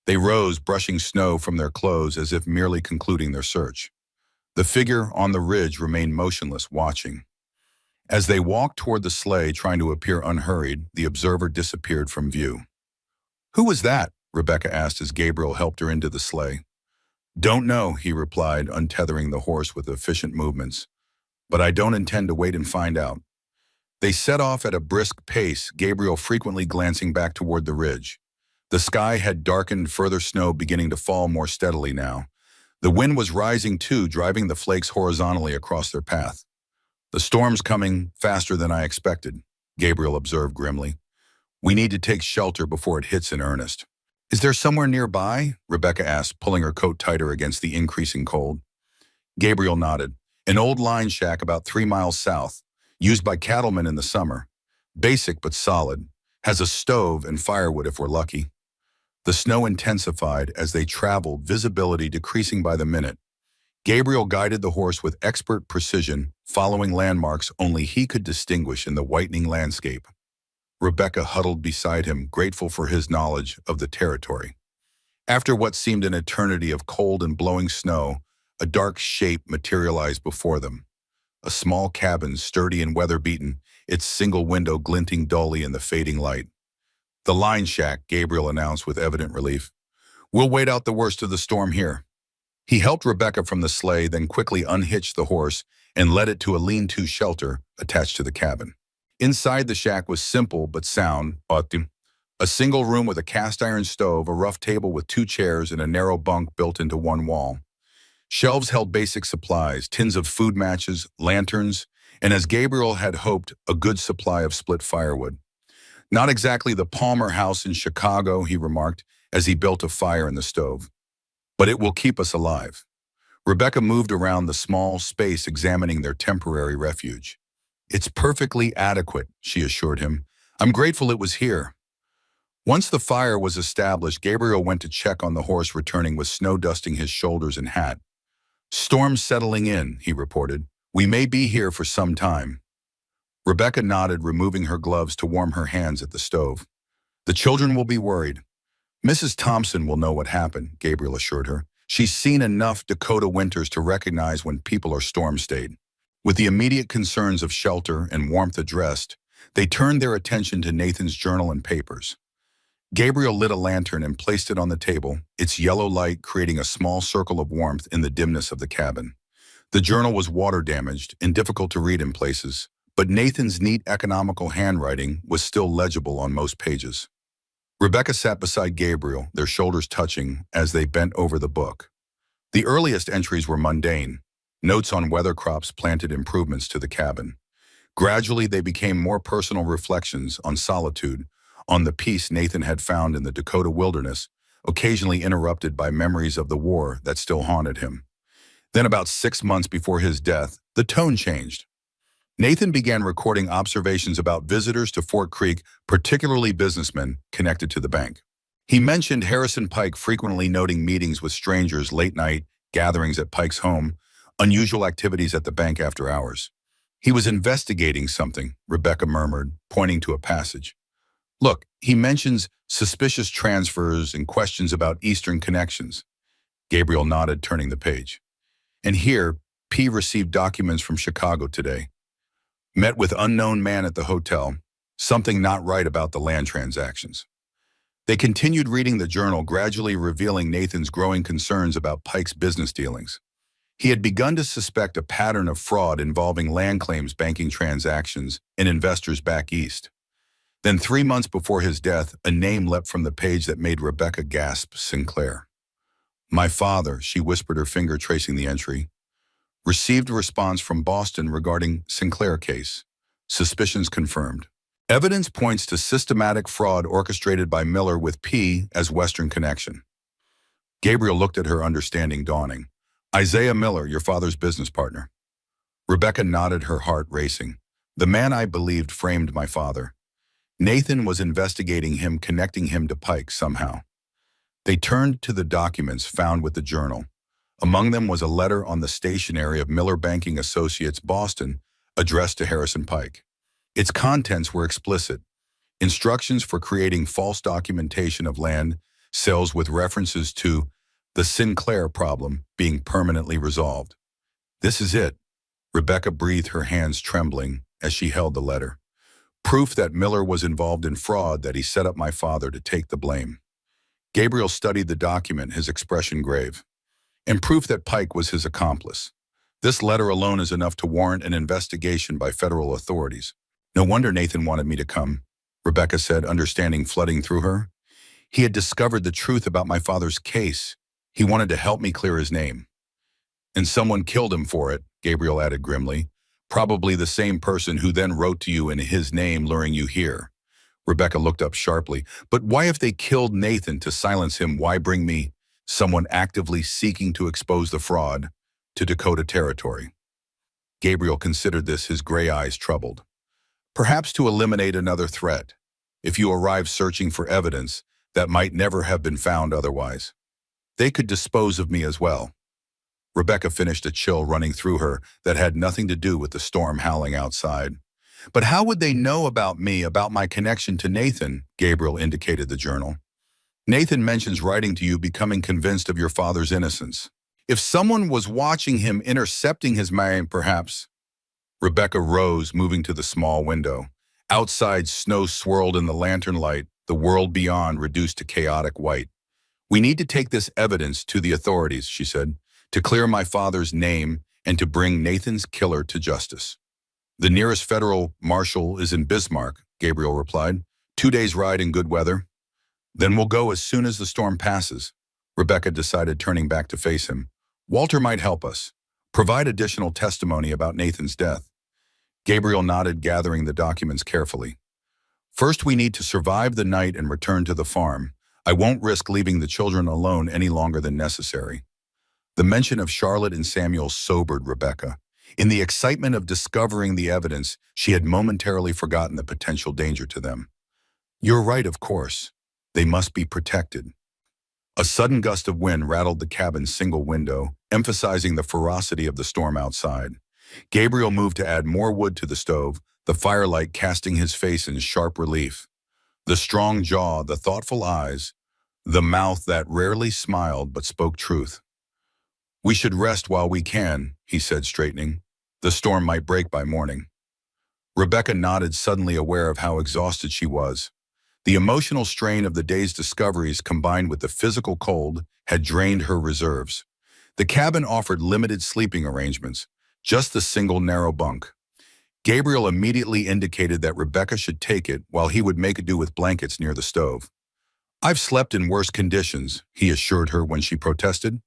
They rose, brushing snow from their clothes as if merely concluding their search. The figure on the ridge remained motionless, watching. As they walked toward the sleigh, trying to appear unhurried, the observer disappeared from view. Who was that? Rebecca asked as Gabriel helped her into the sleigh. Don't know, he replied, untethering the horse with efficient movements. But I don't intend to wait and find out. They set off at a brisk pace, Gabriel frequently glancing back toward the ridge. The sky had darkened, further snow beginning to fall more steadily now. The wind was rising too, driving the flakes horizontally across their path. The storm's coming faster than I expected, Gabriel observed grimly. We need to take shelter before it hits in earnest. Is there somewhere nearby? Rebecca asked, pulling her coat tighter against the increasing cold. Gabriel nodded. An old line shack about 3 miles south, used by cattlemen in the summer. Basic but solid. Has a stove and firewood if we're lucky. The snow intensified as they traveled, visibility decreasing by the minute. Gabriel guided the horse with expert precision, following landmarks only he could distinguish in the whitening landscape. Rebecca huddled beside him, grateful for his knowledge of the territory. After what seemed an eternity of cold and blowing snow, a dark shape materialized before them. A small cabin, sturdy and weather-beaten, its single window glinting dully in the fading light. The line shack, Gabriel announced with evident relief. We'll wait out the worst of the storm here. He helped Rebecca from the sleigh, then quickly unhitched the horse and led it to a lean-to shelter attached to the cabin. Inside the shack was simple but sound. A single room with a cast-iron stove, a rough table with 2 chairs, and a narrow bunk built into one wall. Shelves held basic supplies, tins of food matches, lanterns, and as Gabriel had hoped, a good supply of split firewood. Not exactly the Palmer house in Chicago, he remarked, as he built a fire in the stove. But it will keep us alive. Rebecca moved around the small space, examining their temporary refuge. It's perfectly adequate, she assured him. I'm grateful it was here. Once the fire was established, Gabriel went to check on the horse returning with snow dusting his shoulders and hat. Storm settling in, he reported. We may be here for some time. Rebecca nodded, removing her gloves to warm her hands at the stove. The children will be worried. Mrs. Thompson will know what happened, Gabriel assured her. She's seen enough Dakota winters to recognize when people are storm-stayed. With the immediate concerns of shelter and warmth addressed, they turned their attention to Nathan's journal and papers. Gabriel lit a lantern and placed it on the table, its yellow light creating a small circle of warmth in the dimness of the cabin. The journal was water-damaged and difficult to read in places, but Nathan's neat economical handwriting was still legible on most pages. Rebecca sat beside Gabriel, their shoulders touching as they bent over the book. The earliest entries were mundane, notes on weather crops planted improvements to the cabin. Gradually, they became more personal reflections on solitude, on the peace Nathan had found in the Dakota wilderness, occasionally interrupted by memories of the war that still haunted him. Then about 6 months before his death, the tone changed. Nathan began recording observations about visitors to Fort Creek, particularly businessmen connected to the bank. He mentioned Harrison Pike frequently noting meetings with strangers late night, gatherings at Pike's home, unusual activities at the bank after hours. He was investigating something, Rebecca murmured, pointing to a passage. Look, he mentions suspicious transfers and questions about Eastern connections. Gabriel nodded, turning the page. And here, P received documents from Chicago today. Met with unknown man at the hotel. Something not right about the land transactions. They continued reading the journal, gradually revealing Nathan's growing concerns about Pike's business dealings. He had begun to suspect a pattern of fraud involving land claims, banking transactions, and investors back east. Then 3 months before his death, a name leapt from the page that made Rebecca gasp: Sinclair. My father, she whispered, her finger tracing the entry. Received a response from Boston regarding Sinclair case. Suspicions confirmed. Evidence points to systematic fraud orchestrated by Miller with P as Western connection. Gabriel looked at her, understanding dawning. Isaiah Miller, your father's business partner. Rebecca nodded, her heart racing. The man I believed framed my father. Nathan was investigating him, connecting him to Pike somehow. They turned to the documents found with the journal. Among them was a letter on the stationery of Miller Banking Associates, Boston, addressed to Harrison Pike. Its contents were explicit. Instructions for creating false documentation of land sales with references to the Sinclair problem being permanently resolved. This is it. Rebecca breathed, her hands trembling as she held the letter. Proof that Miller was involved in fraud, that he set up my father to take the blame. Gabriel studied the document, his expression grave. And proof that Pike was his accomplice. This letter alone is enough to warrant an investigation by federal authorities. No wonder Nathan wanted me to come, Rebecca said, understanding flooding through her. He had discovered the truth about my father's case. He wanted to help me clear his name. And someone killed him for it, Gabriel added grimly. Probably the same person who then wrote to you in his name, luring you here. Rebecca looked up sharply. But why, if they killed Nathan to silence him, why bring me, someone actively seeking to expose the fraud, to Dakota territory? Gabriel considered this, his gray eyes troubled. Perhaps to eliminate another threat, if you arrive searching for evidence that might never have been found otherwise. They could dispose of me as well. Rebecca finished, a chill running through her that had nothing to do with the storm howling outside. But how would they know about me, about my connection to Nathan? Gabriel indicated the journal. Nathan mentions writing to you, becoming convinced of your father's innocence. If someone was watching him, intercepting his mind, perhaps. Rebecca rose, moving to the small window. Outside, snow swirled in the lantern light, the world beyond reduced to chaotic white. We need to take this evidence to the authorities, she said, to clear my father's name and to bring Nathan's killer to justice. The nearest federal marshal is in Bismarck, Gabriel replied. 2 days' ride in good weather. Then we'll go as soon as the storm passes, Rebecca decided, turning back to face him. Walter might help us. Provide additional testimony about Nathan's death. Gabriel nodded, gathering the documents carefully. First, we need to survive the night and return to the farm. I won't risk leaving the children alone any longer than necessary. The mention of Charlotte and Samuel sobered Rebecca. In the excitement of discovering the evidence, she had momentarily forgotten the potential danger to them. You're right, of course. They must be protected. A sudden gust of wind rattled the cabin's single window, emphasizing the ferocity of the storm outside. Gabriel moved to add more wood to the stove, the firelight casting his face in sharp relief. The strong jaw, the thoughtful eyes, the mouth that rarely smiled but spoke truth. We should rest while we can, he said, straightening. The storm might break by morning. Rebecca nodded, suddenly aware of how exhausted she was. The emotional strain of the day's discoveries combined with the physical cold had drained her reserves. The cabin offered limited sleeping arrangements, just the single narrow bunk. Gabriel immediately indicated that Rebecca should take it while he would make do with blankets near the stove. I've slept in worse conditions, he assured her when she protested.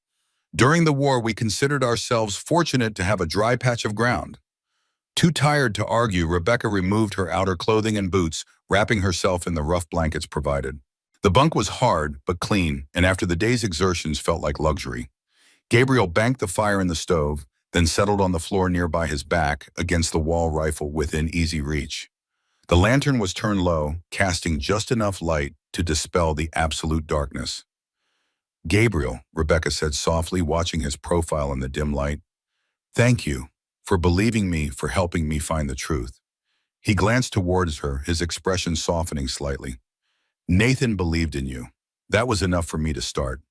During the war, we considered ourselves fortunate to have a dry patch of ground. Too tired to argue, Rebecca removed her outer clothing and boots, wrapping herself in the rough blankets provided. The bunk was hard but clean, and after the day's exertions felt like luxury. Gabriel banked the fire in the stove, then settled on the floor nearby his back against the wall rifle within easy reach. The lantern was turned low, casting just enough light to dispel the absolute darkness. Gabriel, Rebecca said softly, watching his profile in the dim light. Thank you for believing me, for helping me find the truth. He glanced towards her, his expression softening slightly. Nathan believed in you. That was enough for me to start.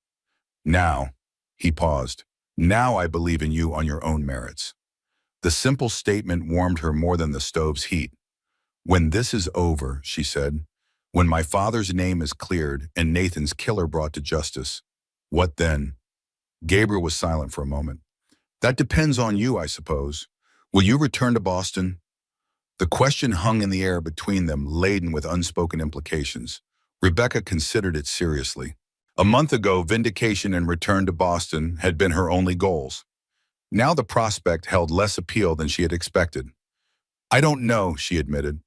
Now, he paused. Now I believe in you on your own merits. The simple statement warmed her more than the stove's heat. When this is over, she said, when my father's name is cleared and Nathan's killer brought to justice, what then? Gabriel was silent for a moment. That depends on you, I suppose. Will you return to Boston? The question hung in the air between them, laden with unspoken implications. Rebecca considered it seriously. A month ago, vindication and return to Boston had been her only goals. Now the prospect held less appeal than she had expected. I don't know, she admitted.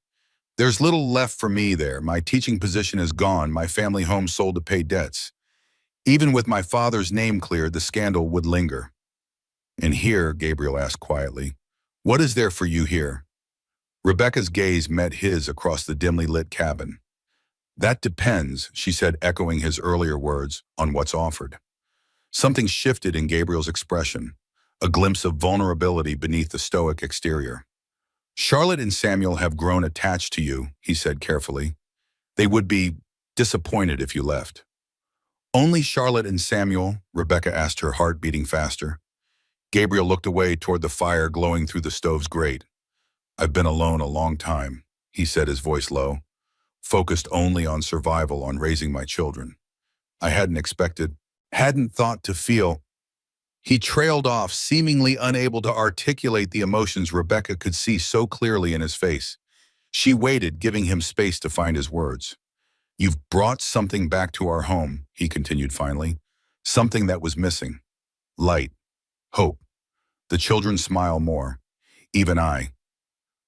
There's little left for me there. My teaching position is gone, my family home sold to pay debts. Even with my father's name cleared, the scandal would linger. And here, Gabriel asked quietly, what is there for you here? Rebecca's gaze met his across the dimly lit cabin. That depends, she said, echoing his earlier words, on what's offered. Something shifted in Gabriel's expression, a glimpse of vulnerability beneath the stoic exterior. Charlotte and Samuel have grown attached to you, he said carefully. They would be disappointed if you left. Only Charlotte and Samuel? Rebecca asked, her heart beating faster. Gabriel looked away toward the fire glowing through the stove's grate. I've been alone a long time, he said, his voice low, focused only on survival, on raising my children. I hadn't thought to feel. He trailed off, seemingly unable to articulate the emotions Rebecca could see so clearly in his face. She waited, giving him space to find his words. You've brought something back to our home, he continued finally, something that was missing. Light. Hope. The children smile more. Even I.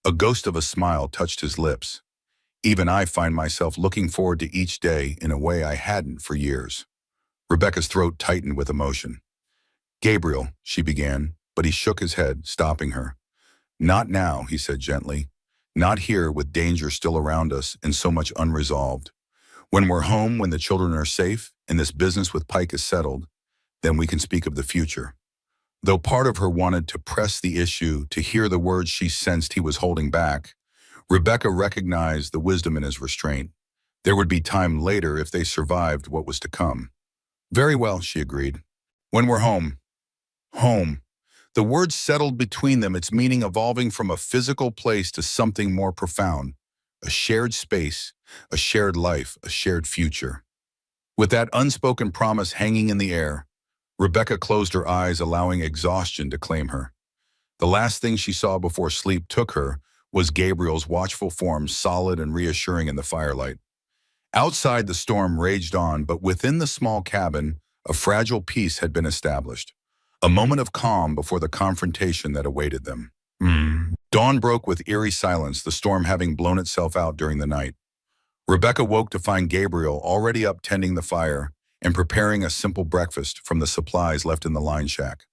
A ghost of a smile touched his lips. Even I find myself looking forward to each day in a way I hadn't for years. Rebecca's throat tightened with emotion. Gabriel, she began, but he shook his head, stopping her. Not now, he said gently. Not here, with danger still around us and so much unresolved. When we're home, when the children are safe, and this business with Pike is settled, then we can speak of the future. Though part of her wanted to press the issue, to hear the words she sensed he was holding back, Rebecca recognized the wisdom in his restraint. There would be time later if they survived what was to come. Very well, she agreed. When we're home. Home. The word settled between them, its meaning evolving from a physical place to something more profound. A shared space, a shared life, a shared future. With that unspoken promise hanging in the air, Rebecca closed her eyes, allowing exhaustion to claim her. The last thing she saw before sleep took her was Gabriel's watchful form, solid and reassuring in the firelight. Outside, the storm raged on, but within the small cabin, a fragile peace had been established. A moment of calm before the confrontation that awaited them. Dawn broke with eerie silence, the storm having blown itself out during the night. Rebecca woke to find Gabriel already up tending the fire and preparing a simple breakfast from the supplies left in the line shack.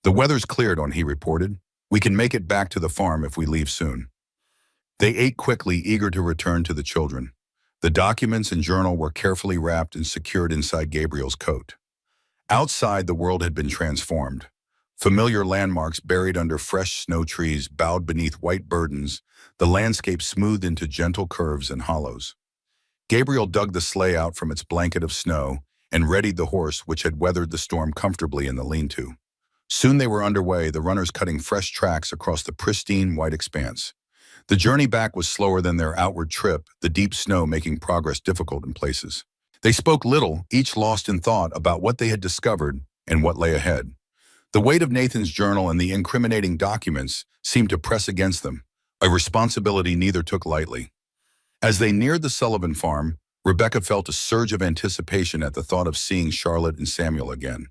The weather's cleared on, he reported. We can make it back to the farm if we leave soon. They ate quickly, eager to return to the children. The documents and journal were carefully wrapped and secured inside Gabriel's coat. Outside, the world had been transformed. Familiar landmarks buried under fresh snow trees bowed beneath white burdens, the landscape smoothed into gentle curves and hollows. Gabriel dug the sleigh out from its blanket of snow and readied the horse which had weathered the storm comfortably in the lean-to. Soon they were underway, the runners cutting fresh tracks across the pristine white expanse. The journey back was slower than their outward trip, the deep snow making progress difficult in places. They spoke little, each lost in thought about what they had discovered and what lay ahead. The weight of Nathan's journal and the incriminating documents seemed to press against them, a responsibility neither took lightly. As they neared the Sullivan farm, Rebecca felt a surge of anticipation at the thought of seeing Charlotte and Samuel again.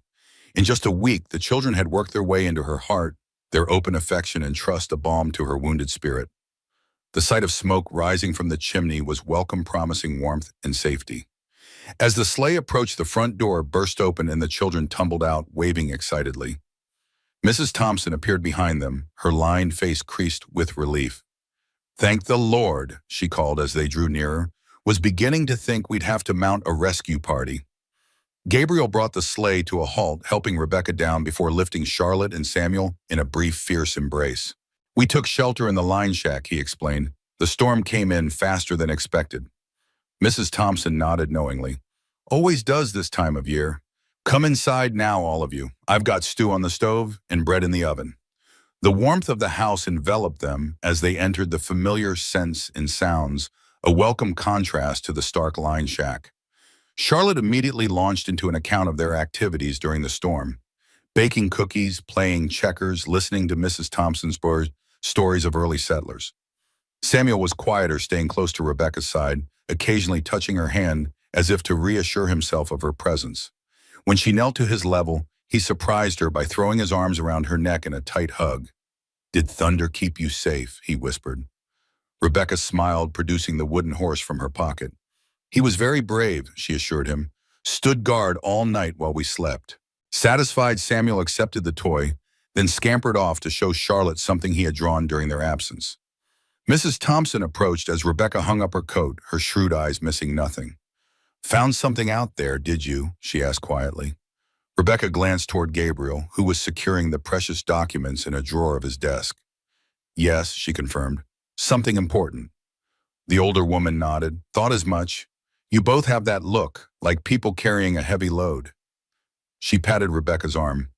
In just a week, the children had worked their way into her heart, their open affection and trust a balm to her wounded spirit. The sight of smoke rising from the chimney was welcome, promising warmth and safety. As the sleigh approached, the front door burst open and the children tumbled out, waving excitedly. Mrs. Thompson appeared behind them, her lined face creased with relief. "Thank the Lord," she called as they drew nearer. "Was beginning to think we'd have to mount a rescue party." Gabriel brought the sleigh to a halt, helping Rebecca down before lifting Charlotte and Samuel in a brief, fierce embrace. "We took shelter in the line shack," he explained. "The storm came in faster than expected." Mrs. Thompson nodded knowingly. "Always does this time of year. Come inside now, all of you. I've got stew on the stove and bread in the oven." The warmth of the house enveloped them as they entered the familiar scents and sounds, a welcome contrast to the stark line shack. Charlotte immediately launched into an account of their activities during the storm, baking cookies, playing checkers, listening to Mrs. Thompson's stories of early settlers. Samuel was quieter, staying close to Rebecca's side, occasionally touching her hand as if to reassure himself of her presence. When she knelt to his level, he surprised her by throwing his arms around her neck in a tight hug. "Did thunder keep you safe?" he whispered. Rebecca smiled, producing the wooden horse from her pocket. "He was very brave," she assured him. "Stood guard all night while we slept." Satisfied, Samuel accepted the toy, then scampered off to show Charlotte something he had drawn during their absence. Mrs. Thompson approached as Rebecca hung up her coat, her shrewd eyes missing nothing. "Found something out there, did you?" she asked quietly. Rebecca glanced toward Gabriel, who was securing the precious documents in a drawer of his desk. "Yes," she confirmed. "Something important." The older woman nodded. "Thought as much. You both have that look, like people carrying a heavy load." She patted Rebecca's arm.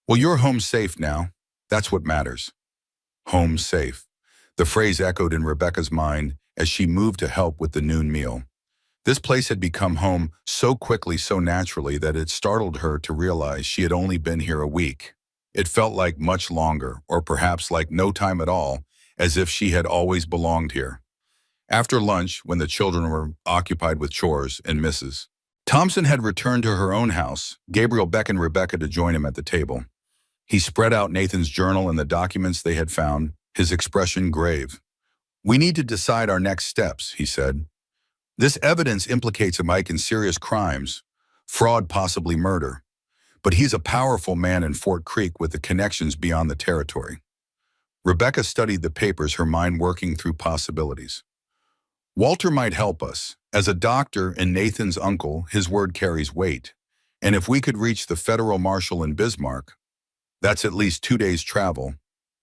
"Well, you're home safe now. That's what matters." Home safe. The phrase echoed in Rebecca's mind as she moved to help with the noon meal. This place had become home so quickly, so naturally, that it startled her to realize she had only been here a week. It felt like much longer, or perhaps like no time at all, as if she had always belonged here. After lunch, when the children were occupied with chores and Mrs. Thompson had returned to her own house, Gabriel beckoned Rebecca to join him at the table. He spread out Nathan's journal and the documents they had found, his expression grave. "We need to decide our next steps," he said. "This evidence implicates Mike in serious crimes, fraud, possibly murder. But he's a powerful man in Fort Creek with the connections beyond the territory." Rebecca studied the papers, her mind working through possibilities. "Walter might help us. As a doctor and Nathan's uncle, his word carries weight. And if we could reach the federal marshal in Bismarck, that's at least 2 days' travel,"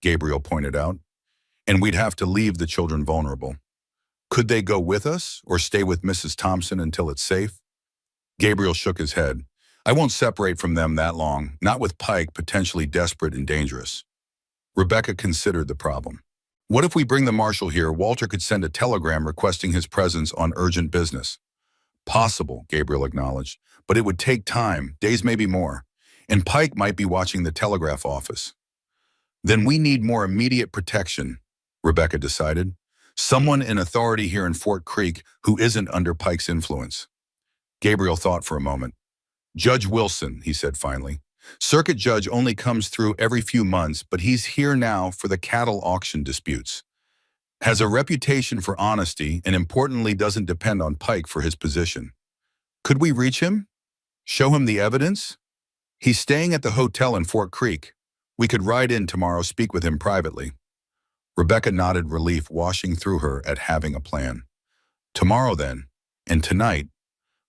Gabriel pointed out. "And we'd have to leave the children vulnerable. Could they go with us or stay with Mrs. Thompson until it's safe?" Gabriel shook his head. "I won't separate from them that long, not with Pike potentially desperate and dangerous." Rebecca considered the problem. "What if we bring the marshal here? Walter could send a telegram requesting his presence on urgent business." "Possible," Gabriel acknowledged, "but it would take time, days, maybe more. And Pike might be watching the telegraph office." "Then we need more immediate protection," Rebecca decided. "Someone in authority here in Fort Creek who isn't under Pike's influence." Gabriel thought for a moment. "Judge Wilson," he said finally. "Circuit judge only comes through every few months, but he's here now for the cattle auction disputes. Has a reputation for honesty and importantly doesn't depend on Pike for his position. Could we reach him? Show him the evidence? He's staying at the hotel in Fort Creek. We could ride in tomorrow, speak with him privately. Rebecca nodded, relief washing through her at having a plan. Tomorrow then, and tonight.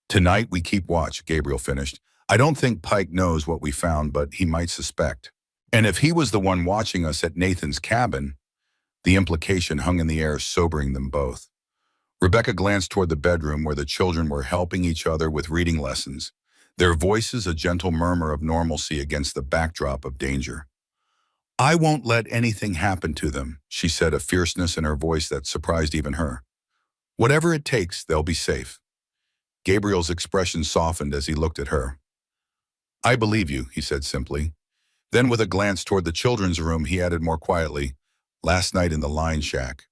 Tonight we keep watch, Gabriel finished. I don't think Pike knows what we found, but he might suspect. And if he was the one watching us at Nathan's cabin, the implication hung in the air, sobering them both. Rebecca glanced toward the bedroom where the children were helping each other with reading lessons, their voices a gentle murmur of normalcy against the backdrop of danger. I won't let anything happen to them, she said, a fierceness in her voice that surprised even her. Whatever it takes, they'll be safe. Gabriel's expression softened as he looked at her. I believe you, he said simply. Then with a glance toward the children's room, he added more quietly, last night in the line shack,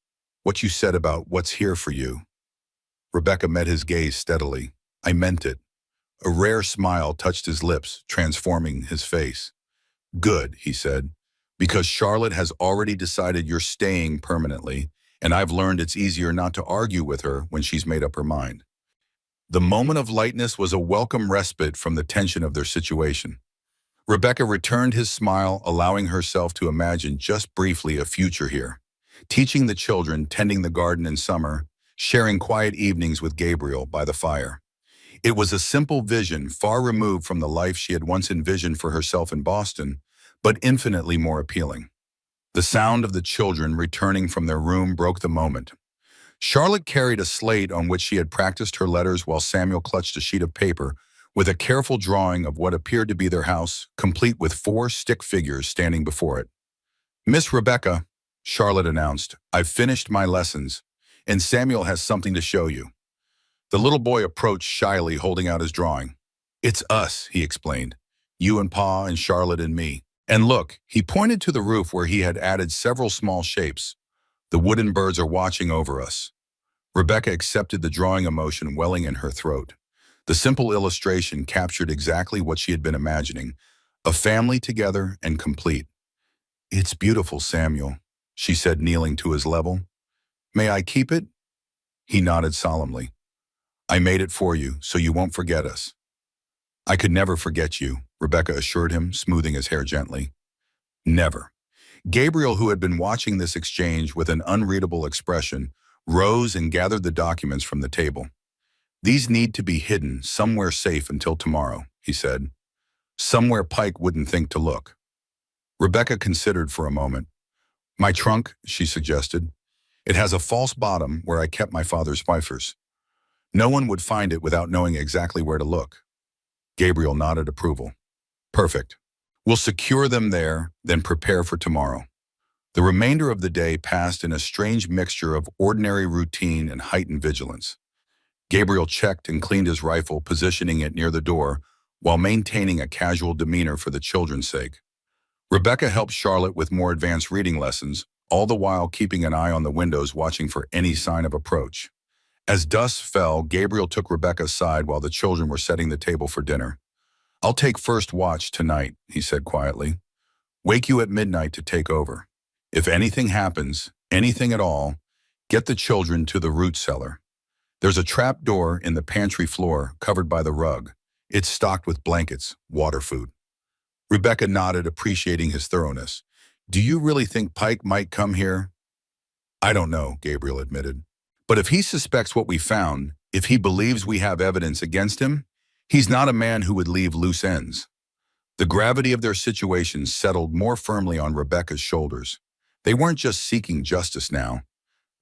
what you said about what's here for you. Rebecca met his gaze steadily. I meant it. A rare smile touched his lips, transforming his face. Good, he said, because Charlotte has already decided you're staying permanently, and I've learned it's easier not to argue with her when she's made up her mind. The moment of lightness was a welcome respite from the tension of their situation. Rebecca returned his smile, allowing herself to imagine just briefly a future here. Teaching the children, tending the garden in summer, sharing quiet evenings with Gabriel by the fire. It was a simple vision, far removed from the life she had once envisioned for herself in Boston, but infinitely more appealing. The sound of the children returning from their room broke the moment. Charlotte carried a slate on which she had practiced her letters while Samuel clutched a sheet of paper with a careful drawing of what appeared to be their house, complete with 4 stick figures standing before it. Miss Rebecca, Charlotte announced, I've finished my lessons, and Samuel has something to show you. The little boy approached shyly, holding out his drawing. It's us, he explained. You and Pa and Charlotte and me. And look, he pointed to the roof where he had added several small shapes. The wooden birds are watching over us. Rebecca accepted the drawing, emotion welling in her throat. The simple illustration captured exactly what she had been imagining, a family together and complete. It's beautiful, Samuel, she said, kneeling to his level. May I keep it? He nodded solemnly. I made it for you, so you won't forget us. I could never forget you, Rebecca assured him, smoothing his hair gently. Never. Gabriel, who had been watching this exchange with an unreadable expression, rose and gathered the documents from the table. These need to be hidden somewhere safe until tomorrow, he said. Somewhere Pike wouldn't think to look. Rebecca considered for a moment. My trunk, she suggested. It has a false bottom where I kept my father's wipers. No one would find it without knowing exactly where to look. Gabriel nodded approval. Perfect. We'll secure them there, then prepare for tomorrow. The remainder of the day passed in a strange mixture of ordinary routine and heightened vigilance. Gabriel checked and cleaned his rifle, positioning it near the door, while maintaining a casual demeanor for the children's sake. Rebecca helped Charlotte with more advanced reading lessons, all the while keeping an eye on the windows, watching for any sign of approach. As dusk fell, Gabriel took Rebecca aside while the children were setting the table for dinner. I'll take first watch tonight, he said quietly. Wake you at midnight to take over. If anything happens, anything at all, get the children to the root cellar. There's a trap door in the pantry floor covered by the rug. It's stocked with blankets, water, food. Rebecca nodded, appreciating his thoroughness. Do you really think Pike might come here? I don't know, Gabriel admitted. But if he suspects what we found, if he believes we have evidence against him, he's not a man who would leave loose ends. The gravity of their situation settled more firmly on Rebecca's shoulders. They weren't just seeking justice now.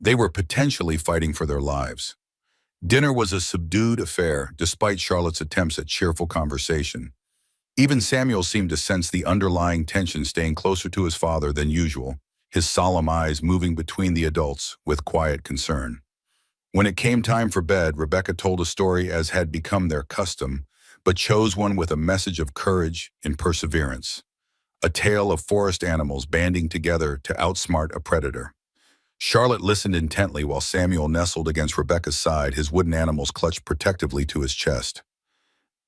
They were potentially fighting for their lives. Dinner was a subdued affair, despite Charlotte's attempts at cheerful conversation. Even Samuel seemed to sense the underlying tension, staying closer to his father than usual, his solemn eyes moving between the adults with quiet concern. When it came time for bed, Rebecca told a story as had become their custom, but chose one with a message of courage and perseverance. A tale of forest animals banding together to outsmart a predator. Charlotte listened intently while Samuel nestled against Rebecca's side, his wooden animals clutched protectively to his chest.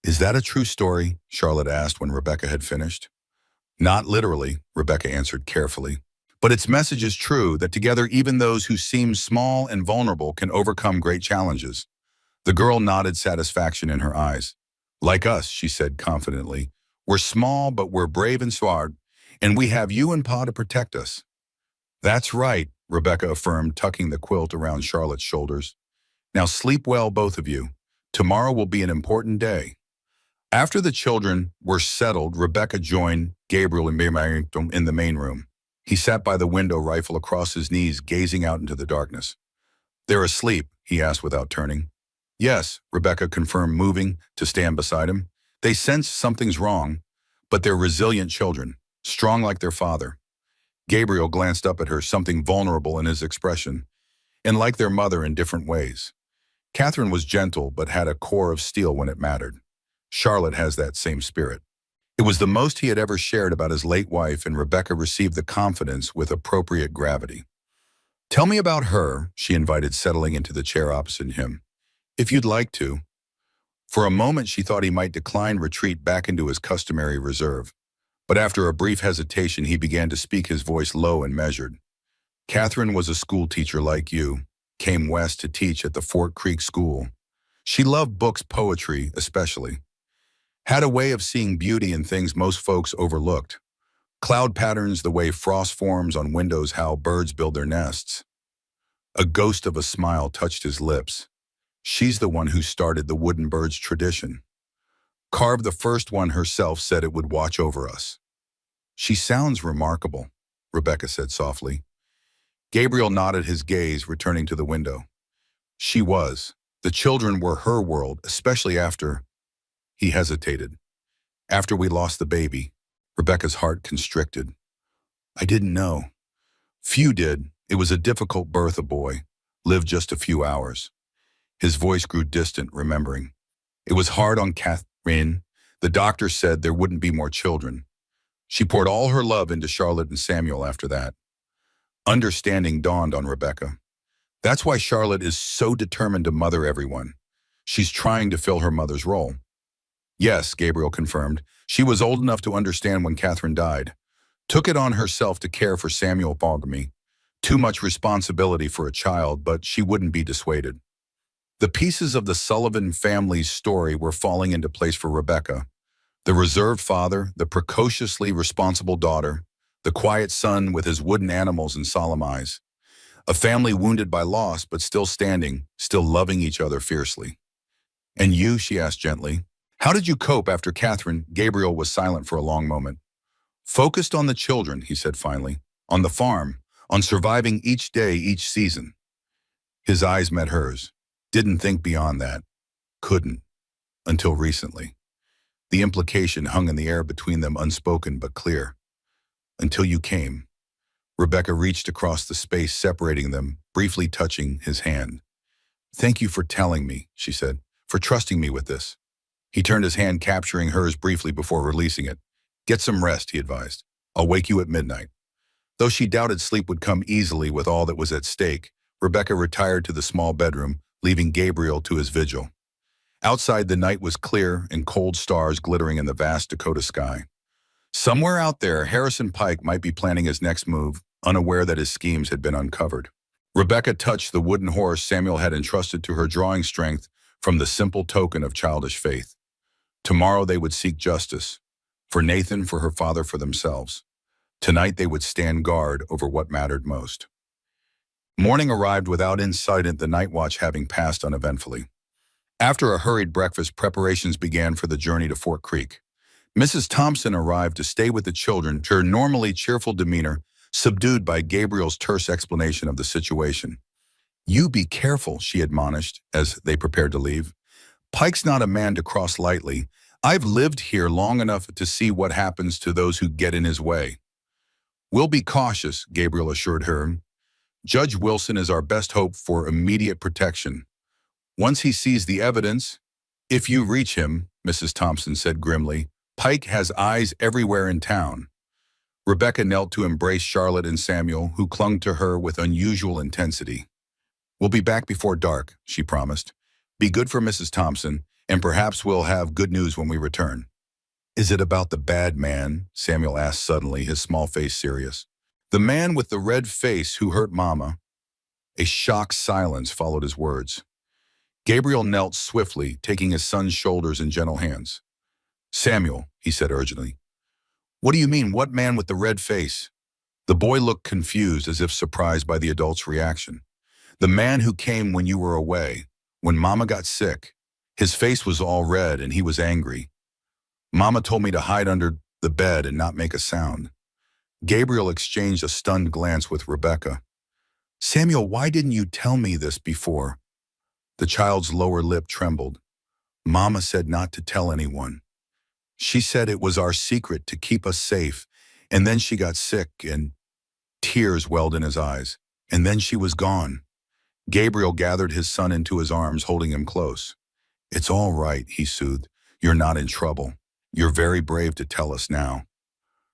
Is that a true story? Charlotte asked when Rebecca had finished. Not literally, Rebecca answered carefully. But its message is true, that together even those who seem small and vulnerable can overcome great challenges. The girl nodded, satisfaction in her eyes. Like us, she said confidently. We're small, but we're brave and smart, And we have you and Pa to protect us. That's right, Rebecca affirmed, tucking the quilt around Charlotte's shoulders. Now sleep well, both of you. Tomorrow will be an important day. After the children were settled, Rebecca joined Gabriel and Miriam in the main room. He sat by the window, rifle across his knees, gazing out into the darkness. They're asleep, he asked without turning. Yes, Rebecca confirmed, moving to stand beside him. They sense something's wrong, but they're resilient children, strong like their father. Gabriel glanced up at her, something vulnerable in his expression, and like their mother in different ways. Catherine was gentle, but had a core of steel when it mattered. Charlotte has that same spirit. It was the most he had ever shared about his late wife, and Rebecca received the confidence with appropriate gravity. Tell me about her, she invited, settling into the chair opposite him. If you'd like to. For a moment she thought he might decline, retreat back into his customary reserve. But after a brief hesitation he began to speak, his voice low and measured. Catherine was a school teacher like you, came west to teach at the Fort Creek School. She loved books, poetry especially. Had a way of seeing beauty in things most folks overlooked. Cloud patterns, the way frost forms on windows, how birds build their nests. A ghost of a smile touched his lips. She's the one who started the wooden birds tradition. Carved the first one herself, said it would watch over us. She sounds remarkable, Rebecca said softly. Gabriel nodded, his gaze returning to the window. She was. The children were her world, especially after... He hesitated. After we lost the baby. Rebecca's heart constricted. I didn't know. Few did. It was a difficult birth, a boy. Lived just a few hours. His voice grew distant, remembering. It was hard on Catherine. The doctor said there wouldn't be more children. She poured all her love into Charlotte and Samuel after that. Understanding dawned on Rebecca. That's why Charlotte is so determined to mother everyone. She's trying to fill her mother's role. Yes, Gabriel confirmed. She was old enough to understand when Catherine died. Took it on herself to care for Samuel Bogamy. Too much responsibility for a child, but she wouldn't be dissuaded. The pieces of the Sullivan family's story were falling into place for Rebecca. The reserved father, the precociously responsible daughter, the quiet son with his wooden animals and solemn eyes. A family wounded by loss, but still standing, still loving each other fiercely. And you, she asked gently, how did you cope after Catherine? Gabriel was silent for a long moment. Focused on the children, he said finally, on the farm, on surviving each day, each season. His eyes met hers. Didn't think beyond that. Couldn't. Until recently. The implication hung in the air between them, unspoken but clear. Until you came. Rebecca reached across the space separating them, briefly touching his hand. Thank you for telling me, she said, for trusting me with this. He turned his hand, capturing hers briefly before releasing it. Get some rest, he advised. I'll wake you at midnight. Though she doubted sleep would come easily with all that was at stake, Rebecca retired to the small bedroom, leaving Gabriel to his vigil. Outside, the night was clear and cold, stars glittering in the vast Dakota sky. Somewhere out there, Harrison Pike might be planning his next move, unaware that his schemes had been uncovered. Rebecca touched the wooden horse Samuel had entrusted to her, drawing strength from the simple token of childish faith. Tomorrow they would seek justice. For Nathan, for her father, for themselves. Tonight they would stand guard over what mattered most. Morning arrived without incident, the night watch having passed uneventfully. After a hurried breakfast, preparations began for the journey to Fort Creek. Mrs. Thompson arrived to stay with the children, her normally cheerful demeanor subdued by Gabriel's terse explanation of the situation. You be careful, she admonished as they prepared to leave. Pike's not a man to cross lightly. I've lived here long enough to see what happens to those who get in his way. We'll be cautious, Gabriel assured her. Judge Wilson is our best hope for immediate protection. Once he sees the evidence, if you reach him, Mrs. Thompson said grimly, Pike has eyes everywhere in town. Rebecca knelt to embrace Charlotte and Samuel, who clung to her with unusual intensity. We'll be back before dark, she promised. Be good for Mrs. Thompson, and perhaps we'll have good news when we return. Is it about the bad man? Samuel asked suddenly, his small face serious. The man with the red face who hurt Mama. A shocked silence followed his words. Gabriel knelt swiftly, taking his son's shoulders in gentle hands. Samuel, he said urgently, What do you mean, what man with the red face? The boy looked confused, as if surprised by the adult's reaction. The man who came when you were away, when Mama got sick. His face was all red and he was angry. Mama told me to hide under the bed and not make a sound. Gabriel exchanged a stunned glance with Rebecca. Samuel, why didn't you tell me this before? The child's lower lip trembled. Mama said not to tell anyone. She said it was our secret to keep us safe, and then she got sick and tears welled in his eyes, and then she was gone. Gabriel gathered his son into his arms, holding him close. It's all right, he soothed. You're not in trouble. You're very brave to tell us now.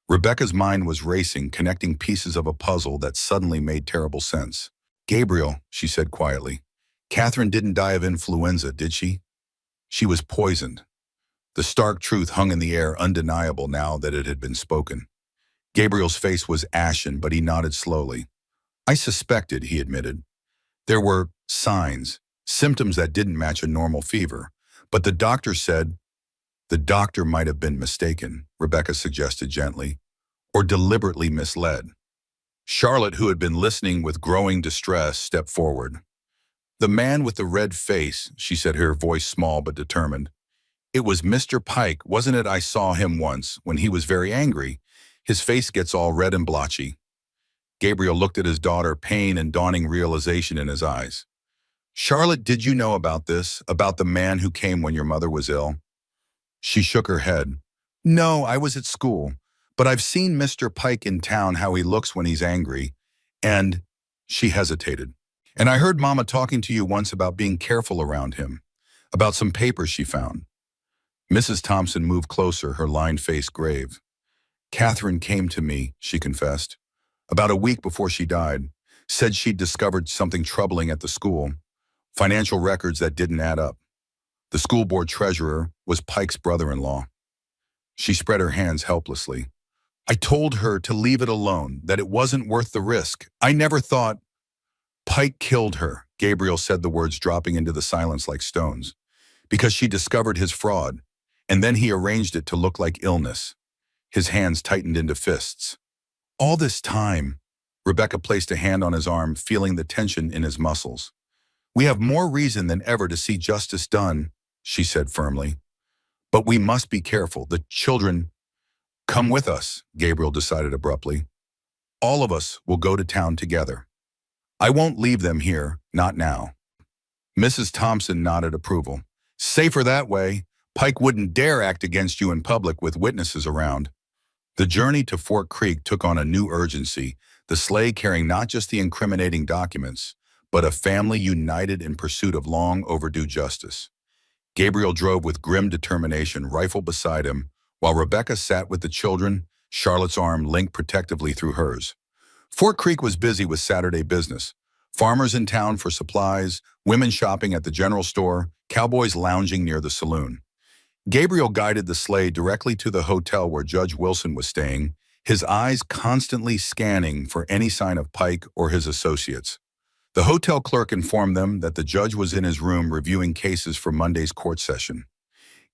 Rebecca's mind was racing, connecting pieces of a puzzle that suddenly made terrible sense. Gabriel, she said quietly, Catherine didn't die of influenza, did she? She was poisoned. The stark truth hung in the air, undeniable now that it had been spoken. Gabriel's face was ashen, but he nodded slowly. I suspected, he admitted. There were signs, symptoms that didn't match a normal fever. But the doctor said, the doctor might have been mistaken, Rebecca suggested gently, or deliberately misled. Charlotte, who had been listening with growing distress, stepped forward. The man with the red face, she said, her voice small but determined. It was Mr. Pike, wasn't it? I saw him once, when he was very angry. His face gets all red and blotchy. Gabriel looked at his daughter, pain and dawning realization in his eyes. Charlotte, did you know about this, about the man who came when your mother was ill? She shook her head. No, I was at school, but I've seen Mr. Pike in town, how he looks when he's angry, and she hesitated. And I heard Mama talking to you once about being careful around him, about some papers she found. Mrs. Thompson moved closer, her lined face grave. Catherine came to me, she confessed, about a week before she died, said she'd discovered something troubling at the school, financial records that didn't add up. The school board treasurer was Pike's brother-in-law. She spread her hands helplessly. I told her to leave it alone, that it wasn't worth the risk. I never thought. Pike killed her, Gabriel said, the words dropping into the silence like stones, because she discovered his fraud, and then he arranged it to look like illness. His hands tightened into fists. All this time, Rebecca placed a hand on his arm, feeling the tension in his muscles. We have more reason than ever to see justice done, she said firmly. But we must be careful. The children. Come with us, Gabriel decided abruptly. All of us will go to town together. I won't leave them here, not now. Mrs. Thompson nodded approval. Safer that way. Pike wouldn't dare act against you in public with witnesses around. The journey to Fort Creek took on a new urgency, the sleigh carrying not just the incriminating documents, but a family united in pursuit of long overdue justice. Gabriel drove with grim determination, rifle beside him, while Rebecca sat with the children, Charlotte's arm linked protectively through hers. Fort Creek was busy with Saturday business. Farmers in town for supplies, women shopping at the general store, cowboys lounging near the saloon. Gabriel guided the sleigh directly to the hotel where Judge Wilson was staying, his eyes constantly scanning for any sign of Pike or his associates. The hotel clerk informed them that the judge was in his room reviewing cases for Monday's court session.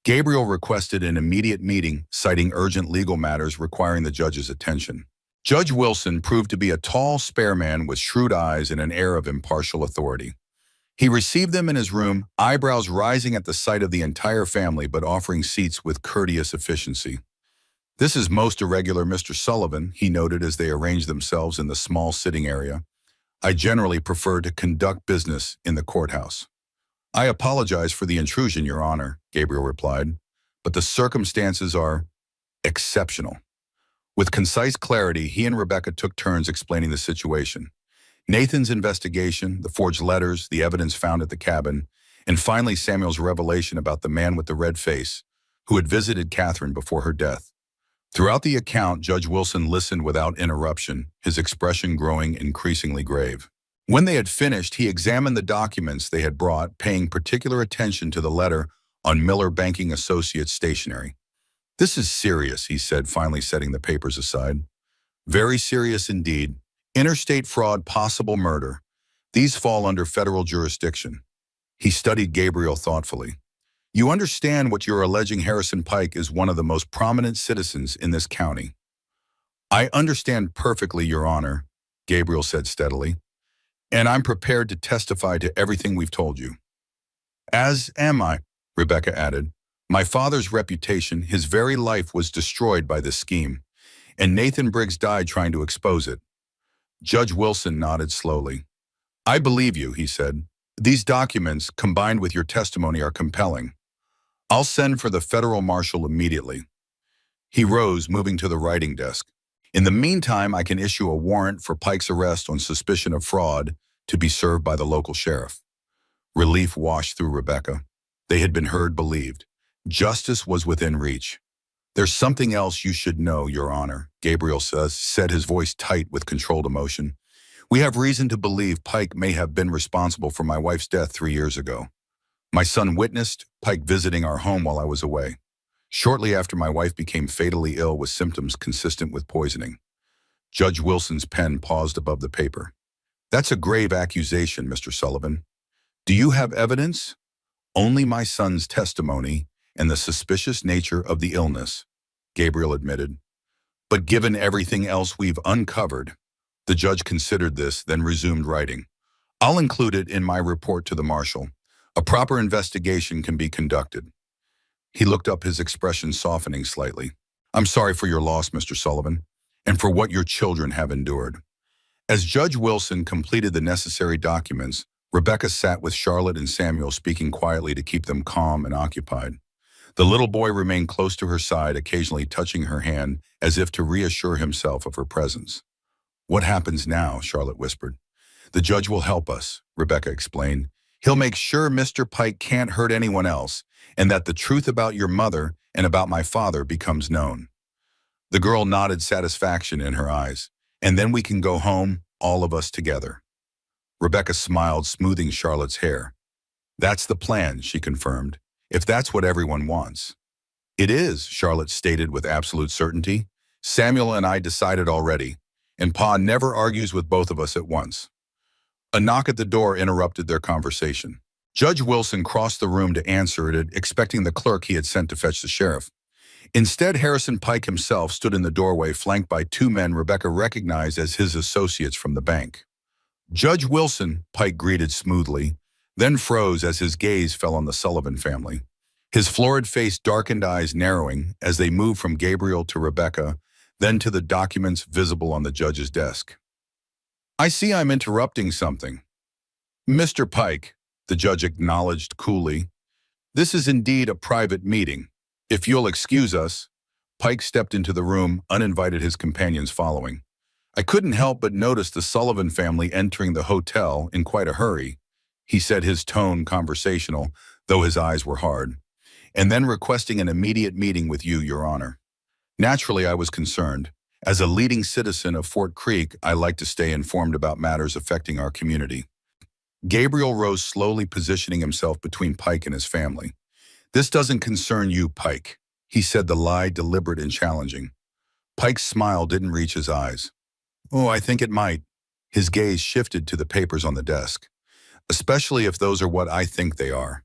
Gabriel requested an immediate meeting, citing urgent legal matters requiring the judge's attention. Judge Wilson proved to be a tall, spare man with shrewd eyes and an air of impartial authority. He received them in his room, eyebrows rising at the sight of the entire family but offering seats with courteous efficiency. This is most irregular, Mr. Sullivan, he noted as they arranged themselves in the small sitting area. I generally prefer to conduct business in the courthouse. I apologize for the intrusion, Your Honor, Gabriel replied, but the circumstances are exceptional. With concise clarity, he and Rebecca took turns explaining the situation. Nathan's investigation, the forged letters, the evidence found at the cabin, and finally Samuel's revelation about the man with the red face, who had visited Catherine before her death. Throughout the account, Judge Wilson listened without interruption, his expression growing increasingly grave. When they had finished, he examined the documents they had brought, paying particular attention to the letter on Miller Banking Associates stationery. This is serious, he said, finally setting the papers aside. Very serious indeed. Interstate fraud, possible murder. These fall under federal jurisdiction. He studied Gabriel thoughtfully. You understand what you're alleging. Harrison Pike is one of the most prominent citizens in this county. I understand perfectly, Your Honor, Gabriel said steadily, and I'm prepared to testify to everything we've told you. As am I, Rebecca added. My father's reputation, his very life was destroyed by this scheme, and Nathan Briggs died trying to expose it. Judge Wilson nodded slowly. I believe you, he said. These documents, combined with your testimony, are compelling. I'll send for the federal marshal immediately. He rose, moving to the writing desk. In the meantime, I can issue a warrant for Pike's arrest on suspicion of fraud to be served by the local sheriff. Relief washed through Rebecca. They had been heard, believed. Justice was within reach. There's something else you should know, Your Honor, Gabriel said, his voice tight with controlled emotion. We have reason to believe Pike may have been responsible for my wife's death 3 years ago. My son witnessed Pike visiting our home while I was away, shortly after my wife became fatally ill with symptoms consistent with poisoning. Judge Wilson's pen paused above the paper. That's a grave accusation, Mr. Sullivan. Do you have evidence? Only my son's testimony and the suspicious nature of the illness, Gabriel admitted. But given everything else we've uncovered, the judge considered this, then resumed writing. I'll include it in my report to the marshal. A proper investigation can be conducted. He looked up, his expression softening slightly. I'm sorry for your loss, Mr. Sullivan, and for what your children have endured. As Judge Wilson completed the necessary documents, Rebecca sat with Charlotte and Samuel, speaking quietly to keep them calm and occupied. The little boy remained close to her side, occasionally touching her hand as if to reassure himself of her presence. What happens now? Charlotte whispered. The judge will help us, Rebecca explained. He'll make sure Mr. Pike can't hurt anyone else, and that the truth about your mother and about my father becomes known. The girl nodded, satisfaction in her eyes. And then we can go home, all of us together. Rebecca smiled, smoothing Charlotte's hair. That's the plan, she confirmed, if that's what everyone wants. It is, Charlotte stated with absolute certainty. Samuel and I decided already, and Pa never argues with both of us at once. A knock at the door interrupted their conversation. Judge Wilson crossed the room to answer it, expecting the clerk he had sent to fetch the sheriff. Instead, Harrison Pike himself stood in the doorway, flanked by 2 men Rebecca recognized as his associates from the bank. Judge Wilson, Pike greeted smoothly, then froze as his gaze fell on the Sullivan family. His florid face darkened, eyes narrowing as they moved from Gabriel to Rebecca, then to the documents visible on the judge's desk. I see I'm interrupting something. Mr. Pike, the judge acknowledged coolly, this is indeed a private meeting. If you'll excuse us. Pike stepped into the room, uninvited, his companions following. I couldn't help but notice the Sullivan family entering the hotel in quite a hurry, he said, his tone conversational, though his eyes were hard, and then requesting an immediate meeting with you, Your Honor. Naturally, I was concerned. As a leading citizen of Fort Creek, I like to stay informed about matters affecting our community. Gabriel rose slowly, positioning himself between Pike and his family. This doesn't concern you, Pike, he said, the lie deliberate and challenging. Pike's smile didn't reach his eyes. Oh, I think it might. His gaze shifted to the papers on the desk. Especially if those are what I think they are.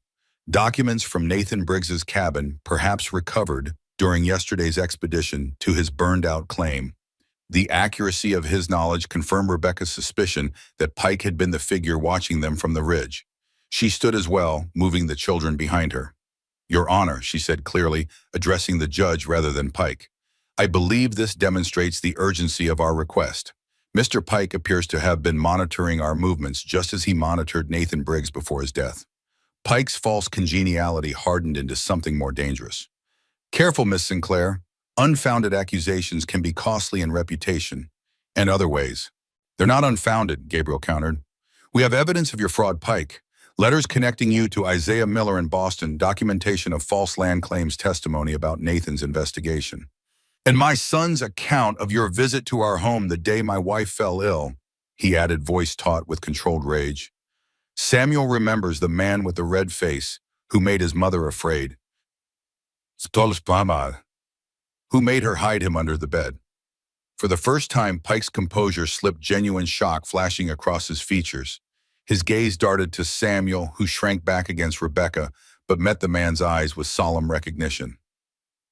Documents from Nathan Briggs's cabin, perhaps recovered during yesterday's expedition to his burned-out claim. The accuracy of his knowledge confirmed Rebecca's suspicion that Pike had been the figure watching them from the ridge. She stood as well, moving the children behind her. Your Honor, she said clearly, addressing the judge rather than Pike. I believe this demonstrates the urgency of our request. Mr. Pike appears to have been monitoring our movements just as he monitored Nathan Briggs before his death. Pike's false congeniality hardened into something more dangerous. Careful, Miss Sinclair. Unfounded accusations can be costly in reputation and other ways. They're not unfounded, Gabriel countered. We have evidence of your fraud, Pike. Letters connecting you to Isaiah Miller in Boston, documentation of false land claims, testimony about Nathan's investigation. And my son's account of your visit to our home the day my wife fell ill, he added, voice taut with controlled rage. Samuel remembers the man with the red face who made his mother afraid. Who made her hide him under the bed. For the first time, Pike's composure slipped, genuine shock flashing across his features. His gaze darted to Samuel, who shrank back against Rebecca, but met the man's eyes with solemn recognition.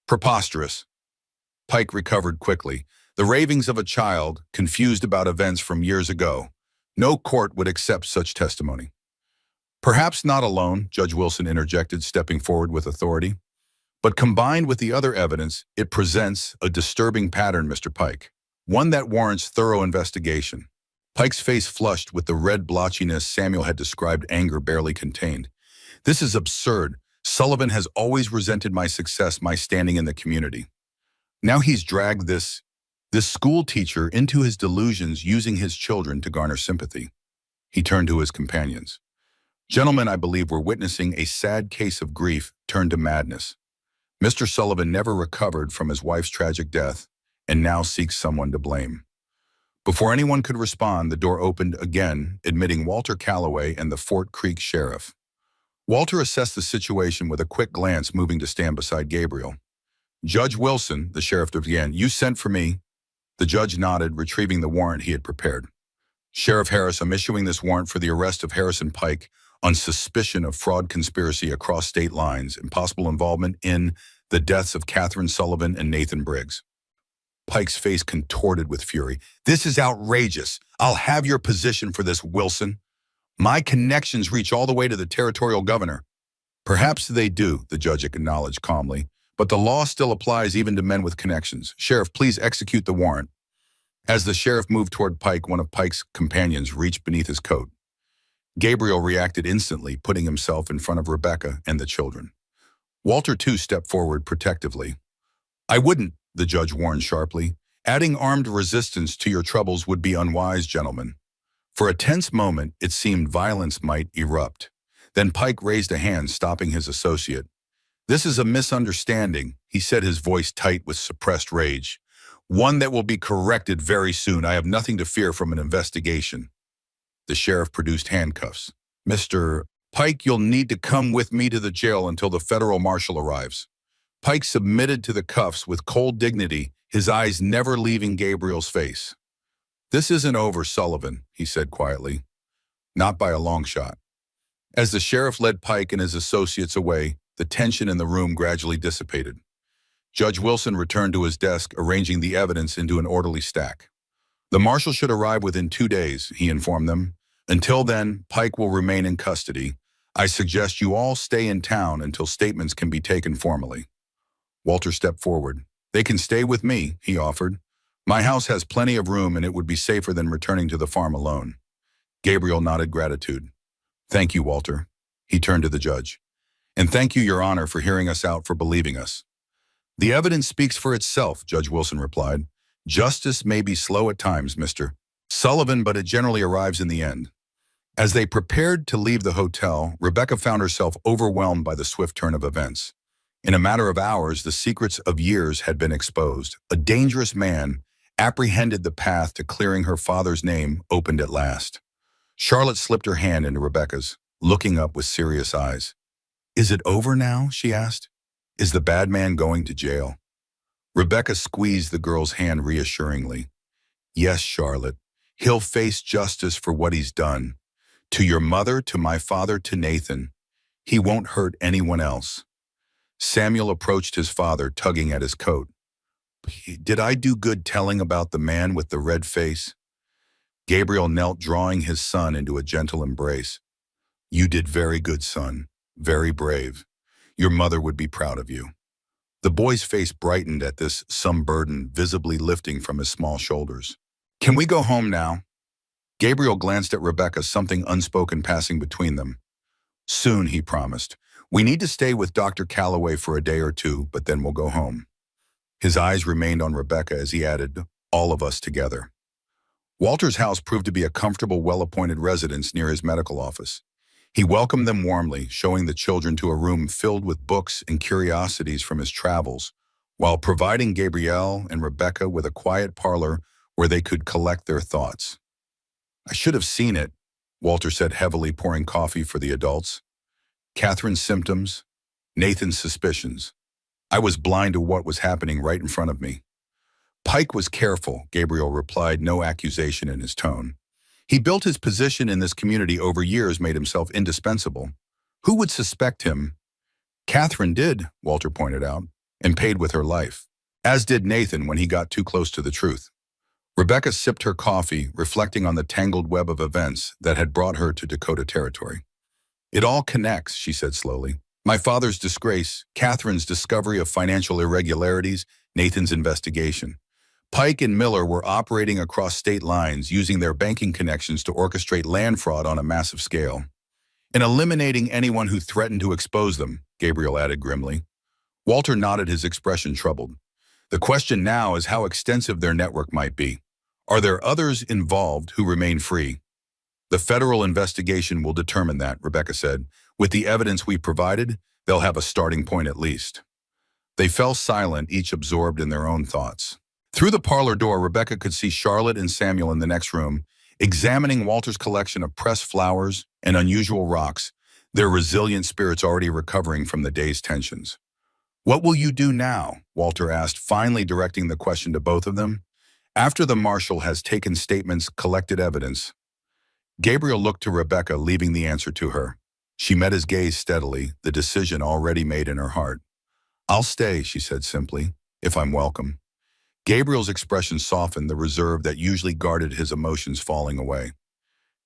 Preposterous. Pike recovered quickly, The ravings of a child, confused about events from years ago. No court would accept such testimony. Perhaps not alone, Judge Wilson interjected, stepping forward with authority. But combined with the other evidence, it presents a disturbing pattern, Mr. Pike. One that warrants thorough investigation. Pike's face flushed with the red blotchiness Samuel had described, anger barely contained. This is absurd. Sullivan has always resented my success, my standing in the community. Now he's dragged this school teacher into his delusions, using his children to garner sympathy. He turned to his companions. Gentlemen, I believe we're witnessing a sad case of grief turned to madness. Mr. Sullivan never recovered from his wife's tragic death and now seeks someone to blame. Before anyone could respond, the door opened again, admitting Walter Calloway and the Fort Creek sheriff. Walter assessed the situation with a quick glance, moving to stand beside Gabriel. Judge Wilson, the sheriff began, you sent for me. The judge nodded, retrieving the warrant he had prepared. Sheriff Harris, I'm issuing this warrant for the arrest of Harrison Pike on suspicion of fraud conspiracy across state lines and possible involvement in the deaths of Catherine Sullivan and Nathan Briggs. Pike's face contorted with fury. This is outrageous. I'll have your position for this, Wilson. My connections reach all the way to the territorial governor. Perhaps they do, the judge acknowledged calmly, but the law still applies even to men with connections. Sheriff, please execute the warrant. As the sheriff moved toward Pike, one of Pike's companions reached beneath his coat. Gabriel reacted instantly, putting himself in front of Rebecca and the children. Walter, too, stepped forward protectively. I wouldn't, the judge warned sharply. Adding armed resistance to your troubles would be unwise, gentlemen. For a tense moment, it seemed violence might erupt. Then Pike raised a hand, stopping his associate. This is a misunderstanding, he said, his voice tight with suppressed rage. One that will be corrected very soon. I have nothing to fear from an investigation. The sheriff produced handcuffs. Mr. Pike, you'll need to come with me to the jail until the federal marshal arrives. Pike submitted to the cuffs with cold dignity, his eyes never leaving Gabriel's face. This isn't over, Sullivan, he said quietly. Not by a long shot. As the sheriff led Pike and his associates away, the tension in the room gradually dissipated. Judge Wilson returned to his desk, arranging the evidence into an orderly stack. The marshal should arrive within 2 days, he informed them. Until then, Pike will remain in custody. I suggest you all stay in town until statements can be taken formally. Walter stepped forward. They can stay with me, he offered. My house has plenty of room and it would be safer than returning to the farm alone. Gabriel nodded gratitude. Thank you, Walter. He turned to the judge. And thank you, Your Honor, for hearing us out, for believing us. The evidence speaks for itself, Judge Wilson replied. Justice may be slow at times, Mr. Sullivan, but it generally arrives in the end. As they prepared to leave the hotel, Rebecca found herself overwhelmed by the swift turn of events. In a matter of hours, the secrets of years had been exposed. A dangerous man, apprehended, the path to clearing her father's name opened at last. Charlotte slipped her hand into Rebecca's, looking up with serious eyes. Is it over now? She asked. Is the bad man going to jail? Rebecca squeezed the girl's hand reassuringly. Yes, Charlotte. He'll face justice for what he's done. To your mother, to my father, to Nathan. He won't hurt anyone else. Samuel approached his father, tugging at his coat. Did I do good telling about the man with the red face? Gabriel knelt, drawing his son into a gentle embrace. You did very good, son. Very brave. Your mother would be proud of you. The boy's face brightened at this, some burden visibly lifting from his small shoulders. Can we go home now? Gabriel glanced at Rebecca, something unspoken passing between them. Soon, he promised. We need to stay with Dr. Calloway for a day or two, but then we'll go home. His eyes remained on Rebecca as he added, all of us together. Walter's house proved to be a comfortable, well-appointed residence near his medical office. He welcomed them warmly, showing the children to a room filled with books and curiosities from his travels, while providing Gabrielle and Rebecca with a quiet parlor where they could collect their thoughts. I should have seen it, Walter said heavily, pouring coffee for the adults. Catherine's symptoms, Nathan's suspicions. I was blind to what was happening right in front of me. Pike was careful, Gabriel replied, no accusation in his tone. He built his position in this community over years, made himself indispensable. Who would suspect him? Catherine did, Walter pointed out, and paid with her life. as did Nathan when he got too close to the truth. Rebecca sipped her coffee, reflecting on the tangled web of events that had brought her to Dakota territory. It all connects, she said slowly. My father's disgrace, Catherine's discovery of financial irregularities, Nathan's investigation. Pike and Miller were operating across state lines, using their banking connections to orchestrate land fraud on a massive scale. And eliminating anyone who threatened to expose them, Gabriel added grimly. Walter nodded, his expression troubled. The question now is how extensive their network might be. Are there others involved who remain free? The federal investigation will determine that, Rebecca said. With the evidence we provided, they'll have a starting point at least. They fell silent, each absorbed in their own thoughts. Through the parlor door, Rebecca could see Charlotte and Samuel in the next room, examining Walter's collection of pressed flowers and unusual rocks, their resilient spirits already recovering from the day's tensions. What will you do now? Walter asked, finally directing the question to both of them. After the marshal has taken statements, collected evidence. Gabriel looked to Rebecca, leaving the answer to her. She met his gaze steadily, the decision already made in her heart. I'll stay, she said simply, if I'm welcome. Gabriel's expression softened, the reserve that usually guarded his emotions falling away.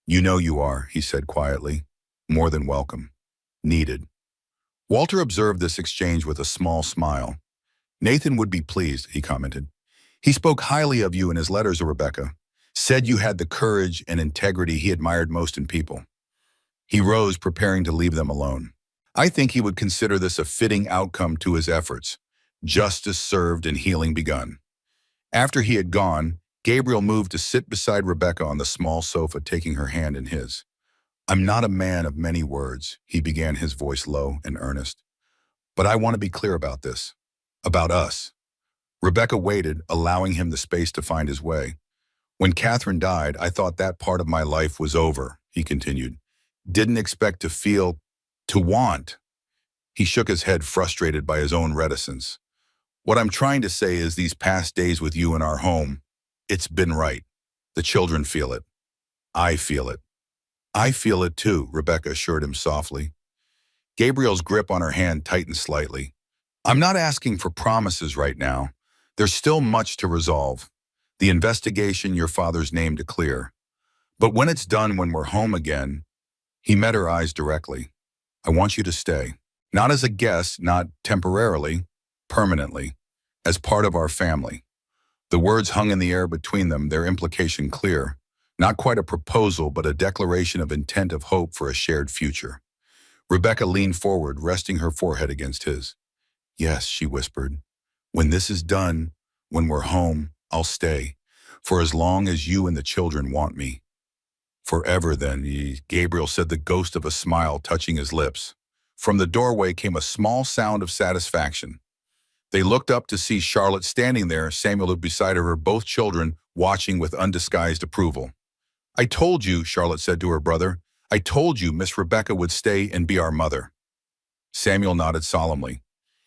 You know you are, he said quietly. More than welcome. Needed. Walter observed this exchange with a small smile. Nathan would be pleased, he commented. He spoke highly of you in his letters to Rebecca, said you had the courage and integrity he admired most in people. He rose, preparing to leave them alone. I think he would consider this a fitting outcome to his efforts. Justice served and healing begun. After he had gone, Gabriel moved to sit beside Rebecca on the small sofa, taking her hand in his. I'm not a man of many words, he began, his voice low and earnest. But I want to be clear about this. About us. Rebecca waited, allowing him the space to find his way. When Catherine died, I thought that part of my life was over, he continued. Didn't expect to feel, to want. He shook his head, frustrated by his own reticence. What I'm trying to say is these past days with you in our home, it's been right. The children feel it. I feel it. I feel it too, Rebecca assured him softly. Gabriel's grip on her hand tightened slightly. I'm not asking for promises right now. There's still much to resolve. The investigation, your father's name to clear. But when it's done, when we're home again, he met her eyes directly. I want you to stay. Not as a guest, not temporarily, permanently, as part of our family. The words hung in the air between them, their implication clear. Not quite a proposal, but a declaration of intent, of hope for a shared future. Rebecca leaned forward, resting her forehead against his. Yes, she whispered. When this is done, when we're home, I'll stay. For as long as you and the children want me. Forever then, Gabriel said, the ghost of a smile touching his lips. From the doorway came a small sound of satisfaction. They looked up to see Charlotte standing there, Samuel beside her, both children watching with undisguised approval. I told you, Charlotte said to her brother, I told you Miss Rebecca would stay and be our mother. Samuel nodded solemnly.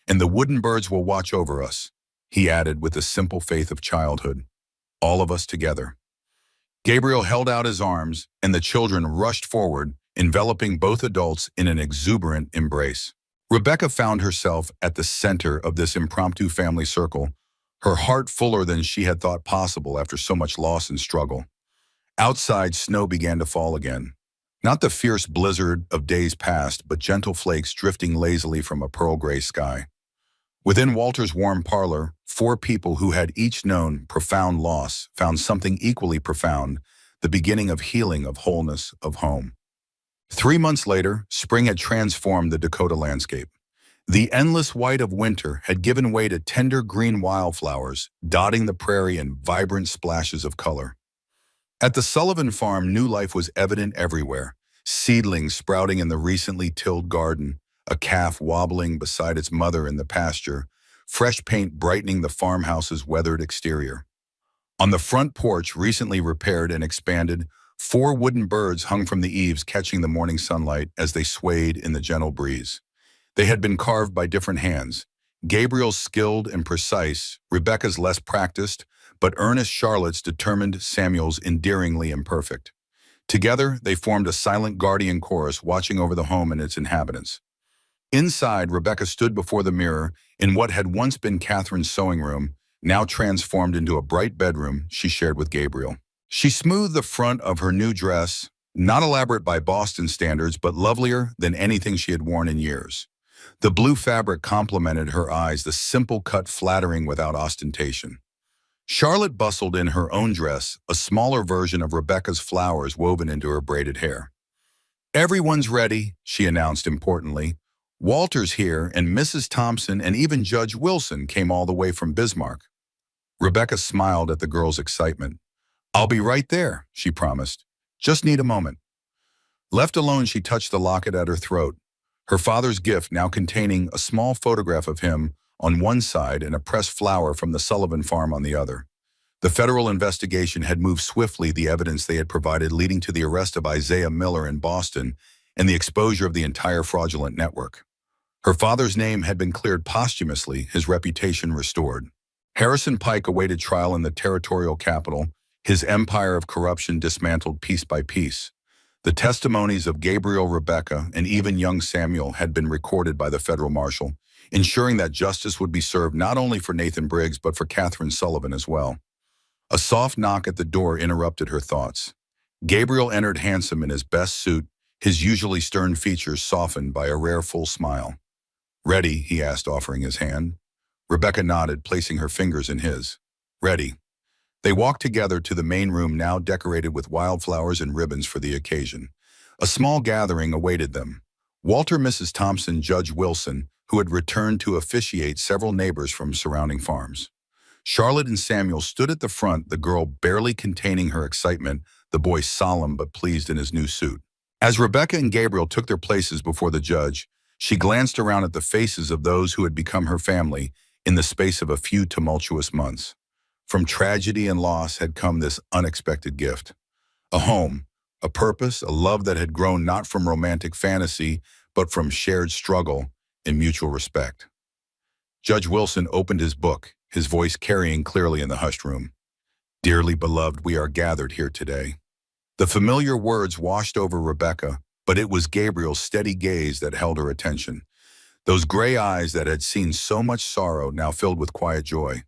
And the wooden birds will watch over us, he added with the simple faith of childhood. All of us together. Gabriel held out his arms, and the children rushed forward, enveloping both adults in an exuberant embrace. Rebecca found herself at the center of this impromptu family circle, her heart fuller than she had thought possible after so much loss and struggle. Outside, snow began to fall again. Not the fierce blizzard of days past, but gentle flakes drifting lazily from a pearl gray sky. Within Walter's warm parlor, 4 people who had each known profound loss found something equally profound, the beginning of healing, of wholeness, of home. 3 months later, spring had transformed the Dakota landscape. The endless white of winter had given way to tender green wildflowers, dotting the prairie in vibrant splashes of color. At the Sullivan farm, new life was evident everywhere. Seedlings sprouting in the recently tilled garden, a calf wobbling beside its mother in the pasture, fresh paint brightening the farmhouse's weathered exterior. On the front porch, recently repaired and expanded, 4 wooden birds hung from the eaves, catching the morning sunlight as they swayed in the gentle breeze. They had been carved by different hands. Gabriel's skilled and precise, Rebecca's less practiced, but earnest Charlotte's determined, Samuel's endearingly imperfect. Together, they formed a silent guardian chorus watching over the home and its inhabitants. Inside, Rebecca stood before the mirror in what had once been Catherine's sewing room, now transformed into a bright bedroom she shared with Gabriel. She smoothed the front of her new dress, not elaborate by Boston standards, but lovelier than anything she had worn in years. The blue fabric complemented her eyes, the simple cut flattering without ostentation. Charlotte bustled in her own dress, a smaller version of Rebecca's flowers woven into her braided hair. "Everyone's ready," she announced importantly. "Walter's here, and Mrs. Thompson and even Judge Wilson came all the way from Bismarck." Rebecca smiled at the girl's excitement. "I'll be right there," she promised. "Just need a moment." Left alone, she touched the locket at her throat, her father's gift now containing a small photograph of him on one side and a pressed flower from the Sullivan farm on the other. The federal investigation had moved swiftly, the evidence they had provided leading to the arrest of Isaiah Miller in Boston and the exposure of the entire fraudulent network. Her father's name had been cleared posthumously, his reputation restored. Harrison Pike awaited trial in the territorial capital, his empire of corruption dismantled piece by piece. The testimonies of Gabriel, Rebecca, and even young Samuel had been recorded by the federal marshal, ensuring that justice would be served not only for Nathan Briggs but for Catherine Sullivan as well. A soft knock at the door interrupted her thoughts. Gabriel entered handsome in his best suit, his usually stern features softened by a rare full smile. "Ready?" he asked, offering his hand. Rebecca nodded, placing her fingers in his. "Ready." They walked together to the main room, now decorated with wildflowers and ribbons for the occasion. A small gathering awaited them. Walter, Mrs. Thompson, Judge Wilson, who had returned to officiate, several neighbors from surrounding farms. Charlotte and Samuel stood at the front, the girl barely containing her excitement, the boy solemn but pleased in his new suit. As Rebecca and Gabriel took their places before the judge, she glanced around at the faces of those who had become her family in the space of a few tumultuous months. From tragedy and loss had come this unexpected gift. A home, a purpose, a love that had grown not from romantic fantasy, but from shared struggle and mutual respect. Judge Wilson opened his book, his voice carrying clearly in the hushed room. "Dearly beloved, we are gathered here today." The familiar words washed over Rebecca, but it was Gabriel's steady gaze that held her attention. Those gray eyes that had seen so much sorrow now filled with quiet joy.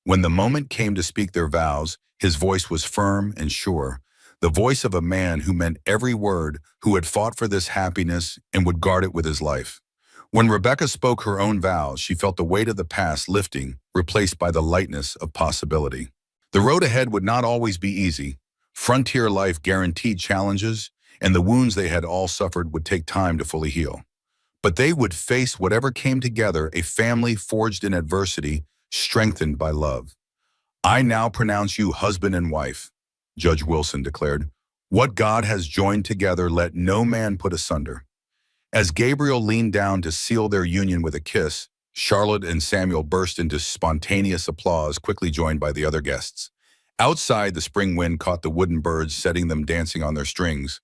When the moment came to speak their vows, his voice was firm and sure, the voice of a man who meant every word, who had fought for this happiness and would guard it with his life. When Rebecca spoke her own vows, she felt the weight of the past lifting, replaced by the lightness of possibility. The road ahead would not always be easy. Frontier life guaranteed challenges, and the wounds they had all suffered would take time to fully heal. But they would face whatever came together, a family forged in adversity, strengthened by love. "I now pronounce you husband and wife," Judge Wilson declared. "What God has joined together, let no man put asunder." As Gabriel leaned down to seal their union with a kiss, Charlotte and Samuel burst into spontaneous applause, quickly joined by the other guests. Outside, the spring wind caught the wooden birds, setting them dancing on their strings.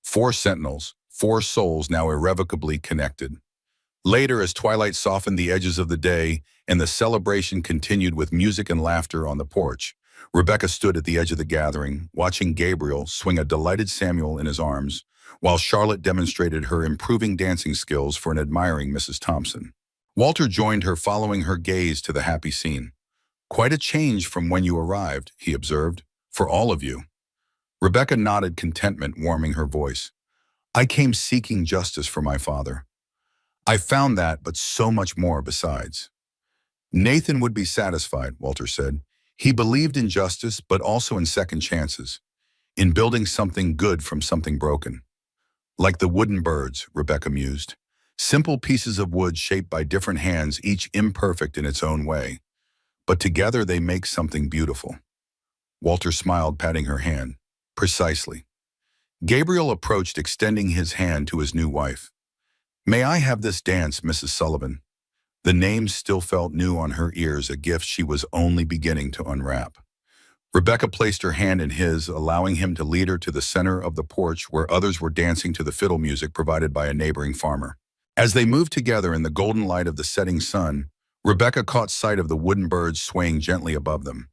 4 sentinels, 4 souls now irrevocably connected. Later, as twilight softened the edges of the day and the celebration continued with music and laughter on the porch, Rebecca stood at the edge of the gathering, watching Gabriel swing a delighted Samuel in his arms, while Charlotte demonstrated her improving dancing skills for an admiring Mrs. Thompson. Walter joined her, following her gaze to the happy scene. "Quite a change from when you arrived," he observed, "for all of you." Rebecca nodded, contentment warming her voice. "I came seeking justice for my father. I found that, but so much more besides." "Nathan would be satisfied," Walter said. "He believed in justice, but also in second chances, in building something good from something broken." "Like the wooden birds," Rebecca mused. "Simple pieces of wood shaped by different hands, each imperfect in its own way. But together they make something beautiful." Walter smiled, patting her hand. "Precisely." Gabriel approached, extending his hand to his new wife. "May I have this dance, Mrs. Sullivan?" The name still felt new on her ears, a gift she was only beginning to unwrap. Rebecca placed her hand in his, allowing him to lead her to the center of the porch where others were dancing to the fiddle music provided by a neighboring farmer. As they moved together in the golden light of the setting sun, Rebecca caught sight of the wooden birds swaying gently above them.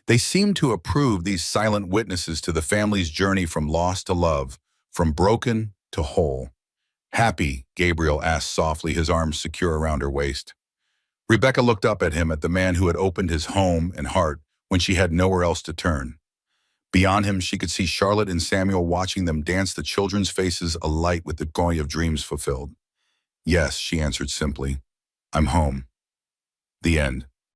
They seemed to approve, these silent witnesses to the family's journey from loss to love, from broken to whole. "Happy?" Gabriel asked softly, his arms secure around her waist. Rebecca looked up at him, at the man who had opened his home and heart when she had nowhere else to turn. Beyond him, she could see Charlotte and Samuel watching them dance, the children's faces alight with the joy of dreams fulfilled. Yes, she answered simply. I'm home. The end.